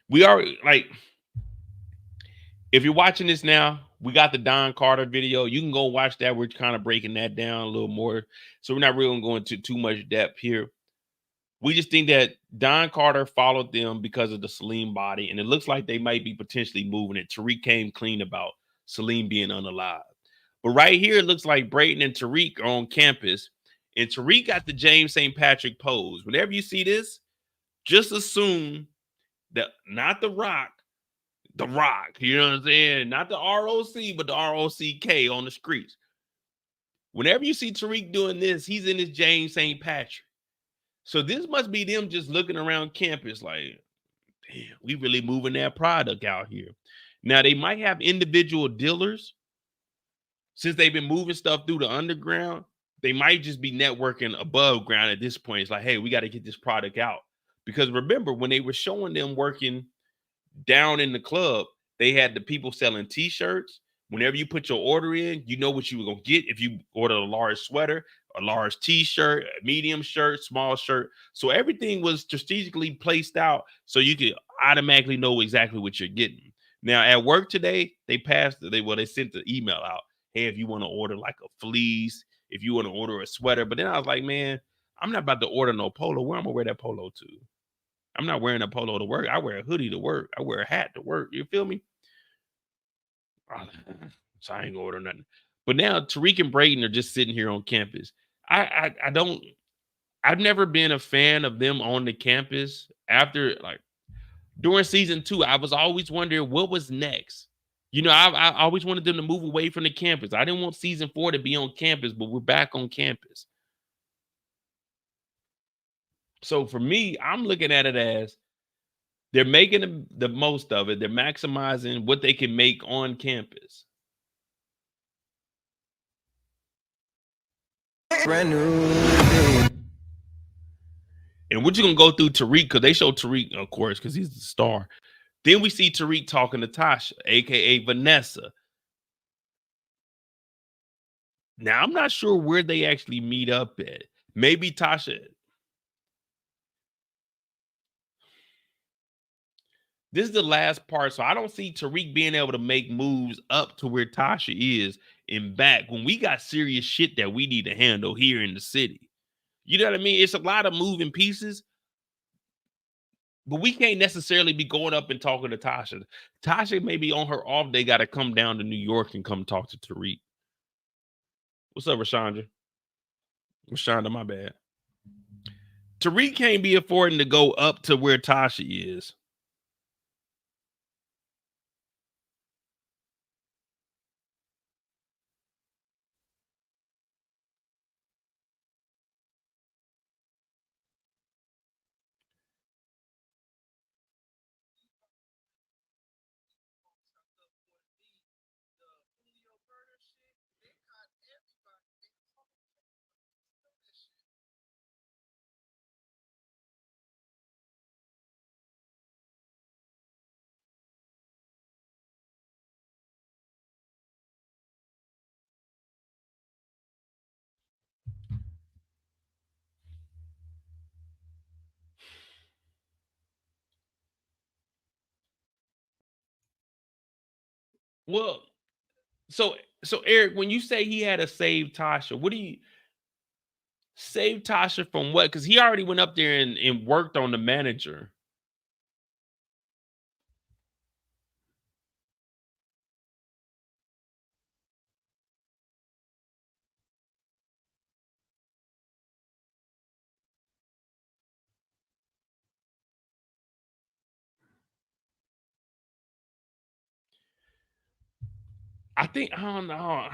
We are like, if you're watching this now, we got the Don Carter video. You can go watch that. We're kind of breaking that down a little more. So we're not really going to go into too much depth here. We just think that Don Carter followed them because of the Salim body. And it looks like they might be potentially moving it. Tariq came clean about Salim being unalive. But right here, it looks like Brayden and Tariq are on campus. And Tariq got the James St. Patrick pose. Whenever you see this, just assume that not the Rock, you know what I'm saying? Not the ROC, but the ROCK on the streets. Whenever you see Tariq doing this, he's in his James St. Patrick. So this must be them just looking around campus like, damn, we really moving that product out here. Now, they might have individual dealers. Since they've been moving stuff through the underground, they might just be networking above ground at this point. It's like, hey, we got to get this product out. Because remember, when they were showing them working down in the club, they had the people selling T-shirts. Whenever you put your order in, you know what you were going to get. If you order a large sweater, a large T-shirt, a medium shirt, small shirt. So everything was strategically placed out so you could automatically know exactly what you're getting. Now, at work today, they sent the email out. Hey, if you want to order like a fleece, if you want to order a sweater. But then I was like, man, I'm not about to order no polo. Where am I going to wear that polo to? I'm not wearing a polo to work. I wear a hoodie to work. I wear a hat to work. You feel me? So I ain't gonna order nothing. But now Tariq and Brayden are just sitting here on campus. I've never been a fan of them on the campus. After like during season 2, I was always wondering what was next. You know, I always wanted them to move away from the campus. I didn't want season 4 to be on campus, but we're back on campus. So for me, I'm looking at it as they're making the most of it. They're maximizing what they can make on campus. Brand new day. And we're just going to go through Tariq because they show Tariq, of course, because he's the star. Then we see Tariq talking to Tasha, a.k.a. Vanessa. Now, I'm not sure where they actually meet up at. Maybe Tasha. This is the last part, so I don't see Tariq being able to make moves up to where Tasha is and back when we got serious shit that we need to handle here in the city. You know what I mean? It's a lot of moving pieces, but we can't necessarily be going up and talking to Tasha. Tasha may be on her off day, got to come down to New York and come talk to Tariq. What's up, Rashandra? Shonda, my bad. Tariq can't be affording to go up to where Tasha is. Well, so Eric, when you say he had to save Tasha, what do you save Tasha from what? Because he already went up there and worked on the manager. I don't know.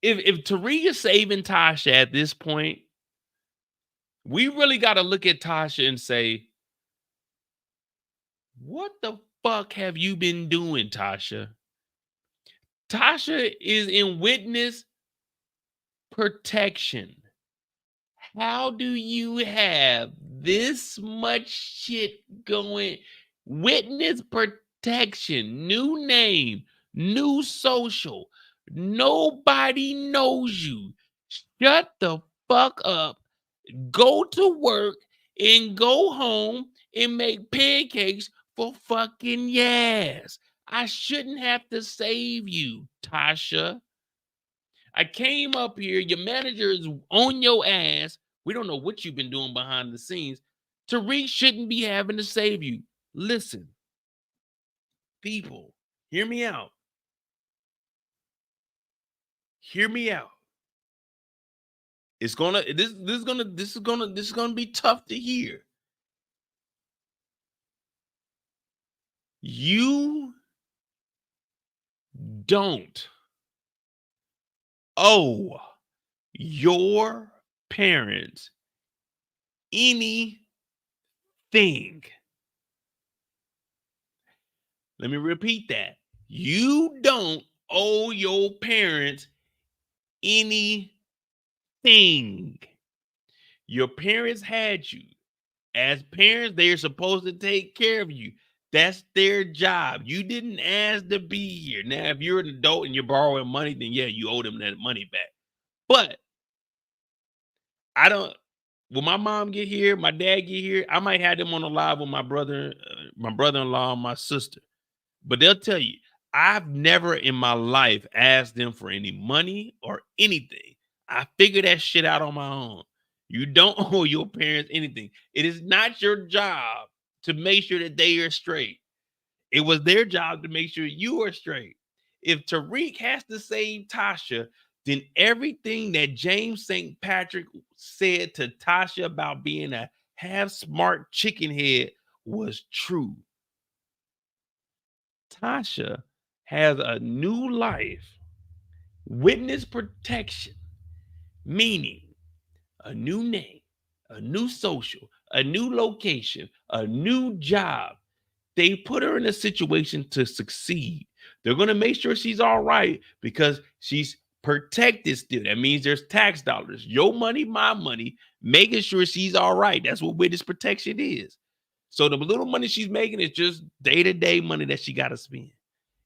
If Tariq is saving Tasha at this point, we really got to look at Tasha and say, what the fuck have you been doing, Tasha? Tasha is in witness protection. How do you have this much shit going? Witness protection, new name, new social. Nobody knows you. Shut the fuck up. Go to work and go home and make pancakes for fucking Yaz. I shouldn't have to save you, Tasha. I came up here. Your manager is on your ass. We don't know what you've been doing behind the scenes. Tariq shouldn't be having to save you. Listen, people, hear me out. Hear me out. This is gonna be tough to hear. You don't owe your parents anything. Let me repeat that. You don't owe your parents anything. Your parents had you. As parents, they're supposed to take care of you. That's their job. You didn't ask to be here. Now, if you're an adult and you're borrowing money, then yeah, you owe them that money back. But when my mom get here, my dad get here, I might have them on the live with my brother-in-law, and my sister. But they'll tell you, I've never in my life asked them for any money or anything. I figured that shit out on my own. You don't owe your parents anything. It is not your job to make sure that they are straight. It was their job to make sure you are straight. If Tariq has to save Tasha, then everything that James St. Patrick said to Tasha about being a half-smart chicken head was true. Tasha has a new life, witness protection, meaning a new name, a new social, a new location, a new job. They put her in a situation to succeed. They're going to make sure she's all right because she's protected still. That means there's tax dollars. Your money, my money, making sure she's all right. That's what witness protection is. So the little money she's making is just day-to-day money that she got to spend.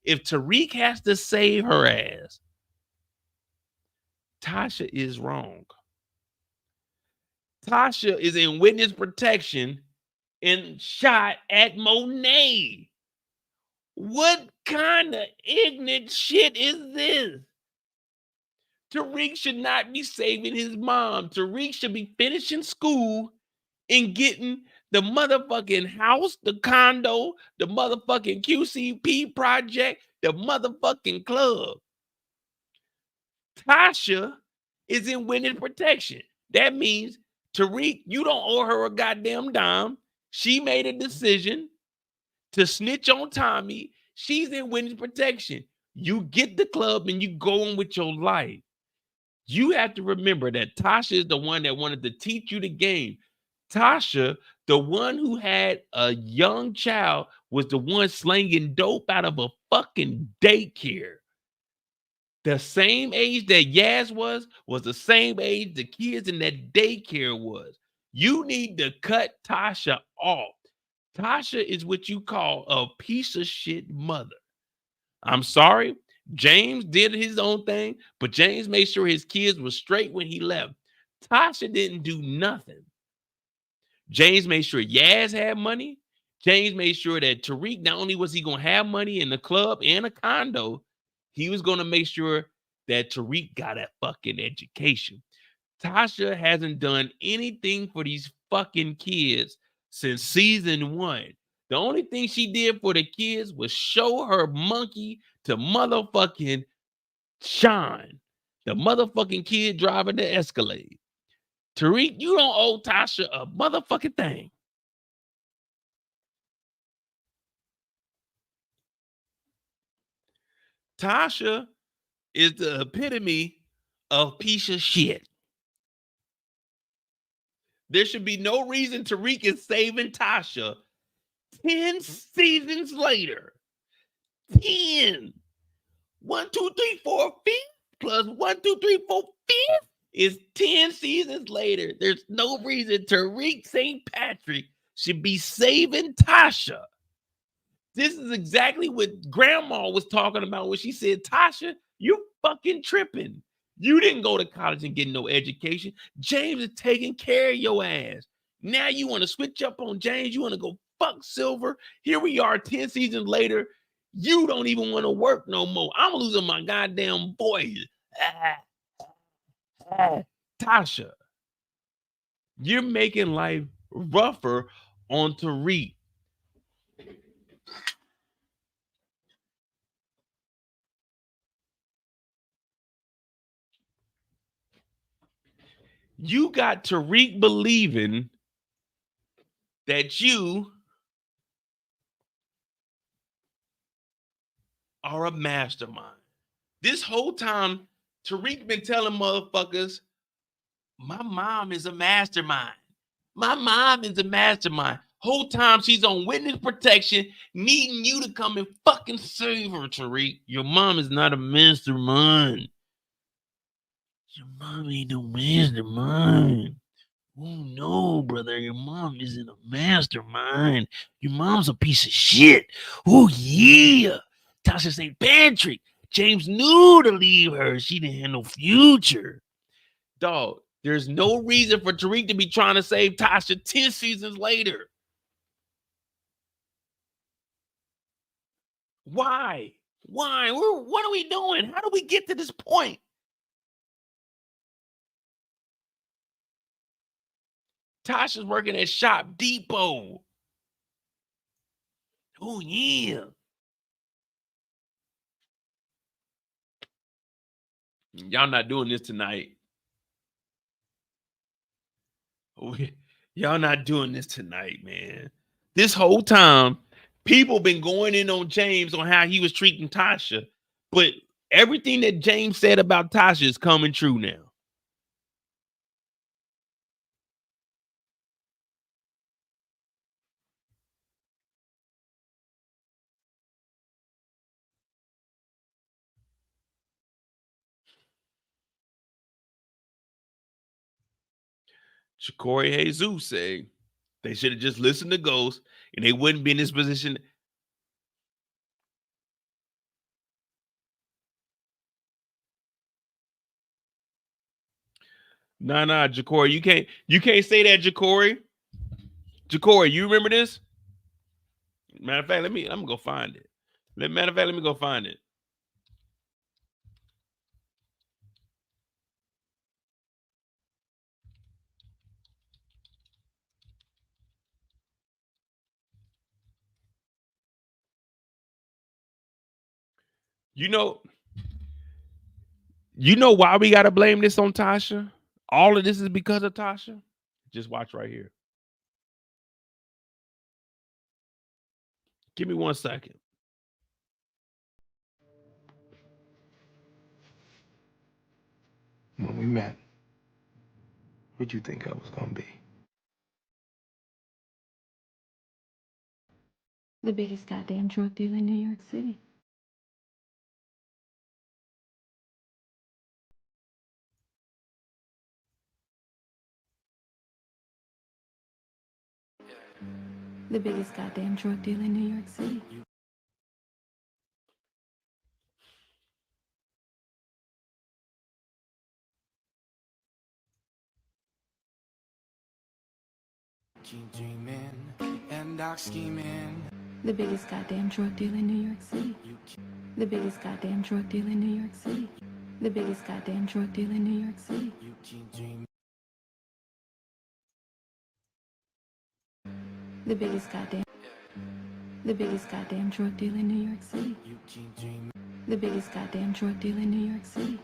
If Tariq has to save her ass, Tasha is wrong. Tasha is in witness protection and shot at Monet. What kind of ignorant shit is this? Tariq should not be saving his mom. Tariq should be finishing school and getting the motherfucking house, the condo, the motherfucking QCP project, the motherfucking club. Tasha is in witness protection. That means, Tariq, you don't owe her a goddamn dime. She made a decision to snitch on Tommy. She's in witness protection. You get the club and you go on with your life. You have to remember that Tasha is the one that wanted to teach you the game. Tasha, the one who had a young child, was the one slanging dope out of a fucking daycare. The same age that Yaz was the same age the kids in that daycare was. You need to cut Tasha off. Tasha is what you call a piece of shit mother. I'm sorry. James did his own thing, but James made sure his kids were straight when he left. Tasha didn't do nothing. James made sure Yaz had money. James made sure that Tariq, not only was he going to have money in the club and a condo, he was going to make sure that Tariq got a fucking education. Tasha hasn't done anything for these fucking kids since season 1. The only thing she did for the kids was show her monkey to motherfucking Sean, the motherfucking kid driving the Escalade. Tariq, you don't owe Tasha a motherfucking thing. Tasha is the epitome of piece of shit. There should be no reason Tariq is saving Tasha 10 seasons later. 10. 1, 2, 3, 4, 5 plus 1, 2, 3, 4, 5 is 10 seasons later. There's no reason Tariq St. Patrick should be saving Tasha. This is exactly what Grandma was talking about when she said, Tasha, you fucking tripping. You didn't go to college and get no education. James is taking care of your ass. Now you want to switch up on James. You want to go fuck Silver. Here we are 10 seasons later. You don't even want to work no more. I'm losing my goddamn voice. Tasha, you're making life rougher on Tariq. You got Tariq believing that you are a mastermind. This whole time, Tariq been telling motherfuckers, my mom is a mastermind. My mom is a mastermind. Whole time she's on witness protection, needing you to come and fucking save her, Tariq. Your mom is not a mastermind. Your mom ain't no mastermind. Oh no, brother, your mom isn't a mastermind. Your mom's a piece of shit. Oh yeah. Tasha St. Patrick. James knew to leave her. She didn't have no future. Dog, there's no reason for Tariq to be trying to save Tasha 10 seasons later. Why? Why? What are we doing? How do we get to this point? Tasha's working at Shop Depot. Oh, yeah. Y'all not doing this tonight. Y'all not doing this tonight, man. This whole time, people been going in on James on how he was treating Tasha, but everything that James said about Tasha is coming true now. Shakori Jesus say they should have just listened to Ghost and they wouldn't be in this position. Nah, Ja'Cory, you can't say that, Ja'Cory. Ja'Cory, you remember this? Matter of fact, I'm gonna go find it. Matter of fact, let me go find it. You know, You know why we gotta blame this on Tasha? All of this is because of Tasha. Just watch right here. Give me 1 second. When we met, who'd you think I was gonna be? The biggest goddamn drug dealer in New York City. The biggest goddamn drug dealer in New York City. Keep dreaming and dark scheming. The biggest goddamn drug dealer in New York City. The biggest goddamn drug dealer in New York City. The biggest goddamn drug dealer in New York City. You keep dreaming. The biggest goddamn. The biggest goddamn drug dealer in New York City. You keep dreaming. The biggest goddamn drug dealer in New York City.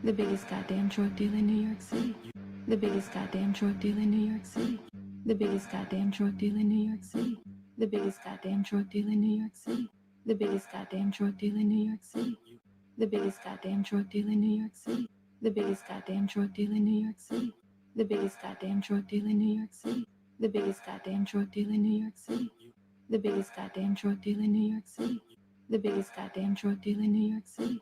The biggest goddamn drug dealer in New York City. The biggest goddamn drug dealer in New York City. The biggest goddamn drug dealer in New York City. The biggest goddamn drug dealer in New York City. The biggest goddamn drug dealer in New York City. The biggest goddamn drug dealer in New York City. The biggest goddamn drug dealer in New York City. The biggest goddamn drug dealer in New York City. The biggest goddamn drug dealer in New York City. The biggest goddamn drug dealer in New York City.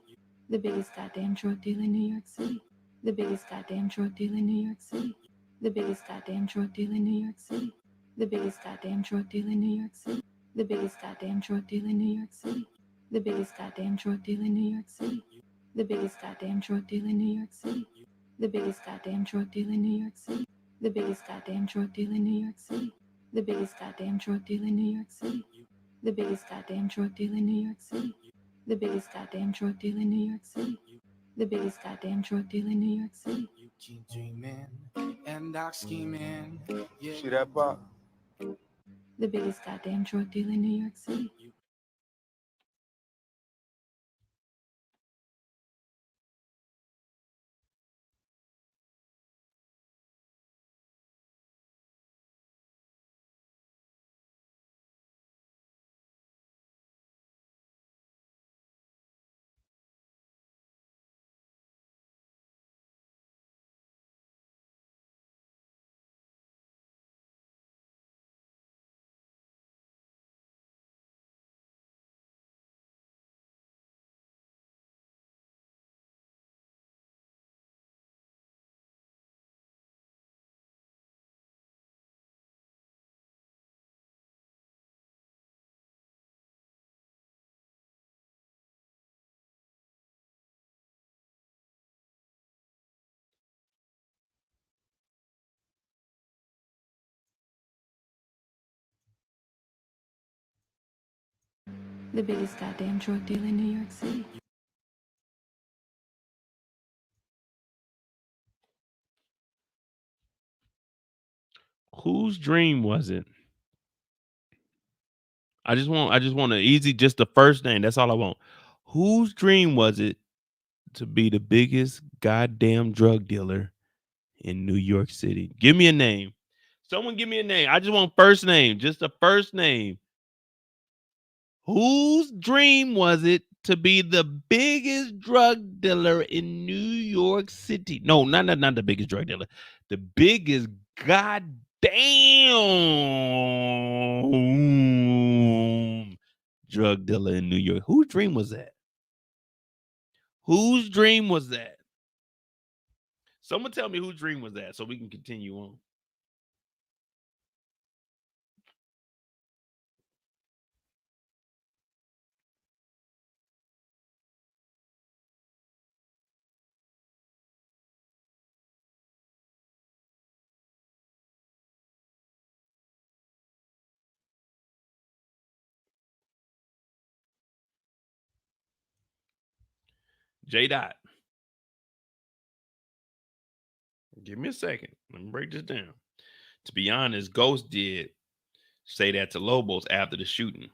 The biggest goddamn drug dealer in New York City. The biggest goddamn drug dealer in New York City. The biggest goddamn drug dealer in New York City. The biggest goddamn drug dealer in New York City. The biggest goddamn drug dealer in New York City. The biggest goddamn drug dealer in New York City. The biggest goddamn drug dealer in New York City. The biggest goddamn drug dealer in New York City. The biggest goddamn drug dealer in New York City. The biggest goddamn drug dealer in New York City. The biggest goddamn drug dealer in New York City. The biggest goddamn drug dealer in New York City. The biggest goddamn drug dealer in New York City. The biggest goddamn drug dealer in New York City. You keep dreaming and dark scheming. Yeah. See that, Pop? The biggest goddamn drug dealer in New York City. The biggest goddamn drug dealer in New York City. Whose dream was it? I just want an easy, just the first name. That's all I want. Whose dream was it to be the biggest goddamn drug dealer in New York City? Give me a name. Someone give me a name. I just want first name, just the first name. Whose dream was it to be the biggest drug dealer in New York City? No, not the biggest drug dealer. The biggest goddamn drug dealer in New York. Whose dream was that? Whose dream was that? Someone tell me whose dream was that so we can continue on. J Dot. Give me a second. Let me break this down. To be honest, Ghost did say that to Lobos after the shooting.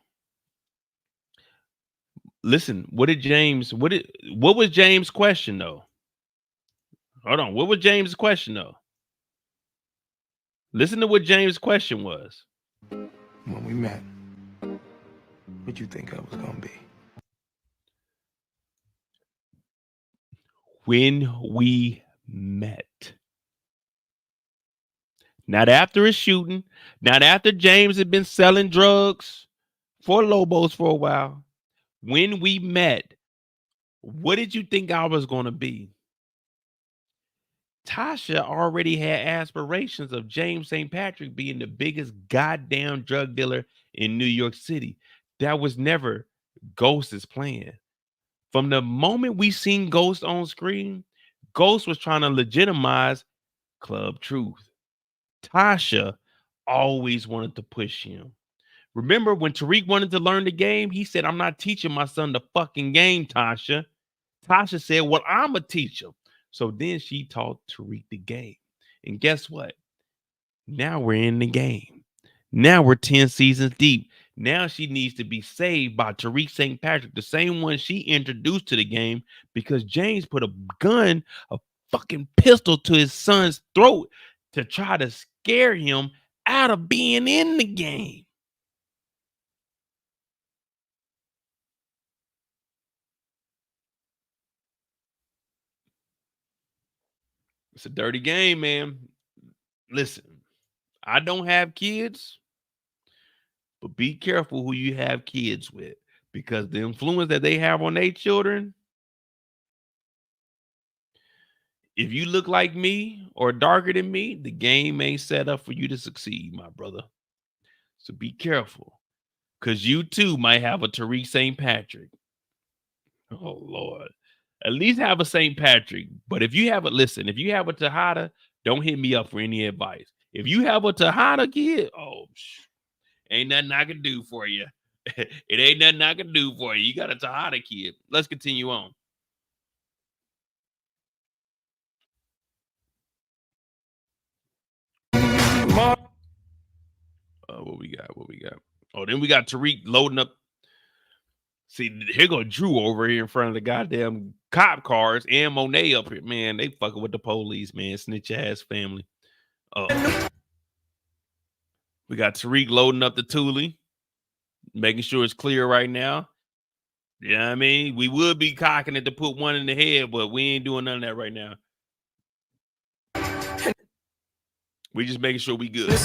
Listen, what was James' question though? Hold on. What was James' question though? Listen to what James' question was. When we met, what'd you think I was gonna be? When we met. Not after a shooting, not after James had been selling drugs for Lobos for a while. When we met, what did you think I was going to be? Tasha already had aspirations of James St. Patrick being the biggest goddamn drug dealer in New York City. That was never Ghost's plan. From the moment we seen Ghost on screen, Ghost was trying to legitimize Club Truth. Tasha always wanted to push him. Remember when Tariq wanted to learn the game? He said, I'm not teaching my son the fucking game, Tasha. Tasha said, well, I'm a teacher. So then she taught Tariq the game. And guess what? Now we're in the game. Now we're 10 seasons deep. Now she needs to be saved by Tariq St. Patrick, the same one she introduced to the game, because James put a gun, a fucking pistol to his son's throat to try to scare him out of being in the game. It's a dirty game, man. Listen, I don't have kids, but be careful who you have kids with, because the influence that they have on their children, if you look like me or darker than me, the game ain't set up for you to succeed, my brother. So be careful, because you too might have a Tariq St. Patrick. Oh, Lord. At least have a St. Patrick. But if you have a, listen, if you have a Tejada, don't hit me up for any advice. If you have a Tejada kid, ain't nothing I can do for you. It ain't nothing I can do for you. You got a Tejada kid. Let's continue on. What we got? What we got? Oh, then we got Tariq loading up. See, here go Drew over here in front of the goddamn cop cars and Monet up here. Man, they fucking with the police, man. Snitch ass family. We got Tariq loading up the Thule, making sure it's clear right now. You know what I mean? We would be cocking it to put one in the head, but we ain't doing none of that right now. We just making sure we good.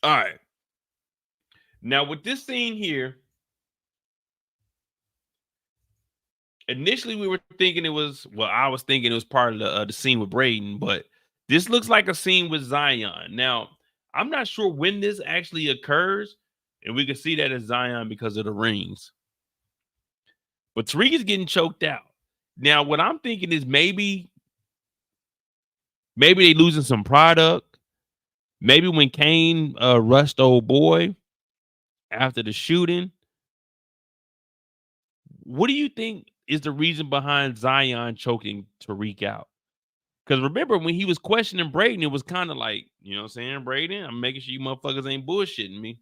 All right. Now with this scene here, initially we were thinking it was, well, I was thinking it was part of the scene with Brayden, but this looks like a scene with Zion. Now, I'm not sure when this actually occurs, and we can see that as Zion because of the rings. But Tariq is getting choked out. Now, what I'm thinking is maybe they losing some product. Maybe when Kane rushed old boy after the shooting. What do you think is the reason behind Zion choking Tariq out? Because remember, when he was questioning Brayden, it was kind of like, you know what I'm saying, Brayden, I'm making sure you motherfuckers ain't bullshitting me.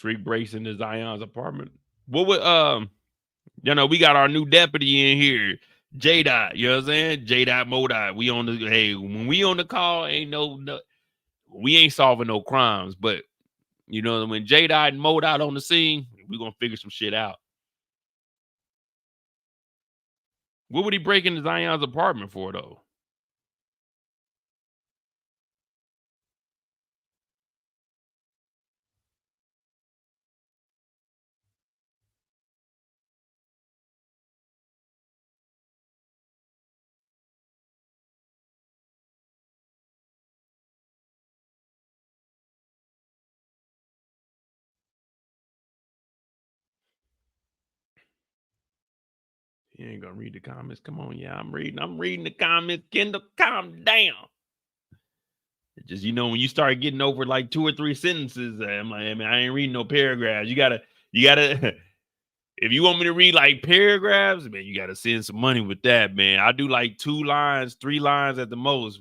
Tariq breaks into Zion's apartment. What would we got our new deputy in here, J-Dot, you know what I'm saying? J-Dot, Mo-Dot. We on the, hey, when we on the call, ain't no we ain't solving no crimes, but you know, when J-Dot and Mo-Dot on the scene, we gonna figure some shit out. What would he break into Zion's apartment for, though? You ain't gonna read the comments. Come on, yeah, I'm reading the comments. Kendall, calm down. Just when you start getting over like 2 or 3 sentences, I'm like, man, I ain't reading no paragraphs. You gotta. If you want me to read like paragraphs, man, you gotta send some money with that, man. I do like 2 lines, 3 lines at the most.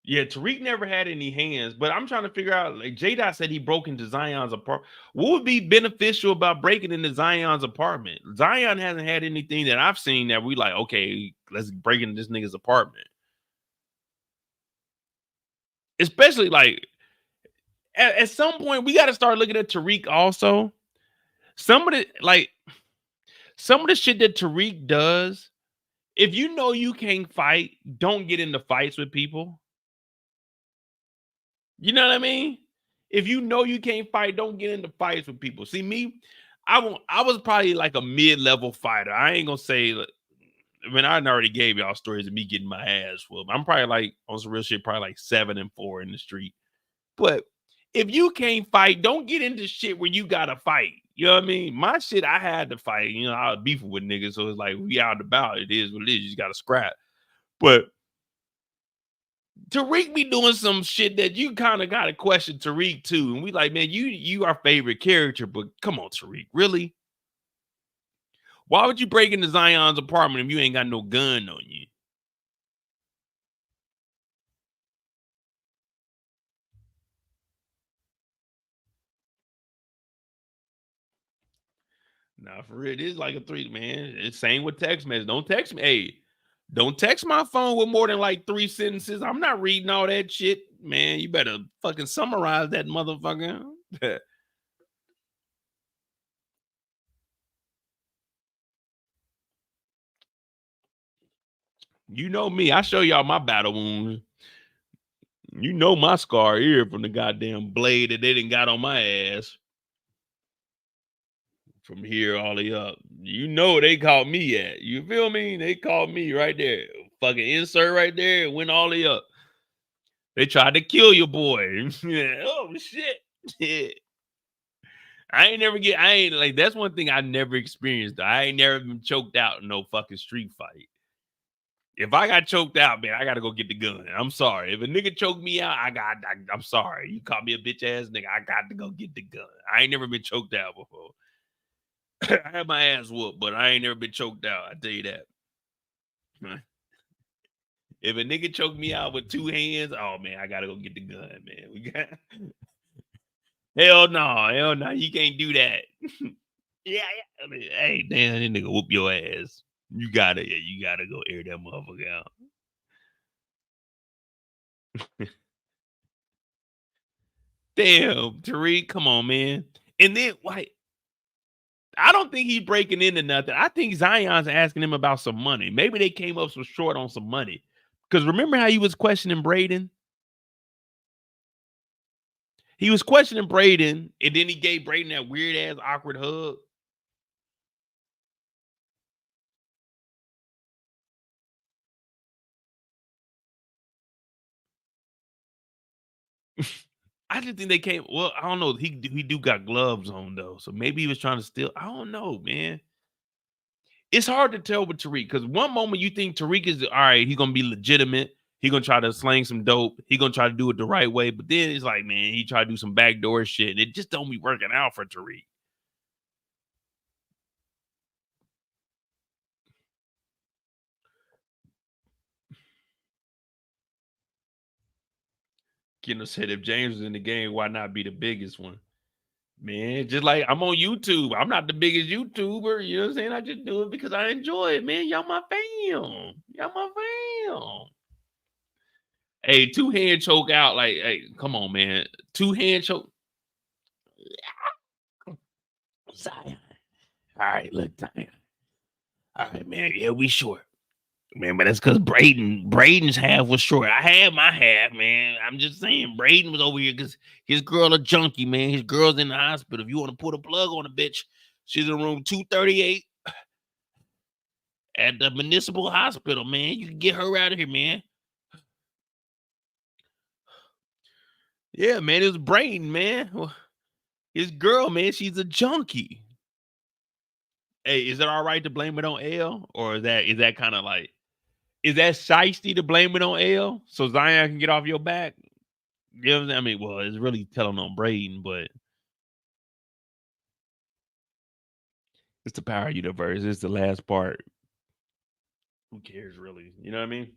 Yeah, Tariq never had any hands, but I'm trying to figure out, like J-Dot said he broke into Zion's apartment. What would be beneficial about breaking into Zion's apartment? Zion hasn't had anything that I've seen that we like, okay, let's break into this nigga's apartment. Especially like at some point, we got to start looking at Tariq also. Some of the shit that Tariq does, if you know you can't fight, don't get into fights with people. You know what I mean? If you know you can't fight, don't get into fights with people. See me, I was probably like a mid-level fighter. I ain't gonna say, I mean, I already gave y'all stories of me getting my ass whooped. I'm probably like on some real shit, probably like 7 and 4 in the street. But if you can't fight, don't get into shit where you gotta fight. You know what I mean? My shit, I had to fight. I was beefing with niggas, so it's like we out and about. It is what it is. You just gotta scrap. But Tariq be doing some shit that you kind of got to question Tariq too. And we like, man, you our favorite character, but come on, Tariq, really? Why would you break into Zion's apartment if you ain't got no gun on you? Nah, for real, it is like a 3, man. It's same with text message. Don't text me. Hey, don't text my phone with more than like 3 sentences. I'm not reading all that shit, man. You better fucking summarize that motherfucker. You know me. I show y'all my battle wounds. You know my scar here from the goddamn blade that they done got on my ass. From here all the way up. You know they called me at. You feel me? They called me right there. Fucking insert right there. It went all the way up. They tried to kill your boy. Oh shit. Yeah. That's one thing I never experienced. I ain't never been choked out in no fucking street fight. If I got choked out, man, I gotta go get the gun. I'm sorry. If a nigga choked me out, I'm sorry. You call me a bitch ass nigga, I got to go get the gun. I ain't never been choked out before. I had my ass whooped, but I ain't never been choked out. I tell you that. If a nigga choked me out with 2 hands, oh man, I gotta go get the gun, man. We got hell no, you can't do that. Yeah. I mean, hey, damn, that nigga whoop your ass. You gotta go air that motherfucker out. Damn, Tariq, come on, man. And then like, I don't think he's breaking into nothing. I think Zion's asking him about some money. Maybe they came up so short on some money. Because remember how he was questioning Brayden? He was questioning Brayden, and then he gave Brayden that weird ass awkward hug. I just think they came. Well, I don't know. He do got gloves on though, so maybe he was trying to steal. I don't know, man. It's hard to tell with Tariq because one moment you think Tariq is all right. He's gonna be legitimate. He gonna try to slang some dope. He gonna try to do it the right way. But then it's like, man, he try to do some backdoor shit, and it just don't be working out for Tariq. Kendall said, if James was in the game, why not be the biggest one? Man, just like I'm on YouTube. I'm not the biggest YouTuber. You know what I'm saying? I just do it because I enjoy it, man. Y'all my fam. Y'all my fam. Hey, 2-hand choke out. Like, hey, come on, man. 2-hand choke. Zion. All right, look, Zion. All right, man. Yeah, we short. Man, but that's because Brayden's half was short. I had my half, man. I'm just saying, Brayden was over here because his girl a junkie, man. His girl's in the hospital. If you want to put a plug on the bitch, she's in room 238 at the municipal hospital, man. You can get her out of here, man. Yeah, man, it was Brayden, man. His girl, man, she's a junkie. Hey, is it all right to blame it on L? Or is that kind of like, is that shiesty to blame it on L so Zion can get off your back? You know what I'm saying? I mean, well, it's really telling on Brayden, but it's the power universe. It's the last part. Who cares, really? You know what I mean?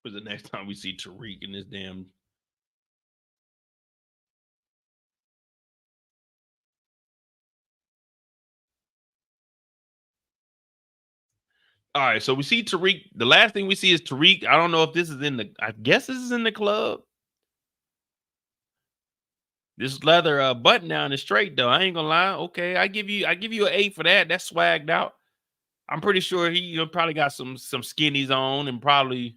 Was the next time we see Tariq in this damn. All right, so we see Tariq. The last thing we see is Tariq. I don't know if this is in the. I guess this is in the club. This leather button down is straight though. I ain't gonna lie. Okay, I give you an 8 for that. That's swagged out. I'm pretty sure he probably got some skinnies on and probably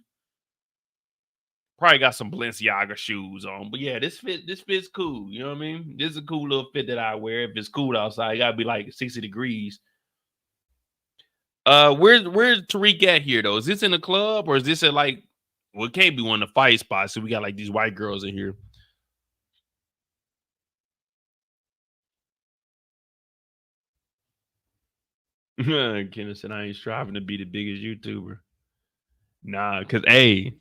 got some Balenciaga shoes on. But yeah, this fits cool. You know what I mean? This is a cool little fit that I wear. If it's cool outside, it gotta be like 60 degrees. Where's Tariq at here though? Is this in a club or is this at like? Well, it can't be one of the fight spots. So we got like these white girls in here. Kenneth said, I ain't striving to be the biggest YouTuber. Nah, because, hey,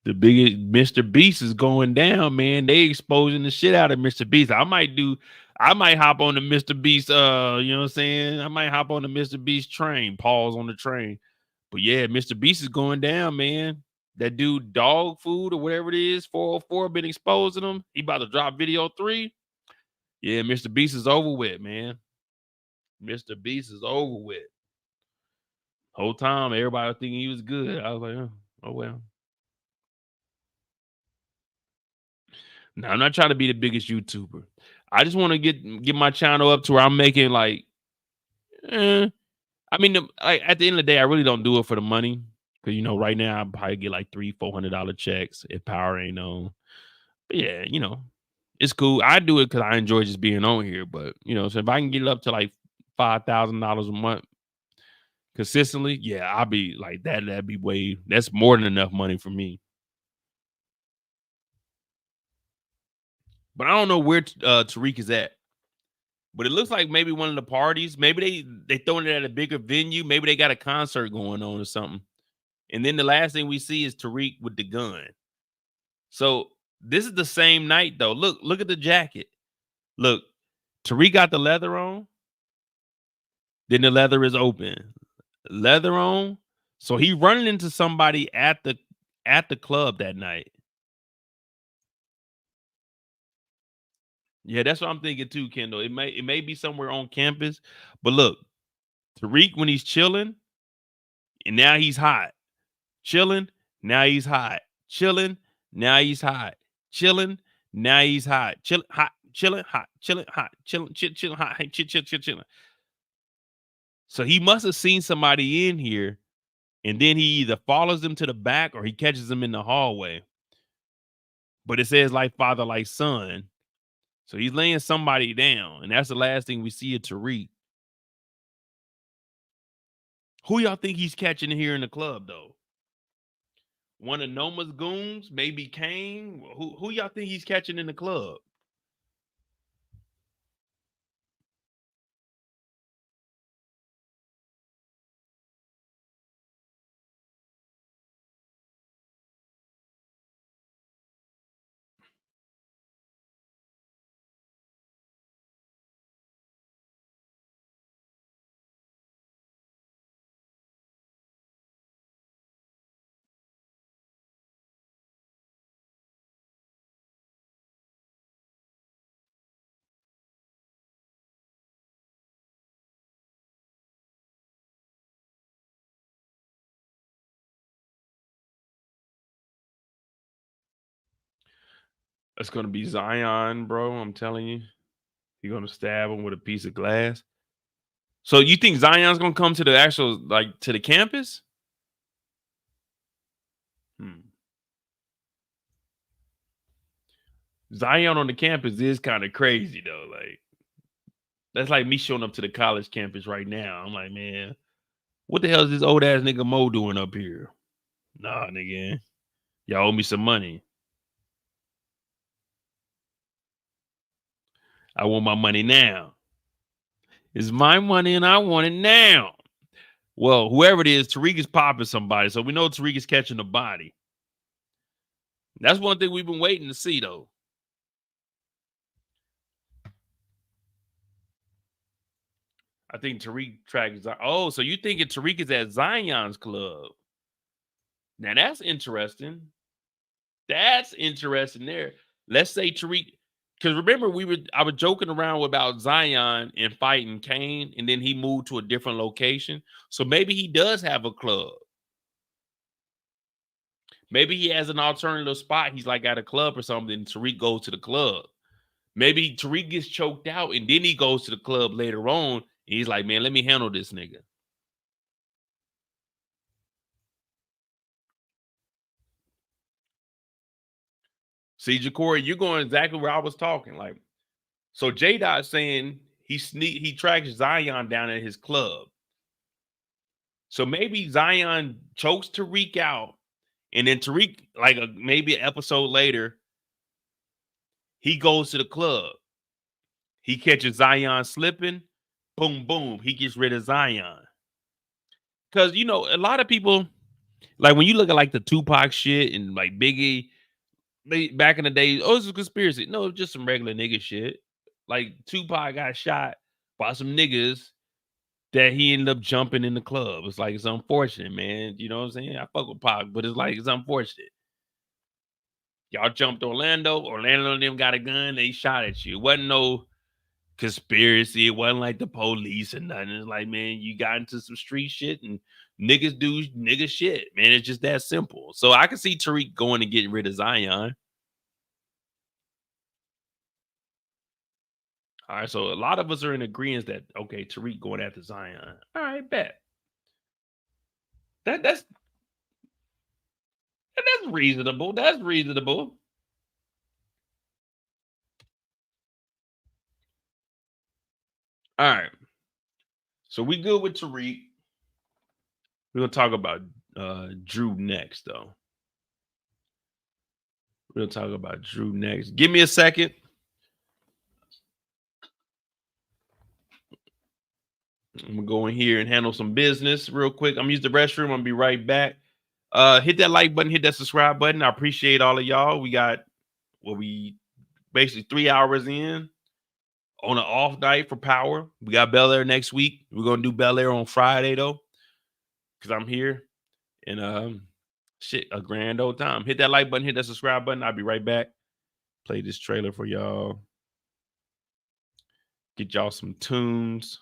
the biggest Mr. Beast is going down, man. They exposing the shit out of Mr. Beast. I might hop on the Mr. Beast, you know what I'm saying? I might hop on the Mr. Beast train, pause on the train. But yeah, Mr. Beast is going down, man. That dude, dog food or whatever it is, 404 been exposing him. He about to drop video 3. Yeah, Mr. Beast is over with, man. Mr. Beast is over with. Whole time, everybody was thinking he was good. I was like, oh well. Now, I'm not trying to be the biggest YouTuber. I just want to get my channel up to where I'm making like, I mean, at the end of the day, I really don't do it for the money. Because, right now, I probably get like $300-$400 checks if power ain't on. But yeah, it's cool. I do it because I enjoy just being on here. But, so if I can get it up to like $5,000 a month consistently, yeah, I'll be like that. That'd be that's more than enough money for me. But I don't know where Tariq is at. But it looks like maybe one of the parties. Maybe they throwing it at a bigger venue. Maybe they got a concert going on or something. And then the last thing we see is Tariq with the gun. So this is the same night though. Look at the jacket. Look, Tariq got the leather on. Then the leather is open. Leather on. So he running into somebody at the club that night. Yeah, that's what I'm thinking too, Kendall. It may be somewhere on campus, but look, Tariq when he's chilling, and now he's hot. Chilling, now he's hot. Chilling, now he's hot. Chilling, now he's hot. Chilling, hot. Chilling, hot. Chilling, hot. Chilling, chilling, hot. Chilling. So he must have seen somebody in here, and then he either follows them to the back or he catches them in the hallway. But it says like father, like son. So he's laying somebody down, and that's the last thing we see of Tariq. Who y'all think he's catching here in the club, though? One of Noma's goons, maybe Kane. Who y'all think he's catching in the club? It's gonna be Zion, bro. I'm telling you. You're gonna stab him with a piece of glass. So you think Zion's gonna come to the actual, like, to the campus? Zion on the campus is kind of crazy though. Like, that's like me showing up to the college campus right now. I'm like, man, what the hell is this old ass nigga Mo doing up here? Nah, nigga. Y'all owe me some money. I want my money now. It's my money and I want it now. Well, whoever it is, Tariq is popping somebody. So we know Tariq is catching the body. That's one thing we've been waiting to see, though. I think Tariq tracks. Oh, so you thinking Tariq is at Zion's club? Now that's interesting. That's interesting there. Let's say Tariq, because remember I was joking around about Zion and fighting Kane, and then he moved to a different location. So maybe he does have a club. Maybe he has an alternative spot. He's like at a club or something, and Tariq goes to the club. Maybe Tariq gets choked out, and then he goes to the club later on, and he's like, man, let me handle this nigga. See, Ja'Cory, you're going exactly where I was talking. Like, so J-Dot is saying he tracks Zion down at his club. So maybe Zion chokes Tariq out, and then Tariq, like maybe an episode later, he goes to the club. He catches Zion slipping. Boom, boom. He gets rid of Zion. Because, you know, a lot of people, like when you look at like the Tupac shit and like Biggie, back in the day, oh, it's a conspiracy. No, it's just some regular nigga shit. Like Tupac got shot by some niggas that he ended up jumping in the club. It's like, it's unfortunate, man. You know what I'm saying? I fuck with Pac, but it's like, it's unfortunate. Y'all jumped Orlando and them got a gun, they shot at you. It wasn't no conspiracy. It wasn't like the police or nothing. It's like, man, you got into some street shit and niggas do nigga shit, man. It's just that simple. So I can see Tariq going and getting rid of Zion. All right, so a lot of us are in agreement that, okay, Tariq going after Zion. All right, bet. That's reasonable. That's reasonable. All right. So we good with Tariq. We're going to talk about Drew next, though. We're going to talk about Drew next. Give me a second. I'm going to go in here and handle some business real quick. I'm going to use the restroom. I'm going to be right back. Hit that like button. Hit that subscribe button. I appreciate all of y'all. We got, we basically 3 hours in on an off night for Power. We got Bel Air next week. We're going to do Bel Air on Friday, though, because I'm here. And shit, a grand old time. Hit that like button. Hit that subscribe button. I'll be right back. Play this trailer for y'all. Get y'all some tunes.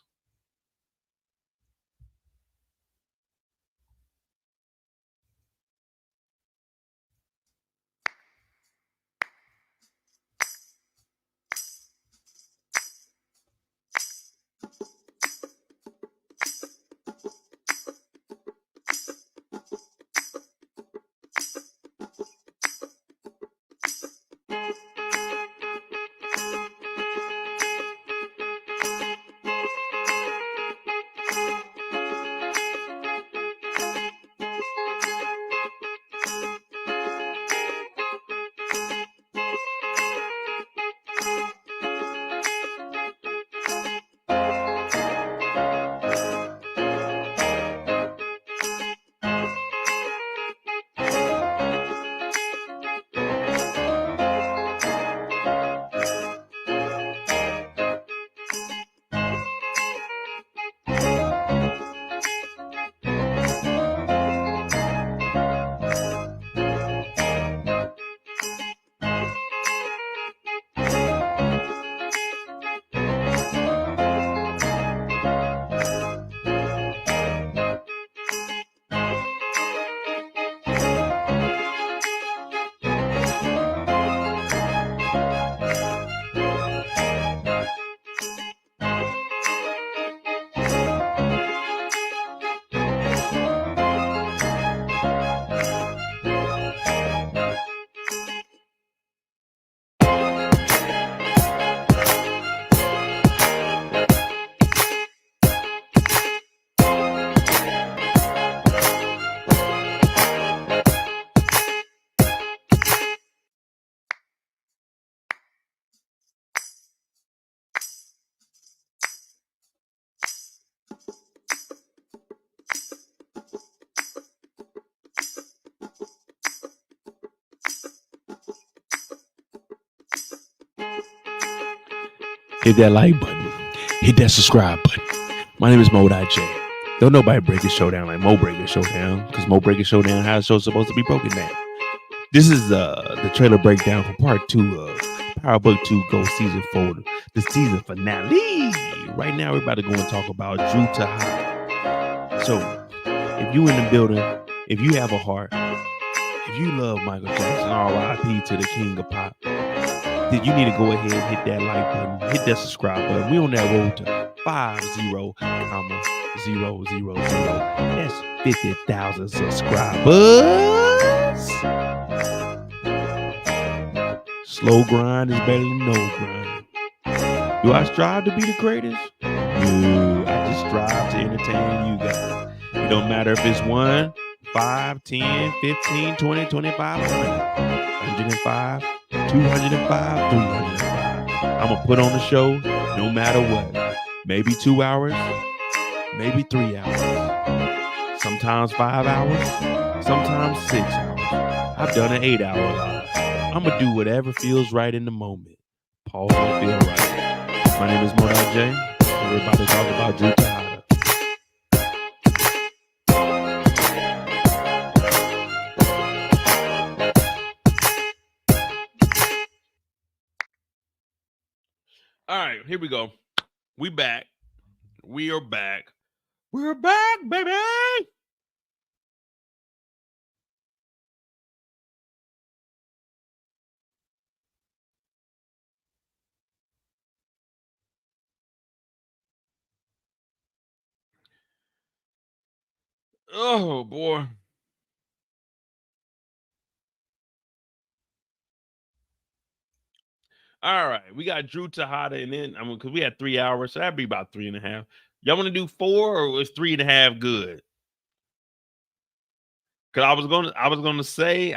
hit that like button, hit that subscribe button. My name is Monet. Don't nobody break his show down like Mo break his show down, because Mo break his show down how the show's supposed to be broken down. This is the trailer breakdown for part 2 of Power Book 2 Go Season 4, the season finale. Right now, we're about to go and talk about Drew Tejada. So, if you in the building, if you have a heart, if you love Michael Jackson, R.I.P. to the King of Pop, then you need to go ahead and hit that like button, hit that subscribe button. We on that road to 50,000. That's 50,000 subscribers. Slow grind is better than no grind. Do I strive to be the greatest? No, I just strive to entertain you guys. It don't matter if it's 1, 5, 10, 15, 20, 25, 105, 205, 305. I'm going to put on the show no matter what. Maybe 2 hours, maybe 3 hours. Sometimes 5 hours, sometimes 6 hours. I've done an 8-hour live. I'm going to do whatever feels right in the moment. Paul's going to feel right. My name is Monet J, and we're about to talk about Drew Tejada. All right, here we go. We back. We are back. We're back, baby. Oh, boy. All right, we got Drew Tejada, and then because we had 3 hours, so that'd be about 3.5. Y'all want to do 4, or was 3.5 good? Because I was gonna say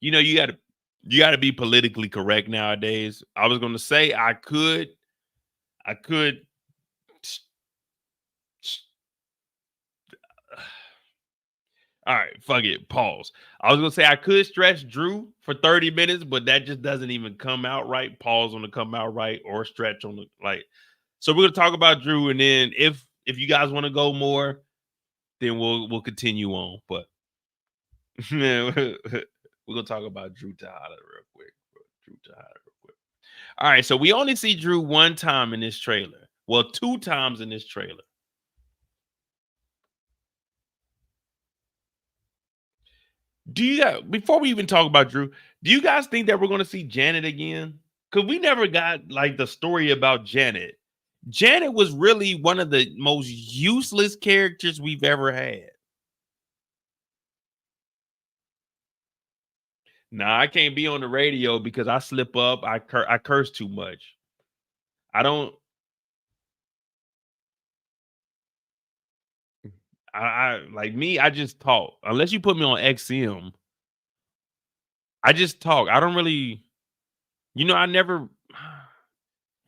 you know, you gotta be politically correct nowadays. I was gonna say I could. All right, fuck it. Pause. I was gonna say I could stretch Drew for 30 minutes, but that just doesn't even come out right. Pause on the come out right, or stretch on the like. So we're gonna talk about Drew, and then if you guys want to go more, then we'll continue on. But we're gonna talk about Drew Tejada real quick. All right, so we only see Drew one time in this trailer. Well, 2 times in this trailer. Do you guys, before we even talk about Drew, do you guys think that we're going to see Janet again? Because we never got like the story about Janet. Janet was really one of the most useless characters we've ever had. Nah, I can't be on the radio because I slip up. I curse too much. I don't. I like me. I just talk. Unless you put me on XM, I just talk. I don't really. You know, I never.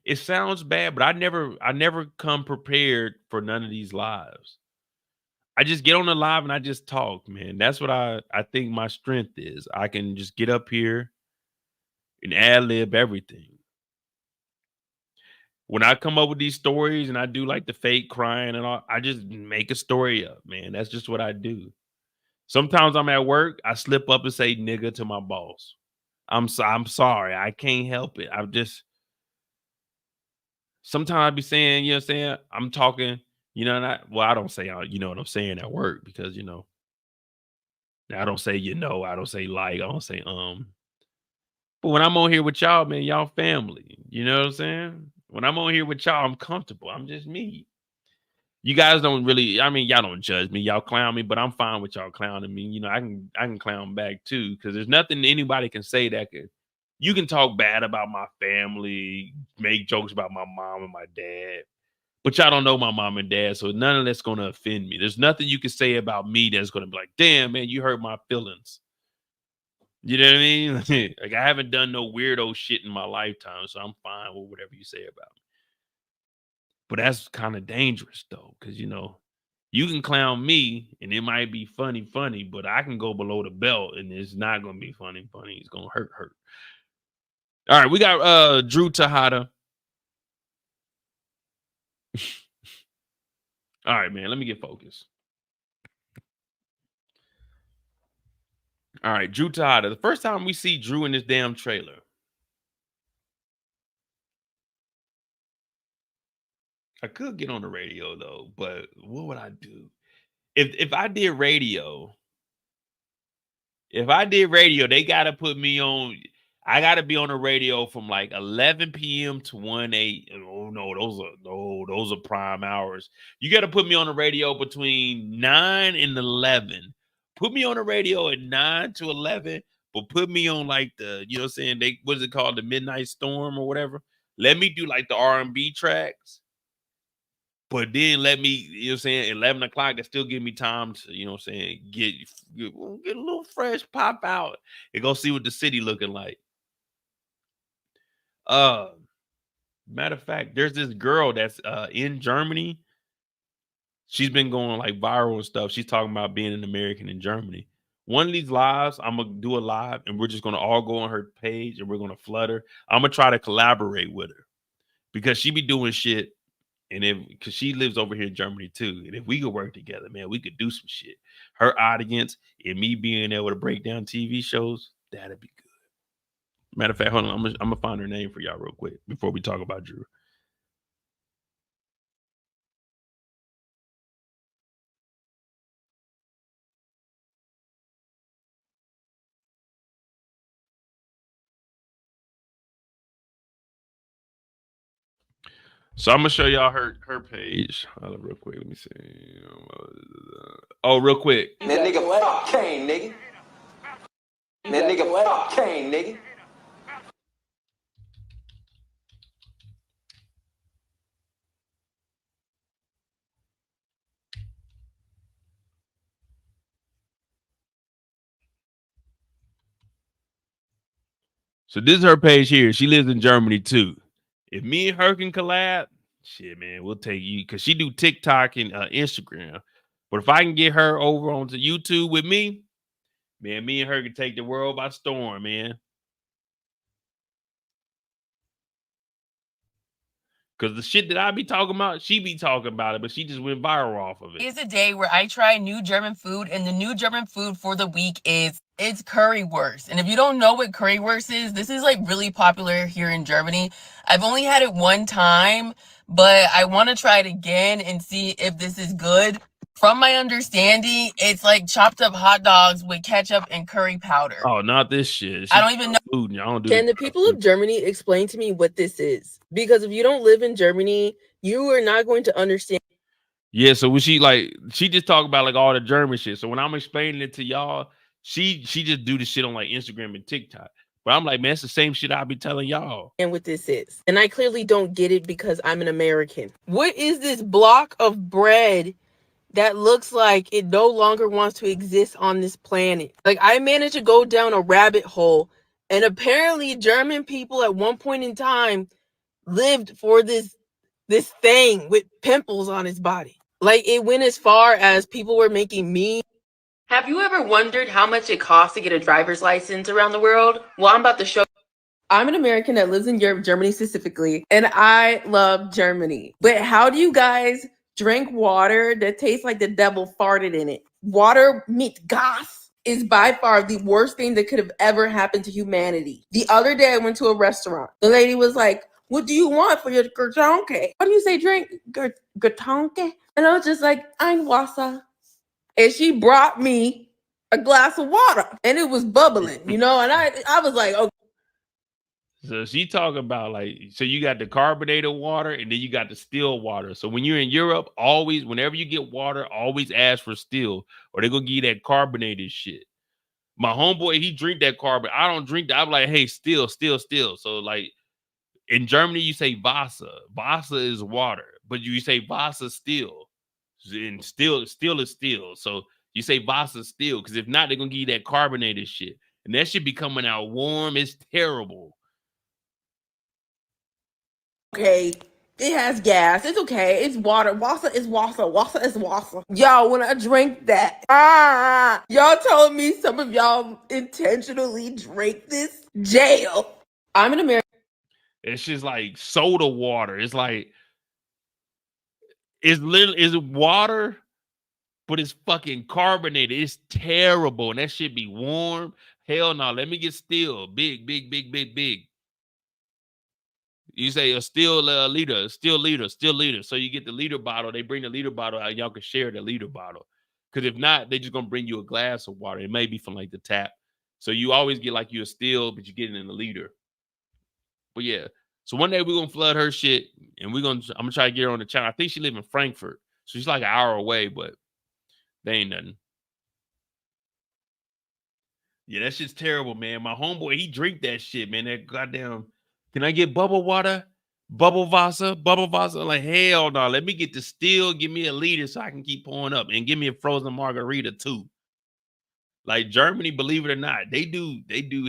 It sounds bad, but I never come prepared for none of these lives. I just get on the live and I just talk, man. That's what I think my strength is. I can just get up here and ad-lib everything. When I come up with these stories and I do like the fake crying and all, I just make a story up, man. That's just what I do. Sometimes I'm at work, I slip up and say nigga to my boss. I'm sorry. I can't help it. Sometimes I be saying, you know what I'm saying? I'm talking, you know, and I don't say, you know what I'm saying at work because, you know, I don't say, you know, I don't say like, I don't say, But when I'm on here with y'all, man, y'all family, you know what I'm saying? When I'm on here with y'all, I'm comfortable. I'm just me. You guys don't really, I mean, y'all don't judge me. Y'all clown me, but I'm fine with y'all clowning me. You know, I can clown back too, because there's nothing anybody can say that you can talk bad about my family, make jokes about my mom and my dad, but y'all don't know my mom and dad, so none of that's going to offend me. There's nothing you can say about me that's going to be like, damn, man, you hurt my feelings. You know what I mean? Like, I haven't done no weirdo shit in my lifetime, so I'm fine with whatever you say about me. But that's kind of dangerous, though, because, you know, you can clown me, and it might be funny, but I can go below the belt, and it's not going to be funny. It's going to hurt. All right, we got Drew Tejada. All right, man. Let me get focused. All right, Drew Tejada. The first time we see Drew in this damn trailer. I could get on the radio though, but what would I do? If I did radio, they gotta put me on. I gotta be on the radio from like 11 p.m. to 1 a.m. Oh no, those are prime hours. You gotta put me on the radio between 9 and 11. Put me on the radio at 9 to 11, but put me on like the, you know what I'm saying? What is it called? The Midnight Storm or whatever. Let me do like the R&B tracks. But then let me, you know what I'm saying, 11 o'clock, that still give me time to, you know what I'm saying, get a little fresh, pop out, and go see what the city looking like. Matter of fact, there's this girl that's in Germany. She's been going like viral and stuff. She's talking about being an American in Germany. One of these lives, I'm going to do a live, and we're just going to all go on her page, and we're going to flood her. I'm going to try to collaborate with her because she be doing shit. And if, because she lives over here in Germany too, and if we could work together, man, we could do some shit. Her audience and me being able to break down TV shows, that'd be good. Matter of fact, hold on, I'm gonna find her name for y'all real quick before we talk about Drew. So I'm gonna show y'all her page. Hold up real quick. Let me see. Oh, real quick. That nigga fuck Kane, nigga. That nigga fuck Kane, nigga. So this is her page here. She lives in Germany too. If me and her can collab, shit, man, we'll take you, because she do TikTok and Instagram. But if I can get her over onto YouTube with me, man, me and her can take the world by storm, man. Because the shit that I be talking about, she be talking about it, but she just went viral off of it. It's a day where I try new German food, and the new German food for the week is it's currywurst. And if you don't know what currywurst is, this is like really popular here in Germany. I've only had it one time, but I want to try it again and see if this is good. From my understanding, it's like chopped up hot dogs with ketchup and curry powder. Oh, not this shit. I don't even know. Food. I don't do Can the people of Germany explain to me what this is? Because if you don't live in Germany, you are not going to understand. Yeah, so when she just talk about like all the German shit. So when I'm explaining it to y'all, she just do the shit on like Instagram and TikTok. But I'm like, man, it's the same shit I'll be telling y'all. And what this is. And I clearly don't get it because I'm an American. What is this block of bread that looks like it no longer wants to exist on this planet? Like, I managed to go down a rabbit hole, and apparently German people at one point in time lived for this thing with pimples on his body. Like, it went as far as people were making memes. Have you ever wondered how much it costs to get a driver's license around the world? Well, I'm about to show. I'm an American that lives in Europe, Germany specifically, and I love Germany. But how do you guys drink water that tastes like the devil farted in it? Water mit gas is by far the worst thing that could have ever happened to humanity. The other day I went to a restaurant. The lady was like, "What do you want for your Gertonke?" How do you say drink? Gertonke? And I was just like, "Ein Wasser." And she brought me a glass of water, and it was bubbling, you know? And I was like, "Oh." So she talking about like, so you got the carbonated water and then you got the still water. So when you're in Europe, always, whenever you get water, always ask for still, or they're gonna give you that carbonated shit. My homeboy, he drink that carbon. I don't drink that. I'm like, hey, still. So like in Germany, you say Wasser. Wasser is water, but you say Wasser still. And still is still. So you say Wasser still, because if not, they're gonna give you that carbonated shit. And that shit be coming out warm. It's terrible. Okay, it has gas. It's okay. It's water. Wasser is Wasser. Wasser is Wasser. Y'all, when I drink that, y'all told me some of y'all intentionally drink this. Jail. I'm an American. It's just like soda water. It's like it's literally is water, but it's fucking carbonated. It's terrible, and that shit be warm. Hell no, let me get still. Big. You say a still liter. So you get the liter bottle. They bring the liter bottle out. Y'all can share the liter bottle. Because if not, they just gonna bring you a glass of water. It may be from like the tap. So you always get like you a still, but you get it in a liter. But yeah. So one day we're gonna flood her shit, and I'm gonna try to get her on the channel. I think she live in Frankfurt. So she's like an hour away, but they ain't nothing. Yeah, that shit's terrible, man. My homeboy, he drink that shit, man. That goddamn. Can I get bubble water? Bubble Vasa? Like, hell no. Let me get the still. Give me a liter so I can keep pouring up. And give me a frozen margarita too. Like Germany, believe it or not, they do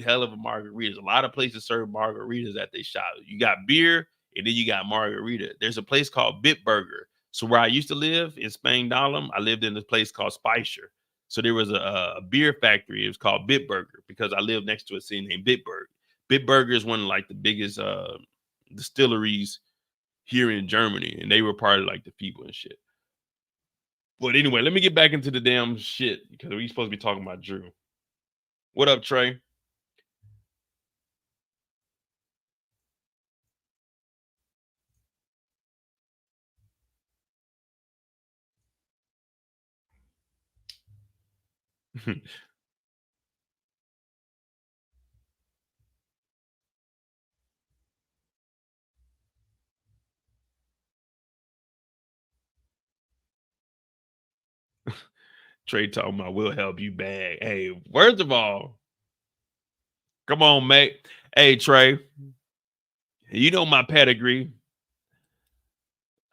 hell of a margaritas. A lot of places serve margaritas at their shop. You got beer and then you got margarita. There's a place called Bitburger. So where I used to live in Spain, Dahlem, I lived in this place called Spicer. So there was a beer factory. It was called Bitburger because I lived next to a city named Bitburger. Bitburger is one of like the biggest distilleries here in Germany, and they were part of like the people and shit. But anyway, let me get back into the damn shit because we're supposed to be talking about Drew. What up, Trey? Trey talking about we'll help you bag. Hey, first of all, come on, mate. Hey, Trey, you know my pedigree.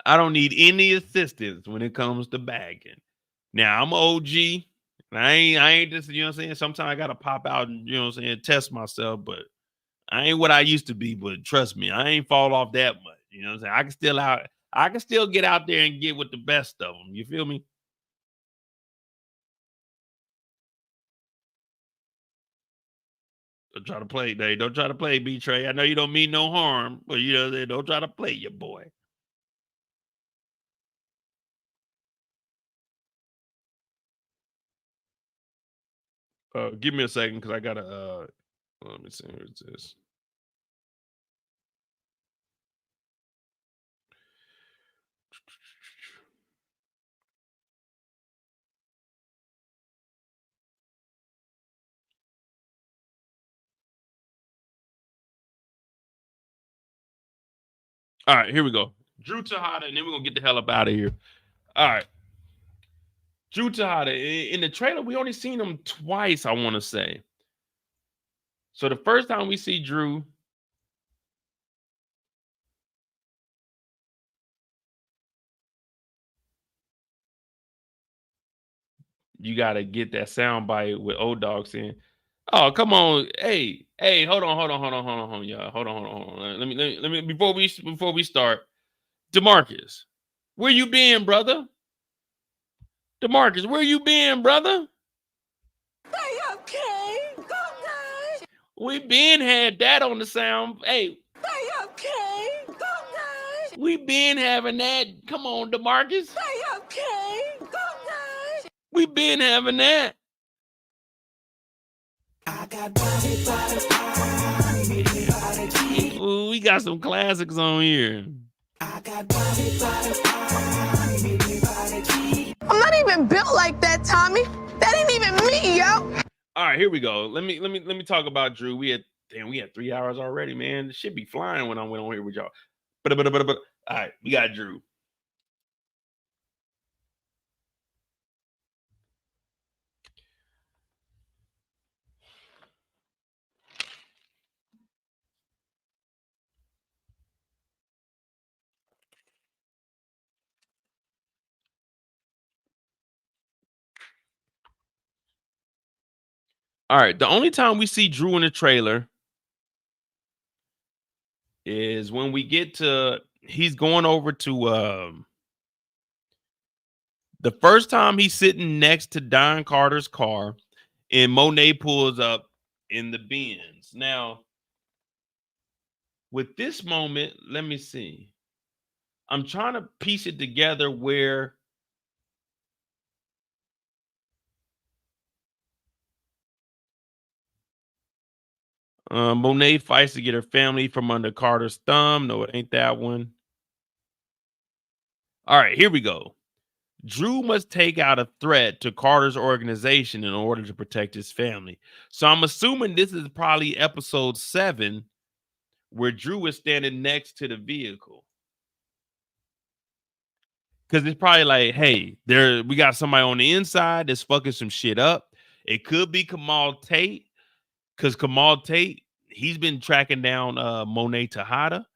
I don't need any assistance when it comes to bagging. Now I'm OG. I ain't just, you know what I'm saying? Sometimes I gotta pop out and, you know what I'm saying, test myself, but I ain't what I used to be. But trust me, I ain't fall off that much. You know what I'm saying? I can still get out there and get with the best of them. You feel me? Don't try to play, Dave. Don't try to play, B-Trey. I know you don't mean no harm, but you know, don't try to play your boy. Give me a second because I gotta let me see who's this. All right, here we go. Drew Tejada, and then we're gonna get the hell up out of here. All right. Drew Tejada. In the trailer, we only seen him twice, I want to say. So the first time we see Drew, you gotta get that sound bite with old dog saying, "Oh, come on, hey, hold on, y'all, hold on. Let me before we start, DeMarcus, where you been, brother? DeMarcus, where you been, brother? Hey, okay. Go, guys. We been had that on the sound. Hey, Okay. Go, guys. we been having that. Come on, DeMarcus. Okay. Go, guys. We been having that. I got Ooh, we got some classics on here. I'm not even built like that, Tommy. That ain't even me, yo. All right, here we go. Let me talk about Drew. We had 3 hours already, man. This shit be flying when I went on here with y'all. But all right, we got Drew. All right, the only time we see Drew in the trailer is when we get to he's going over to the first time he's sitting next to Don Carter's car and Monet pulls up in the Benz. Now, with this moment, let me see. I'm trying to piece it together where Monet fights to get her family from under Carter's thumb. No, it ain't that one. All right, here we go. Drew must take out a threat to Carter's organization in order to protect his family. So I'm assuming this is probably episode 7 where Drew is standing next to the vehicle. Because it's probably like, hey, we got somebody on the inside that's fucking some shit up. It could be Kamal Tate, because Kamal Tate, he's been tracking down Monet Tejada.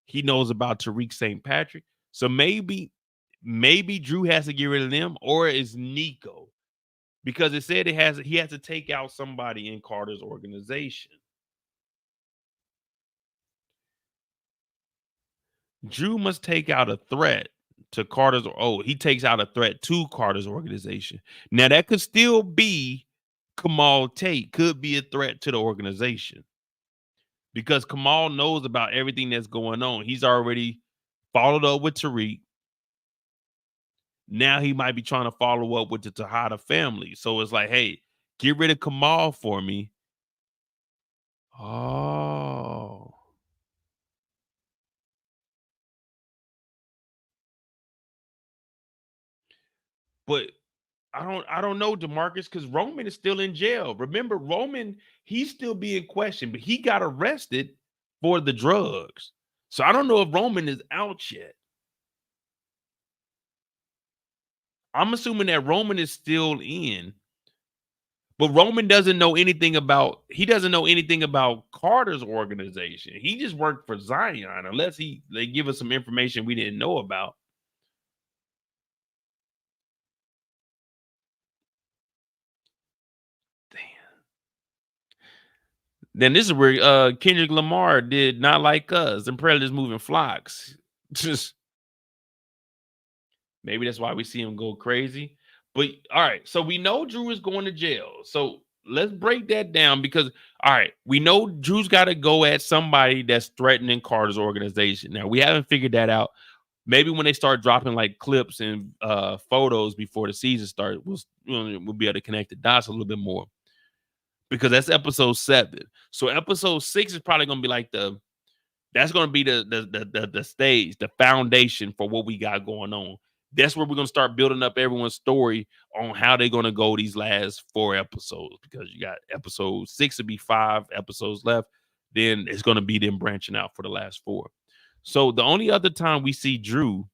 He knows about Tariq St. Patrick. So maybe Drew has to get rid of them, or it's Nico. Because it said he has to take out somebody in Carter's organization. Drew must take out a threat to Carter's. Oh, he takes out a threat to Carter's organization. Now that could still be Kamal Tate, could be a threat to the organization because Kamal knows about everything that's going on. He's already followed up with Tariq. Now he might be trying to follow up with the Tejada family. So it's like, hey, get rid of Kamal for me. Oh. But I don't know, DeMarcus, because Roman is still in jail. Remember, Roman, he's still being questioned, but he got arrested for the drugs. So I don't know if Roman is out yet. I'm assuming that Roman is still in, but Roman doesn't know anything about Carter's organization. He just worked for Zion, unless they give us some information we didn't know about. Then this is where Kendrick Lamar did Not Like Us and Predators Moving Flocks. Just maybe that's why we see him go crazy. But all right, so we know Drew is going to jail. So let's break that down because all right, we know Drew's got to go at somebody that's threatening Carter's organization. Now we haven't figured that out. Maybe when they start dropping like clips and photos before the season starts, we'll be able to connect the dots a little bit more. Because that's episode 7. So episode 6 is probably going to be like that's going to be the stage, the foundation for what we got going on. That's where we're going to start building up everyone's story on how they're going to go these last 4 episodes. Because you got episode 6 to be 5 episodes left. Then it's going to be them branching out for the last 4. So the only other time we see Drew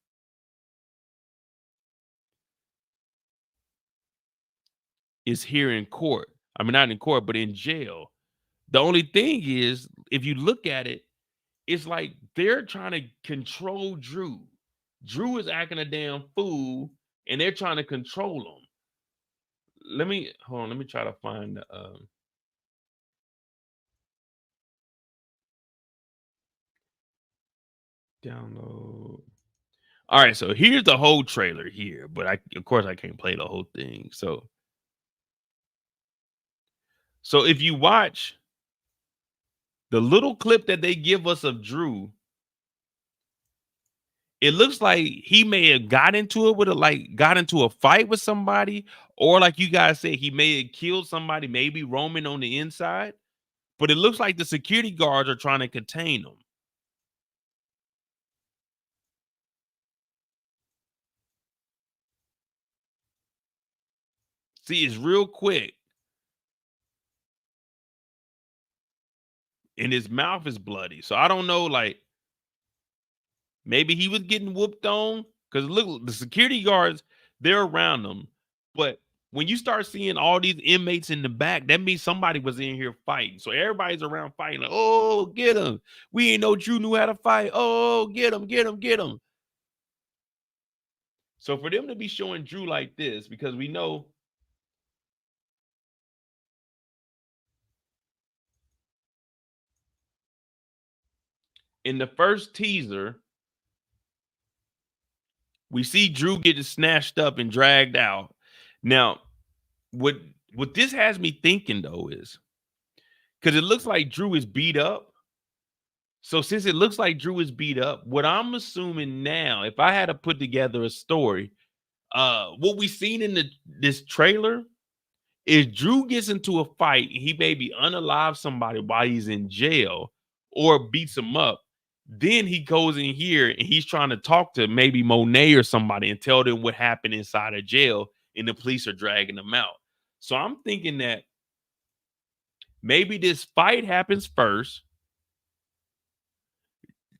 is here in court. I mean, not in court, but in jail. The only thing is, if you look at it, it's like they're trying to control Drew. Drew is acting a damn fool, and they're trying to control him. Let me try to find download. All right, so here's the whole trailer here, but of course I can't play the whole thing. So if you watch the little clip that they give us of Drew, it looks like he may have got into a fight with somebody, or like you guys said, he may have killed somebody, maybe Roman on the inside. But it looks like the security guards are trying to contain him. See, it's real quick. And his mouth is bloody. So I don't know, like, maybe he was getting whooped on. Because look, the security guards, they're around him. But when you start seeing all these inmates in the back, that means somebody was in here fighting. So everybody's around fighting. Like, oh, get him. We ain't know Drew knew how to fight. Oh, get him, get him, get him. So for them to be showing Drew like this, because we know in the first teaser, we see Drew getting snatched up and dragged out. Now, what this has me thinking, though, is because it looks like Drew is beat up. So since it looks like Drew is beat up, what I'm assuming now, if I had to put together a story, what we seen in this trailer is Drew gets into a fight and he maybe unalive somebody while he's in jail or beats him up. Then he goes in here and he's trying to talk to maybe Monet or somebody and tell them what happened inside of jail, and the police are dragging him out. So I'm thinking that maybe this fight happens first.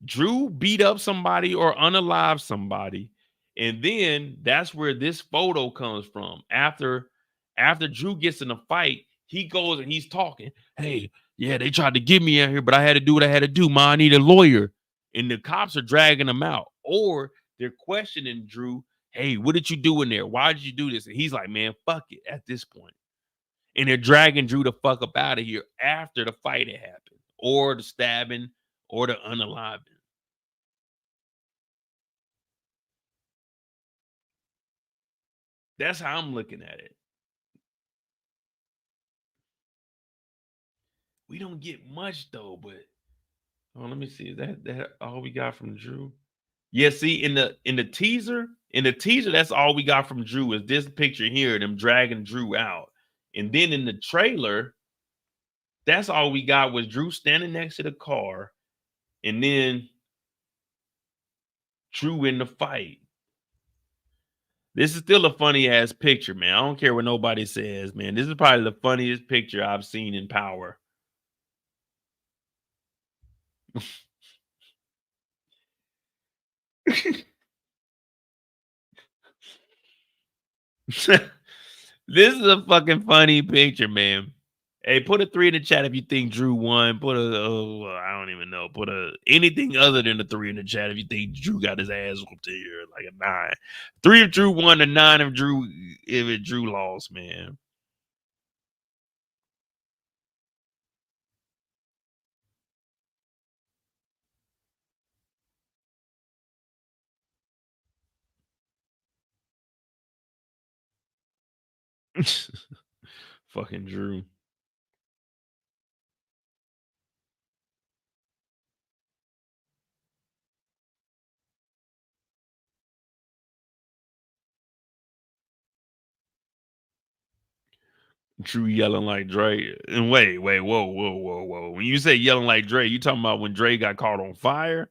Drew beat up somebody or unalive somebody, and then that's where this photo comes from. After Drew gets in a fight, he goes and he's talking. Hey, yeah, they tried to get me out here, but I had to do what I had to do. Ma, I need a lawyer. And the cops are dragging him out. Or they're questioning Drew. Hey, what did you do in there? Why did you do this? And he's like, man, fuck it at this point. And they're dragging Drew the fuck up out of here after the fight had happened, or the stabbing, or the unaliving. That's how I'm looking at it. We don't get much though, but let me see. Is that all we got from Drew? Yeah, see, in the teaser, that's all we got from Drew is this picture here, them dragging Drew out. And then in the trailer, that's all we got was Drew standing next to the car, and then Drew in the fight. This is still a funny ass picture, man. I don't care what nobody says, man. This is probably the funniest picture I've seen in Power. This is a fucking funny picture, man. Hey, put a 3 in the chat if you think Drew won. Put I don't even know. Put anything other than a 3 in the chat if you think Drew got his ass whooped here, like a 9. 3 if Drew won, a 9 if Drew lost, man. Fucking Drew. Drew yelling like Dre. And wait, whoa. When you say yelling like Dre, you talking about when Dre got caught on fire?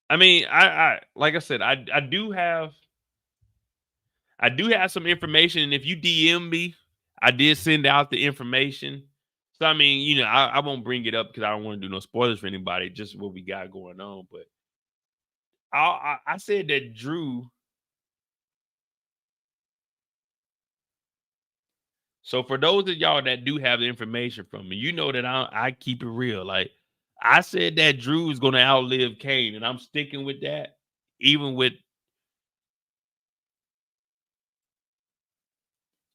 I mean, I like I said, I do have some information, and if you DM me, I did send out the information. So I mean, you know, I won't bring it up because I don't want to do no spoilers for anybody, just what we got going on. But I said that Drew. So for those of y'all that do have the information from me, you know that I keep it real. Like I said that Drew is going to outlive Kane, and I'm sticking with that, even with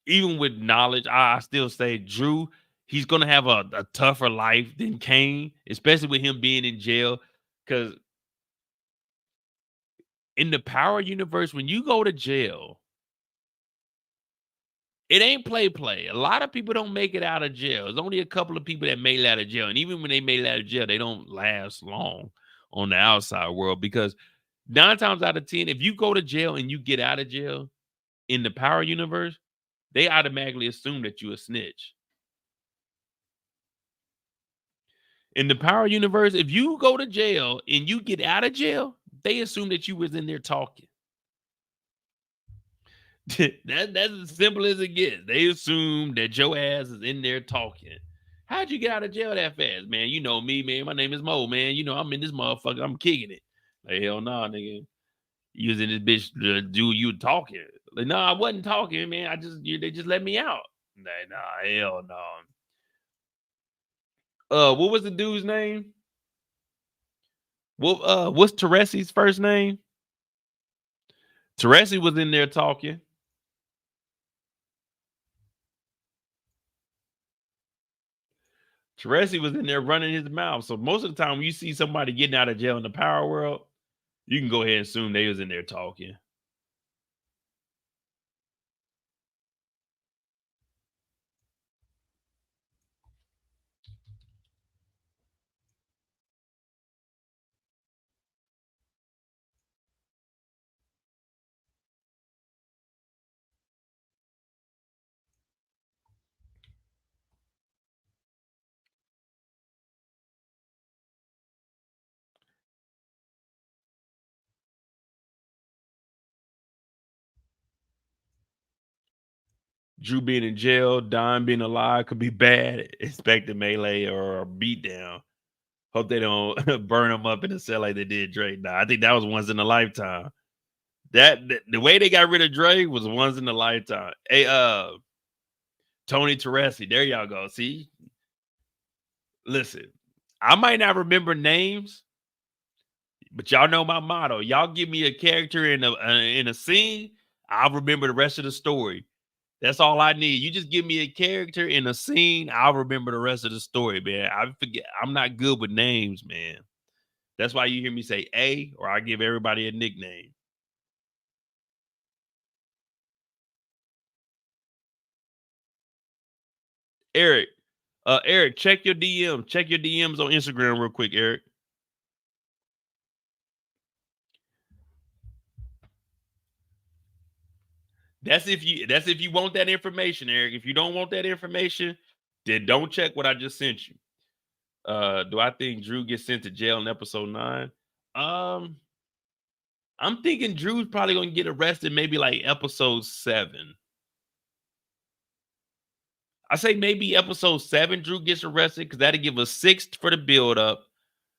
knowledge. I still say Drew, he's going to have a tougher life than Kane, especially with him being in jail. Because in the Power universe, when you go to jail, it ain't play. A lot of people don't make it out of jail. There's only a couple of people that made it out of jail. And even when they made it out of jail, they don't last long on the outside world, because 9 times out of 10, if you go to jail and you get out of jail in the Power universe, they automatically assume that you a snitch. In the Power universe, if you go to jail and you get out of jail, they assume that you was in there talking. That's as simple as it gets. They assume that your ass is in there talking. How'd you get out of jail that fast, man? You know me, man. My name is Mo, man. You know I'm in this motherfucker. I'm kicking it. Like, hell nah, nigga. You was in this bitch, dude. You talking? Like, no, I wasn't talking, man. They just let me out. Like, nah, hell no. What was the dude's name? What's Teresi's first name? Teresi was in there talking. Teresi was in there running his mouth. So most of the time when you see somebody getting out of jail in the Power world, you can go ahead and assume they was in there talking. Drew being in jail, Don being alive could be bad. Expect a melee or a beatdown. Hope they don't burn him up in the cell like they did Drake. Nah, I think that was once in a lifetime. The way they got rid of Drake was once in a lifetime. Hey, Tony Teresi, there y'all go. See, listen, I might not remember names, but y'all know my motto. Y'all give me a character in a scene, I'll remember the rest of the story. That's all I need. You just give me a character in a scene, I'll remember the rest of the story, man. I forget. I'm not good with names, man. That's why you hear me say A, or I give everybody a nickname. Eric, check your DM. Check your DMs on Instagram real quick, Eric. That's if you want that information, Eric. If you don't want that information, then don't check what I just sent you. Do I think Drew gets sent to jail in episode 9? I'm thinking Drew's probably gonna get arrested maybe like episode 7. I say maybe episode 7 Drew gets arrested because that'll give us 6 for the build up.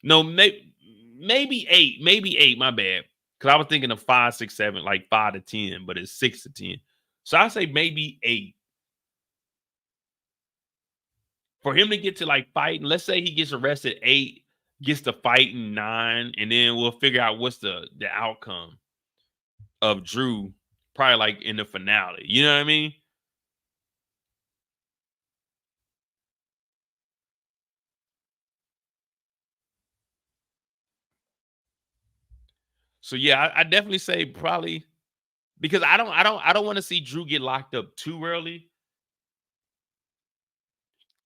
No, maybe 8. Maybe 8, my bad. Because I was thinking of 5, 6, 7, like 5 to 10, but it's 6 to 10. So I say maybe 8. For him to get to like fighting, let's say he gets arrested 8, gets to fighting 9, and then we'll figure out what's the outcome of Drew, probably like in the finale. You know what I mean? So yeah, I definitely say probably, because I don't want to see Drew get locked up too early.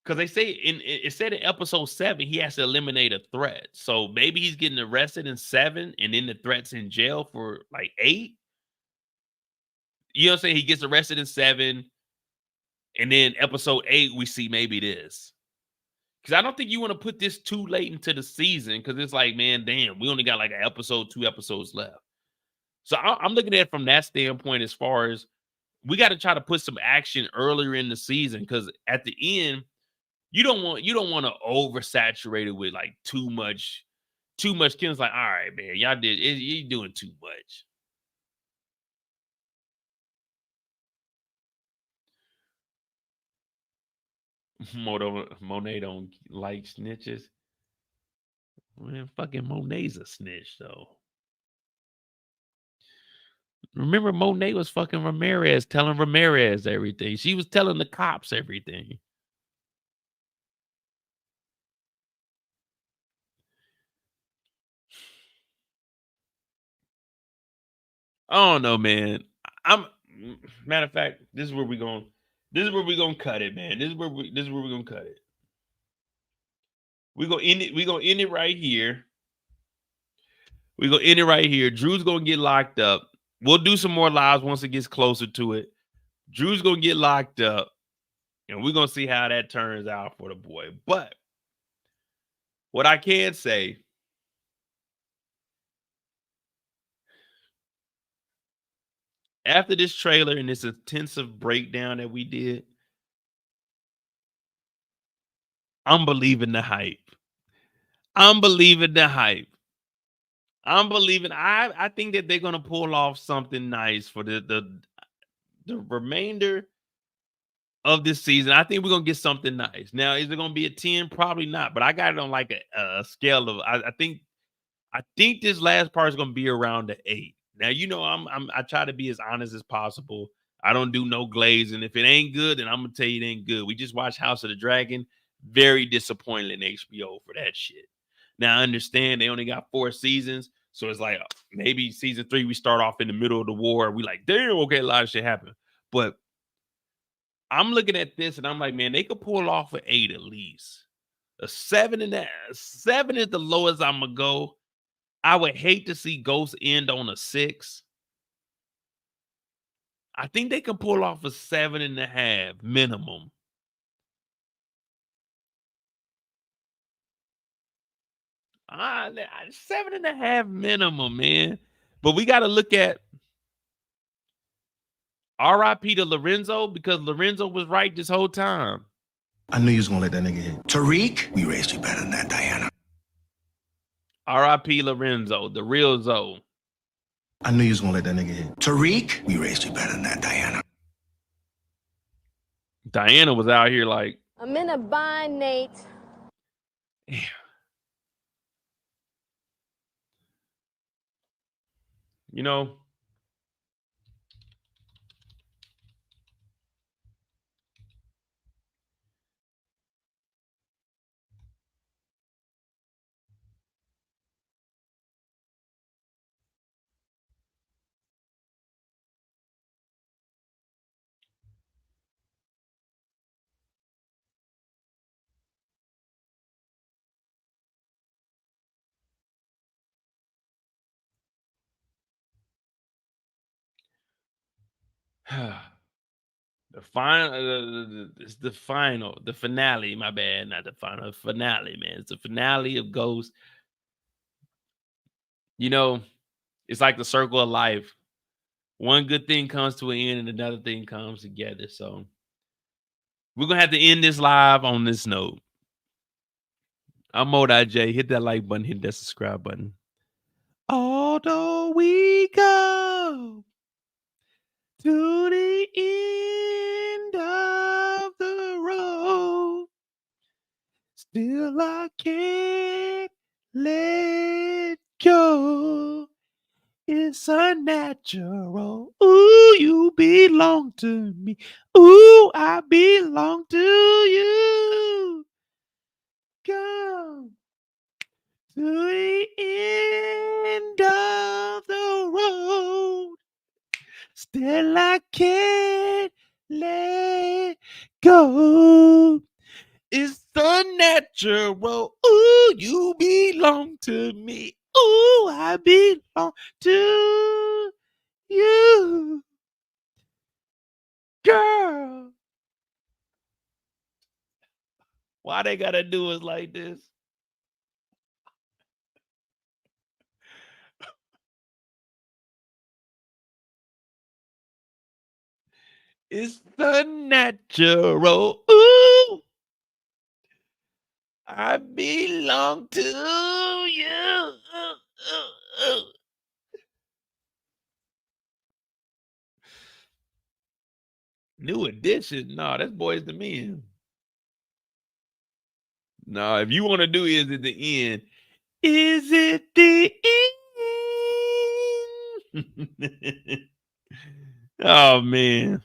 Because they say it said in episode 7 he has to eliminate a threat. So maybe he's getting arrested in 7 and then the threat's in jail for like 8. You know what I'm saying? He gets arrested in 7 and then episode 8 we see maybe this. Because I don't think you want to put this too late into the season, because it's like, man, damn, we only got like an episode, 2 episodes left. So I'm looking at it from that standpoint, as far as we got to try to put some action earlier in the season, because at the end, you don't want to oversaturate it with like too much. Kim's like, all right, man, you're doing too much. Monet don't like snitches. Man, fucking Monet's a snitch, though. Remember, Monet was fucking Ramirez, telling Ramirez everything. She was telling the cops everything. I don't know, man. Matter of fact, this is where we're gonna cut it, man. This is where we're gonna cut it. We're gonna end it right here. We're gonna end it right here. Drew's gonna get locked up. We'll do some more lives once it gets closer to it. Drew's gonna get locked up, and we're gonna see how that turns out for the boy. But what I can say, after this trailer and this intensive breakdown that we did, I'm believing the hype. I think that they're gonna pull off something nice for the remainder of this season. I think we're gonna get something nice. Now, is it gonna be a 10? Probably not, but I got it on like a scale of I think this last part is gonna be around the 8. Now, you know, I try to be as honest as possible. I don't do no glazing. If it ain't good, then I'm gonna tell you it ain't good. We just watched House of the Dragon. Very disappointed in HBO for that shit. Now, I understand they only got 4 seasons, so it's like maybe season 3 we start off in the middle of the war. We like, damn, okay, a lot of shit happened. But I'm looking at this and I'm like, man, they could pull off an 8 at least. A 7 and that 7 is the lowest I'm gonna go. I would hate to see Ghost end on a 6. I think they can pull off a 7.5 minimum. Ah, 7.5 minimum, man. But we got to look at R.I.P. to Lorenzo, because Lorenzo was right this whole time. I knew you was gonna let that nigga hit. Tariq, we raised you better than that, Diana. R.I.P. Lorenzo, the real Zoe. I knew you was gonna let that nigga hit. Tariq, we raised you better than that, Diana. Diana was out here like, I'm in a bind, Nate. damn. You know, the final, it's the final, the finale. My bad, not the final, finale, man. It's the finale of Ghost. You know, it's like the circle of life. One good thing comes to an end, and another thing comes together. So we're gonna have to end this live on this note. I'm Monet. Hit that like button, hit that subscribe button. Although we go to the end of the road, still I can't let go. It's unnatural. Ooh, you belong to me. Ooh, I belong to you. Go to the end of the road. Still I can't let go. It's unnatural. Ooh, you belong to me. Ooh, I belong to you. Girl. Why they gotta do us like this? It's unnatural. Ooh, I belong to you. New edition. No, that's Boys to Men. No, if you want to do Is It the End? Is it the end? Oh, man.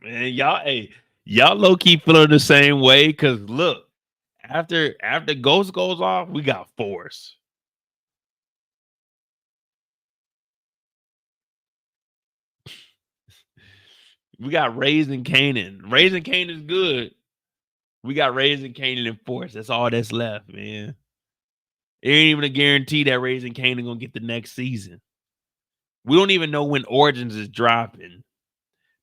Man, y'all low key feeling the same way because look, after Ghost goes off, we got Force. We got Raising Canaan. Raising Canaan is good. We got Raising Canaan and Force. That's all that's left, man. It ain't even a guarantee that Raising Canaan gonna get the next season. We don't even know when Origins is dropping.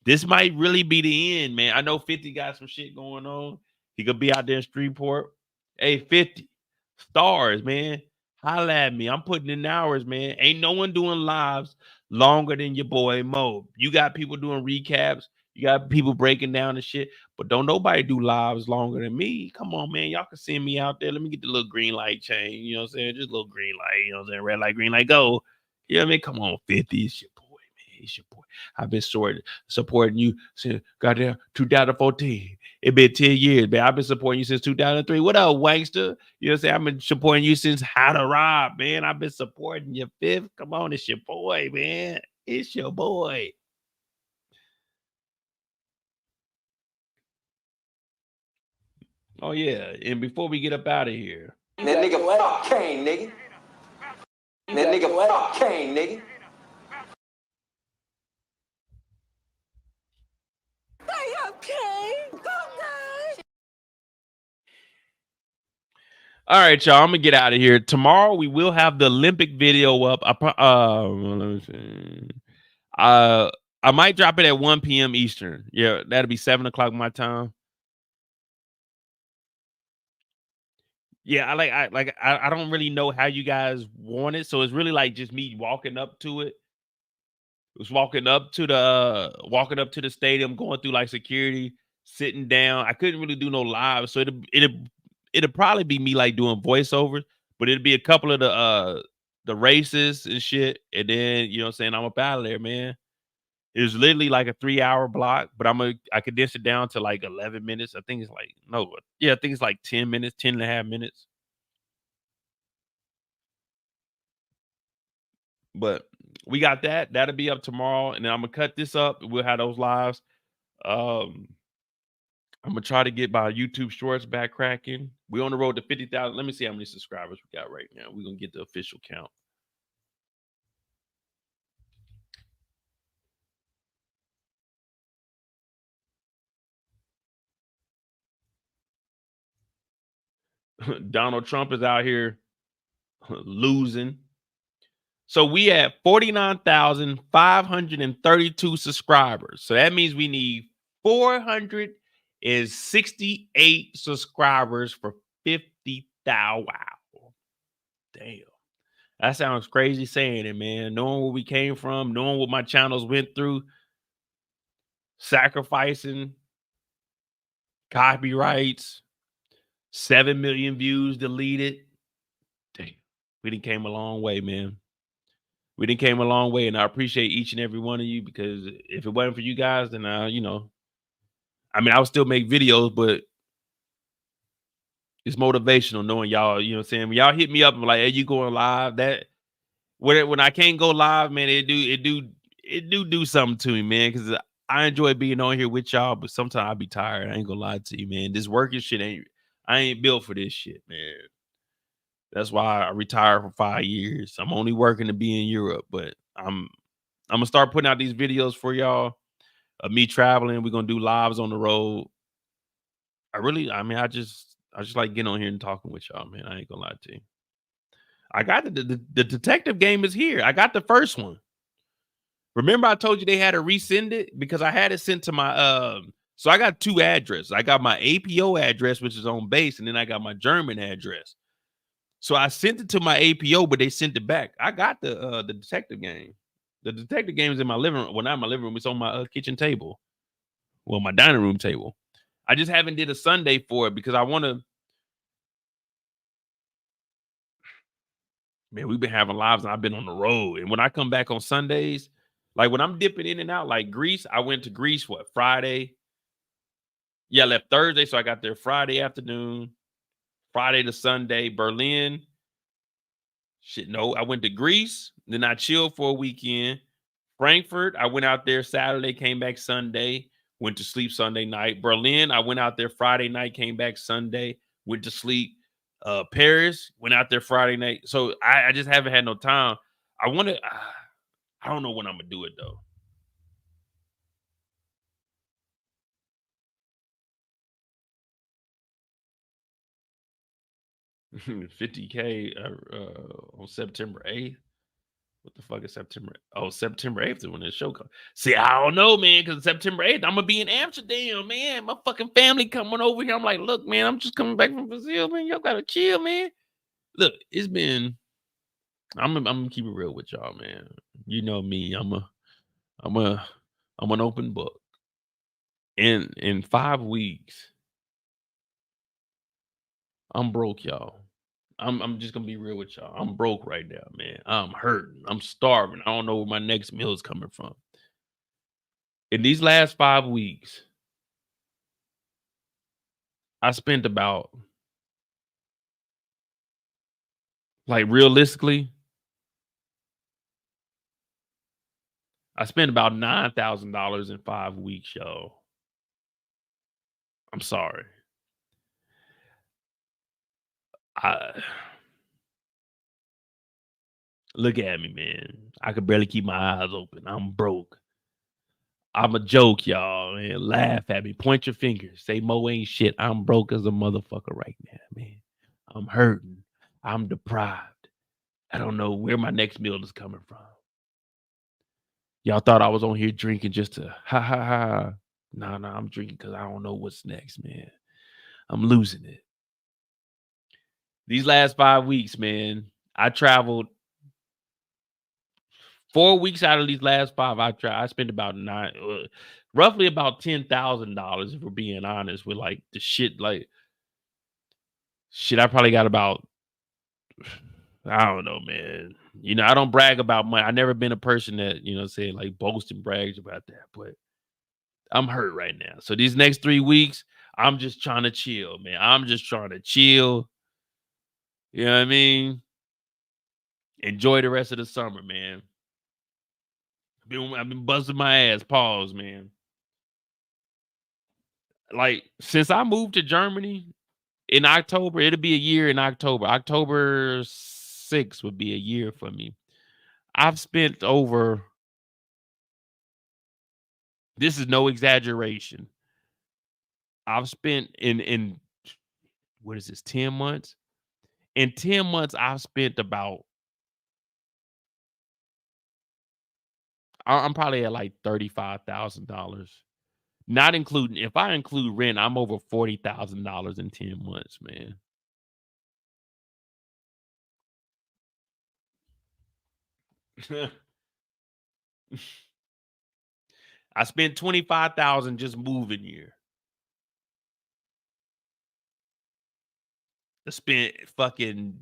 This might really be the end, man. I know 50 got some shit going on. He could be out there in Streetport. Hey, 50. Stars, man. Holla at me. I'm putting in hours, man. Ain't no one doing lives longer than your boy Mo. You got people doing recaps. You got people breaking down the shit. But don't nobody do lives longer than me. Come on, man. Y'all can send me out there. Let me get the little green light chain. You know what I'm saying? Just a little green light. You know what I'm saying? Red light, green light, go. You know what I mean? Come on, 50. It's your boy, man. It's your boy. I've been supporting you since goddamn 2014. It been 10 years, man. I've been supporting you since 2003. What up, wankster? You know what I'm saying? I've been supporting you since How to Rob, man. I've been supporting you, fifth. Come on, it's your boy, man. It's your boy. Oh, yeah. And before we get up out of here. That nigga fuck Kane, nigga. That nigga fuck Kane, nigga. All right, y'all. I'm gonna get out of here. Tomorrow we will have the Olympic video up. Let me see. I I might drop it at 1 p.m. Eastern. Yeah, that'll be 7 o'clock my time. Yeah, I don't really know how you guys want it, so it's really like just me walking up to it. It was walking up to the stadium, going through like security, sitting down. I couldn't really do no live, so it'll probably be me like doing voiceovers, but it'll be a couple of the races and shit, and then you know what I'm saying, I'm up out of there, man. It was literally like a 3-hour block, but I condensed it down to like 11 minutes. I think it's like I think it's like 10 minutes, 10 and a half minutes. But we got that. That'll be up tomorrow, and then I'm gonna cut this up. We'll have those lives. I'm gonna try to get my YouTube Shorts back cracking. We're on the road to 50,000. Let me see how many subscribers we got right now. We're gonna get the official count. Donald Trump is out here losing. So we have 49,532 subscribers. So that means we need 468 subscribers for 50,000. Wow. Damn. That sounds crazy saying it, man. Knowing where we came from, knowing what my channels went through, sacrificing, copyrights, 7 million views deleted. Damn. We done came a long way, man. We done came a long way, and I appreciate each and every one of you, because if it wasn't for you guys, then I would still make videos, but it's motivational knowing y'all, you know what I'm saying? When y'all hit me up and like, hey, you going live? That when I can't go live, man, it do something to me, man, because I enjoy being on here with y'all, but sometimes I be tired. I ain't gonna lie to you, man. This working shit I ain't built for this shit, man. That's why I retired for 5 years. I'm only working to be in Europe, but I'm gonna start putting out these videos for y'all of me traveling. We're gonna do lives on the road. I just like getting on here and talking with y'all, man. I ain't gonna lie to you. I got the detective game is here. I got the first one. Remember I told you they had to resend it because I had it sent to my so I got 2 addresses. I got my APO address, which is on base, and then I got my German address. So I sent it to my APO, but they sent it back. I got the detective game. The detective game is in my living room. Well, not my living room. It's on my kitchen table. Well, my dining room table. I just haven't did a Sunday for it because I want to. Man, we've been having lives and I've been on the road. And when I come back on Sundays, like when I'm dipping in and out, like Greece, I went to Greece, Friday? Yeah, I left Thursday, so I got there Friday afternoon. Friday to Sunday, Berlin. Shit, no, I went to Greece. Then I chilled for a weekend. Frankfurt, I went out there Saturday, came back Sunday, went to sleep Sunday night. Berlin, I went out there Friday night, came back Sunday, went to sleep. Paris, went out there Friday night. So I just haven't had no time. I don't know when I'm gonna do it though. $50K on September 8th. What the fuck is September? Oh, September 8th is when the show comes. See, I don't know, man, because September 8th, I'm gonna be in Amsterdam, man. My fucking family coming over here. I'm like, look, man, I'm just coming back from Brazil, man. Y'all gotta chill, man. Look, it's been. I'm gonna keep it real with y'all, man. You know me. I'm an open book. In 5 weeks, I'm broke, y'all. I'm just gonna be real with y'all. I'm broke right now, man. I'm hurting. I'm starving. I don't know where my next meal is coming from. In these last 5 weeks, I spent about, like, realistically, I spent about $9,000 in 5 weeks, y'all. I'm sorry. Look at me, man. I could barely keep my eyes open. I'm broke. I'm a joke, y'all, man. Laugh at me. Point your fingers. Say Mo ain't shit. I'm broke as a motherfucker right now, man. I'm hurting. I'm deprived. I don't know where my next meal is coming from. Y'all thought I was on here drinking just to ha ha ha. Nah, I'm drinking because I don't know what's next, man. I'm losing it. These last 5 weeks, man, I traveled 4 weeks out of these last 5. I spent about roughly about $10,000 if we're being honest with like the shit. Like shit, I probably got about, I don't know, man. You know, I don't brag about money. I never been a person that, you know, say like boast and brags about that, but I'm hurt right now. So these next 3 weeks, I'm just trying to chill, man. I'm just trying to chill. You know what I mean? Enjoy the rest of the summer, man. I've been busting my ass. Pause, man. Like, since I moved to Germany in October, it'll be a year in October. October 6th would be a year for me. I've spent over, this is no exaggeration, I've spent in what is this, 10 months? In 10 months, I've spent about, I'm probably at like $35,000. Not including, if I include rent, I'm over $40,000 in 10 months, man. I spent $25,000 just moving here. I spent fucking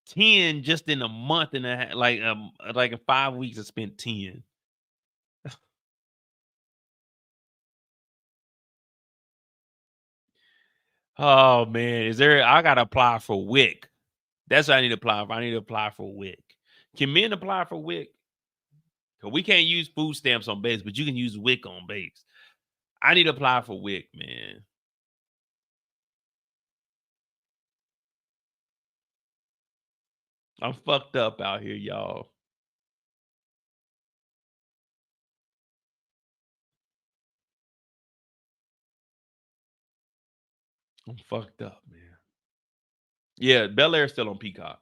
10 just in a month and a half, like in 5 weeks I spent 10. Oh man, I gotta apply for WIC. That's what I need to apply for. I need to apply for WIC. Can men apply for WIC? Because we can't use food stamps on base, but you can use WIC on base. I need to apply for WIC, man. I'm fucked up out here, y'all. I'm fucked up, man. Yeah, Bel Air's still on Peacock.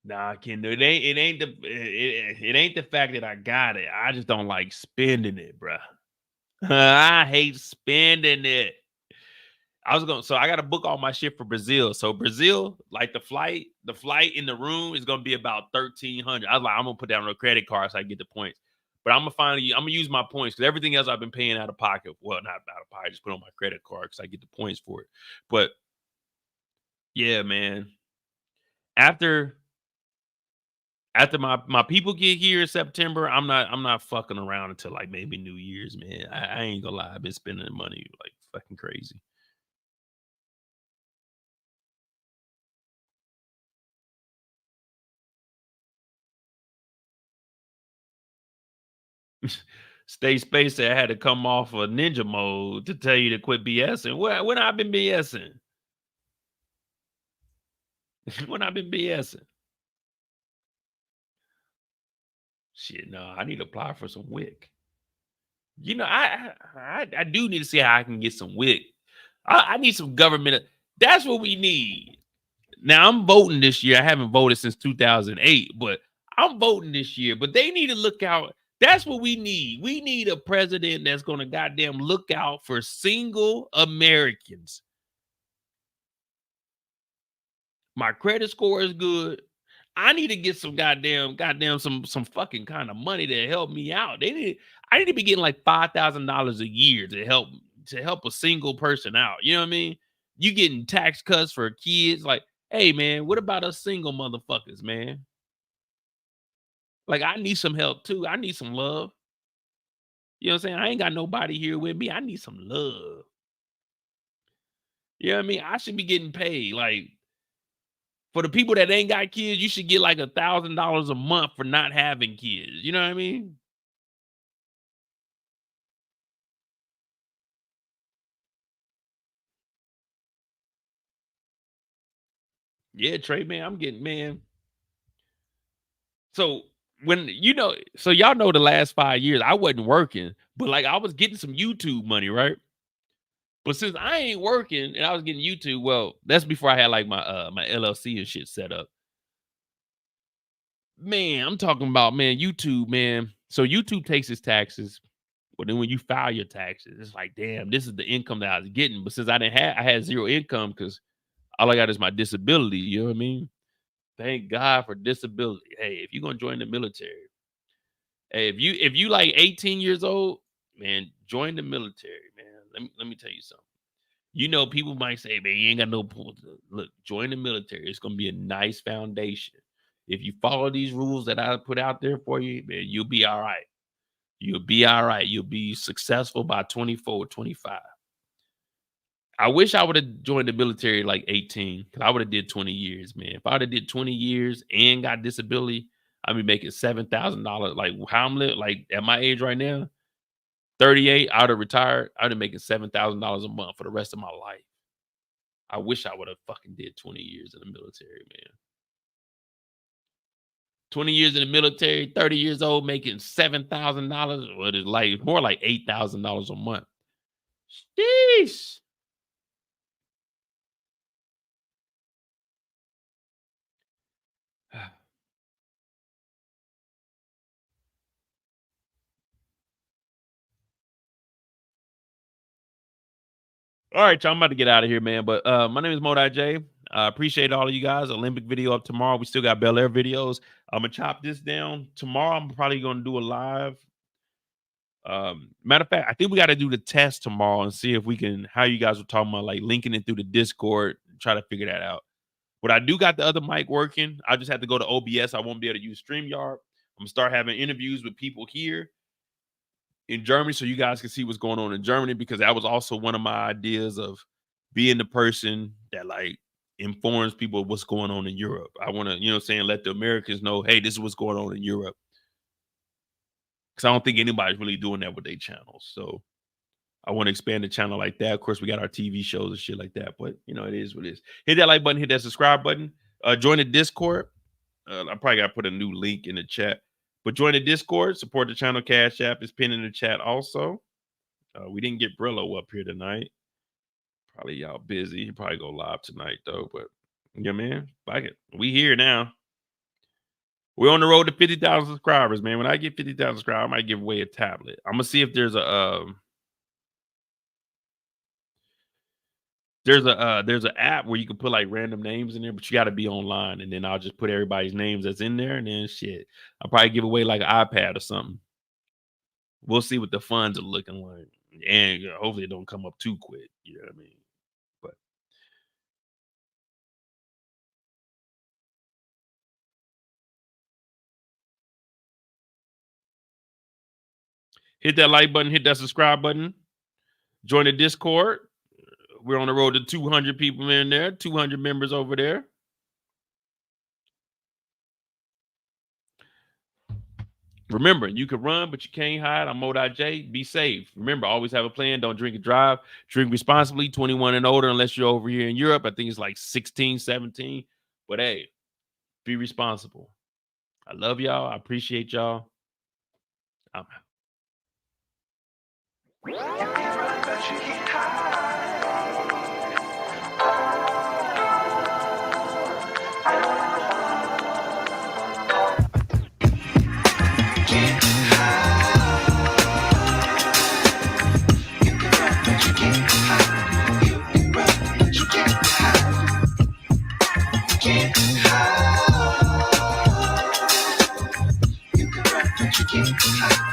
Nah, Ken, it ain't the fact that I got it. I just don't like spending it, bro. I hate spending it. So I got to book all my shit for Brazil. So Brazil, like the flight in the room is gonna be about $1,300. I was like, I'm gonna put down a credit card so I get the points. But I'm gonna use my points because everything else I've been paying out of pocket. Well, not out of pocket, just put on my credit card because I get the points for it. But yeah, man. After my people get here in September, I'm not fucking around until like maybe New Year's, man. I ain't gonna lie, I've been spending money like fucking crazy. Stay Space said I had to come off of ninja mode to tell you to quit BSing. When I've been BSing? When I've been BSing? Shit, no, I need to apply for some WIC. You know, I do need to see how I can get some WIC. I need some government. That's what we need. Now, I'm voting this year. I haven't voted since 2008, but I'm voting this year. But they need to look out. That's what we need. We need a president that's going to goddamn look out for single Americans. My credit score is good. I need to get some goddamn some fucking kind of money to help me out. I need to be getting like $5,000 a year to help a single person out. You know what I mean? You getting tax cuts for kids. Like, hey man, what about us single motherfuckers, man? Like, I need some help too. I need some love. You know what I'm saying? I ain't got nobody here with me. I need some love. You know what I mean? I should be getting paid. Like, for the people that ain't got kids, you should get like $1,000 a month for not having kids. You know what I mean? Yeah, Trey, man, I'm getting, man. So so y'all know the last 5 years I wasn't working, but like I was getting some YouTube money, right? But since I ain't working and I was getting YouTube, well, that's before I had like my my LLC and shit set up. Man, I'm talking about, man, YouTube, man. So YouTube takes its taxes, but then when you file your taxes, it's like, damn, this is the income that I was getting. But since I had zero income because all I got is my disability. You know what I mean? Thank God for disability. Hey, if you're gonna join the military, hey, if you like 18 years old, man, join the military, man. Let me tell you something. You know, people might say, man, you ain't got no point. Look, join the military. It's gonna be a nice foundation. If you follow these rules that I put out there for you, man, you'll be all right. You'll be all right. You'll be successful by 24, 25. I wish I would have joined the military like 18, because I would have did 20 years, man. If I would have did 20 years and got disability, I'd be making $7,000. Like how I'm living, like at my age right now, 38, I would have retired. I would have making $7,000 a month for the rest of my life. I wish I would have fucking did 20 years in the military, man. 20 years in the military, 30 years old, making $7,000. Well, it's like more like $8,000 a month. Sheesh. All right, y'all, I'm about to get out of here, man. But my name is Monet. I appreciate all of you guys. Olympic video up tomorrow. We still got Bel Air videos. I'm gonna chop this down tomorrow. I'm probably gonna do a live. Matter of fact, I think we got to do the test tomorrow and see if we can. How you guys were talking about, like linking it through the Discord. Try to figure that out. But I do got the other mic working. I just have to go to OBS. I won't be able to use StreamYard. I'm gonna start having interviews with people here in Germany, so you guys can see what's going on in Germany, because that was also one of my ideas of being the person that like informs people of what's going on in Europe. I want to, you know what I'm saying, let the Americans know, hey, this is what's going on in Europe. Because I don't think anybody's really doing that with their channels. So I want to expand the channel like that. Of course, we got our TV shows and shit like that, but you know, it is what it is. Hit that like button, hit that subscribe button, join the Discord. I probably got to put a new link in the chat. But join the Discord, support the channel. Cash App is pinned in the chat also. We didn't get Brillo up here tonight. Probably y'all busy. He probably go live tonight though. But yeah, man, like it. We here now. We're on the road to 50,000 subscribers, man. When I get 50,000 subscribers, I might give away a tablet. I'm gonna see if there's an app where you can put like random names in there, but you got to be online, and then I'll just put everybody's names that's in there, and then shit, I'll probably give away like an iPad or something. We'll see what the funds are looking like, and hopefully it don't come up too quick. You know what I mean? But hit that like button, hit that subscribe button, join the Discord. We're on the road to 200 people in there, 200 members over there. Remember, you can run, but you can't hide. I'm Monet. Be safe. Remember, always have a plan. Don't drink and drive. Drink responsibly, 21 and older, unless you're over here in Europe. I think it's like 16, 17. But hey, be responsible. I love y'all. I appreciate y'all. I'm You can rap, but you can't hide.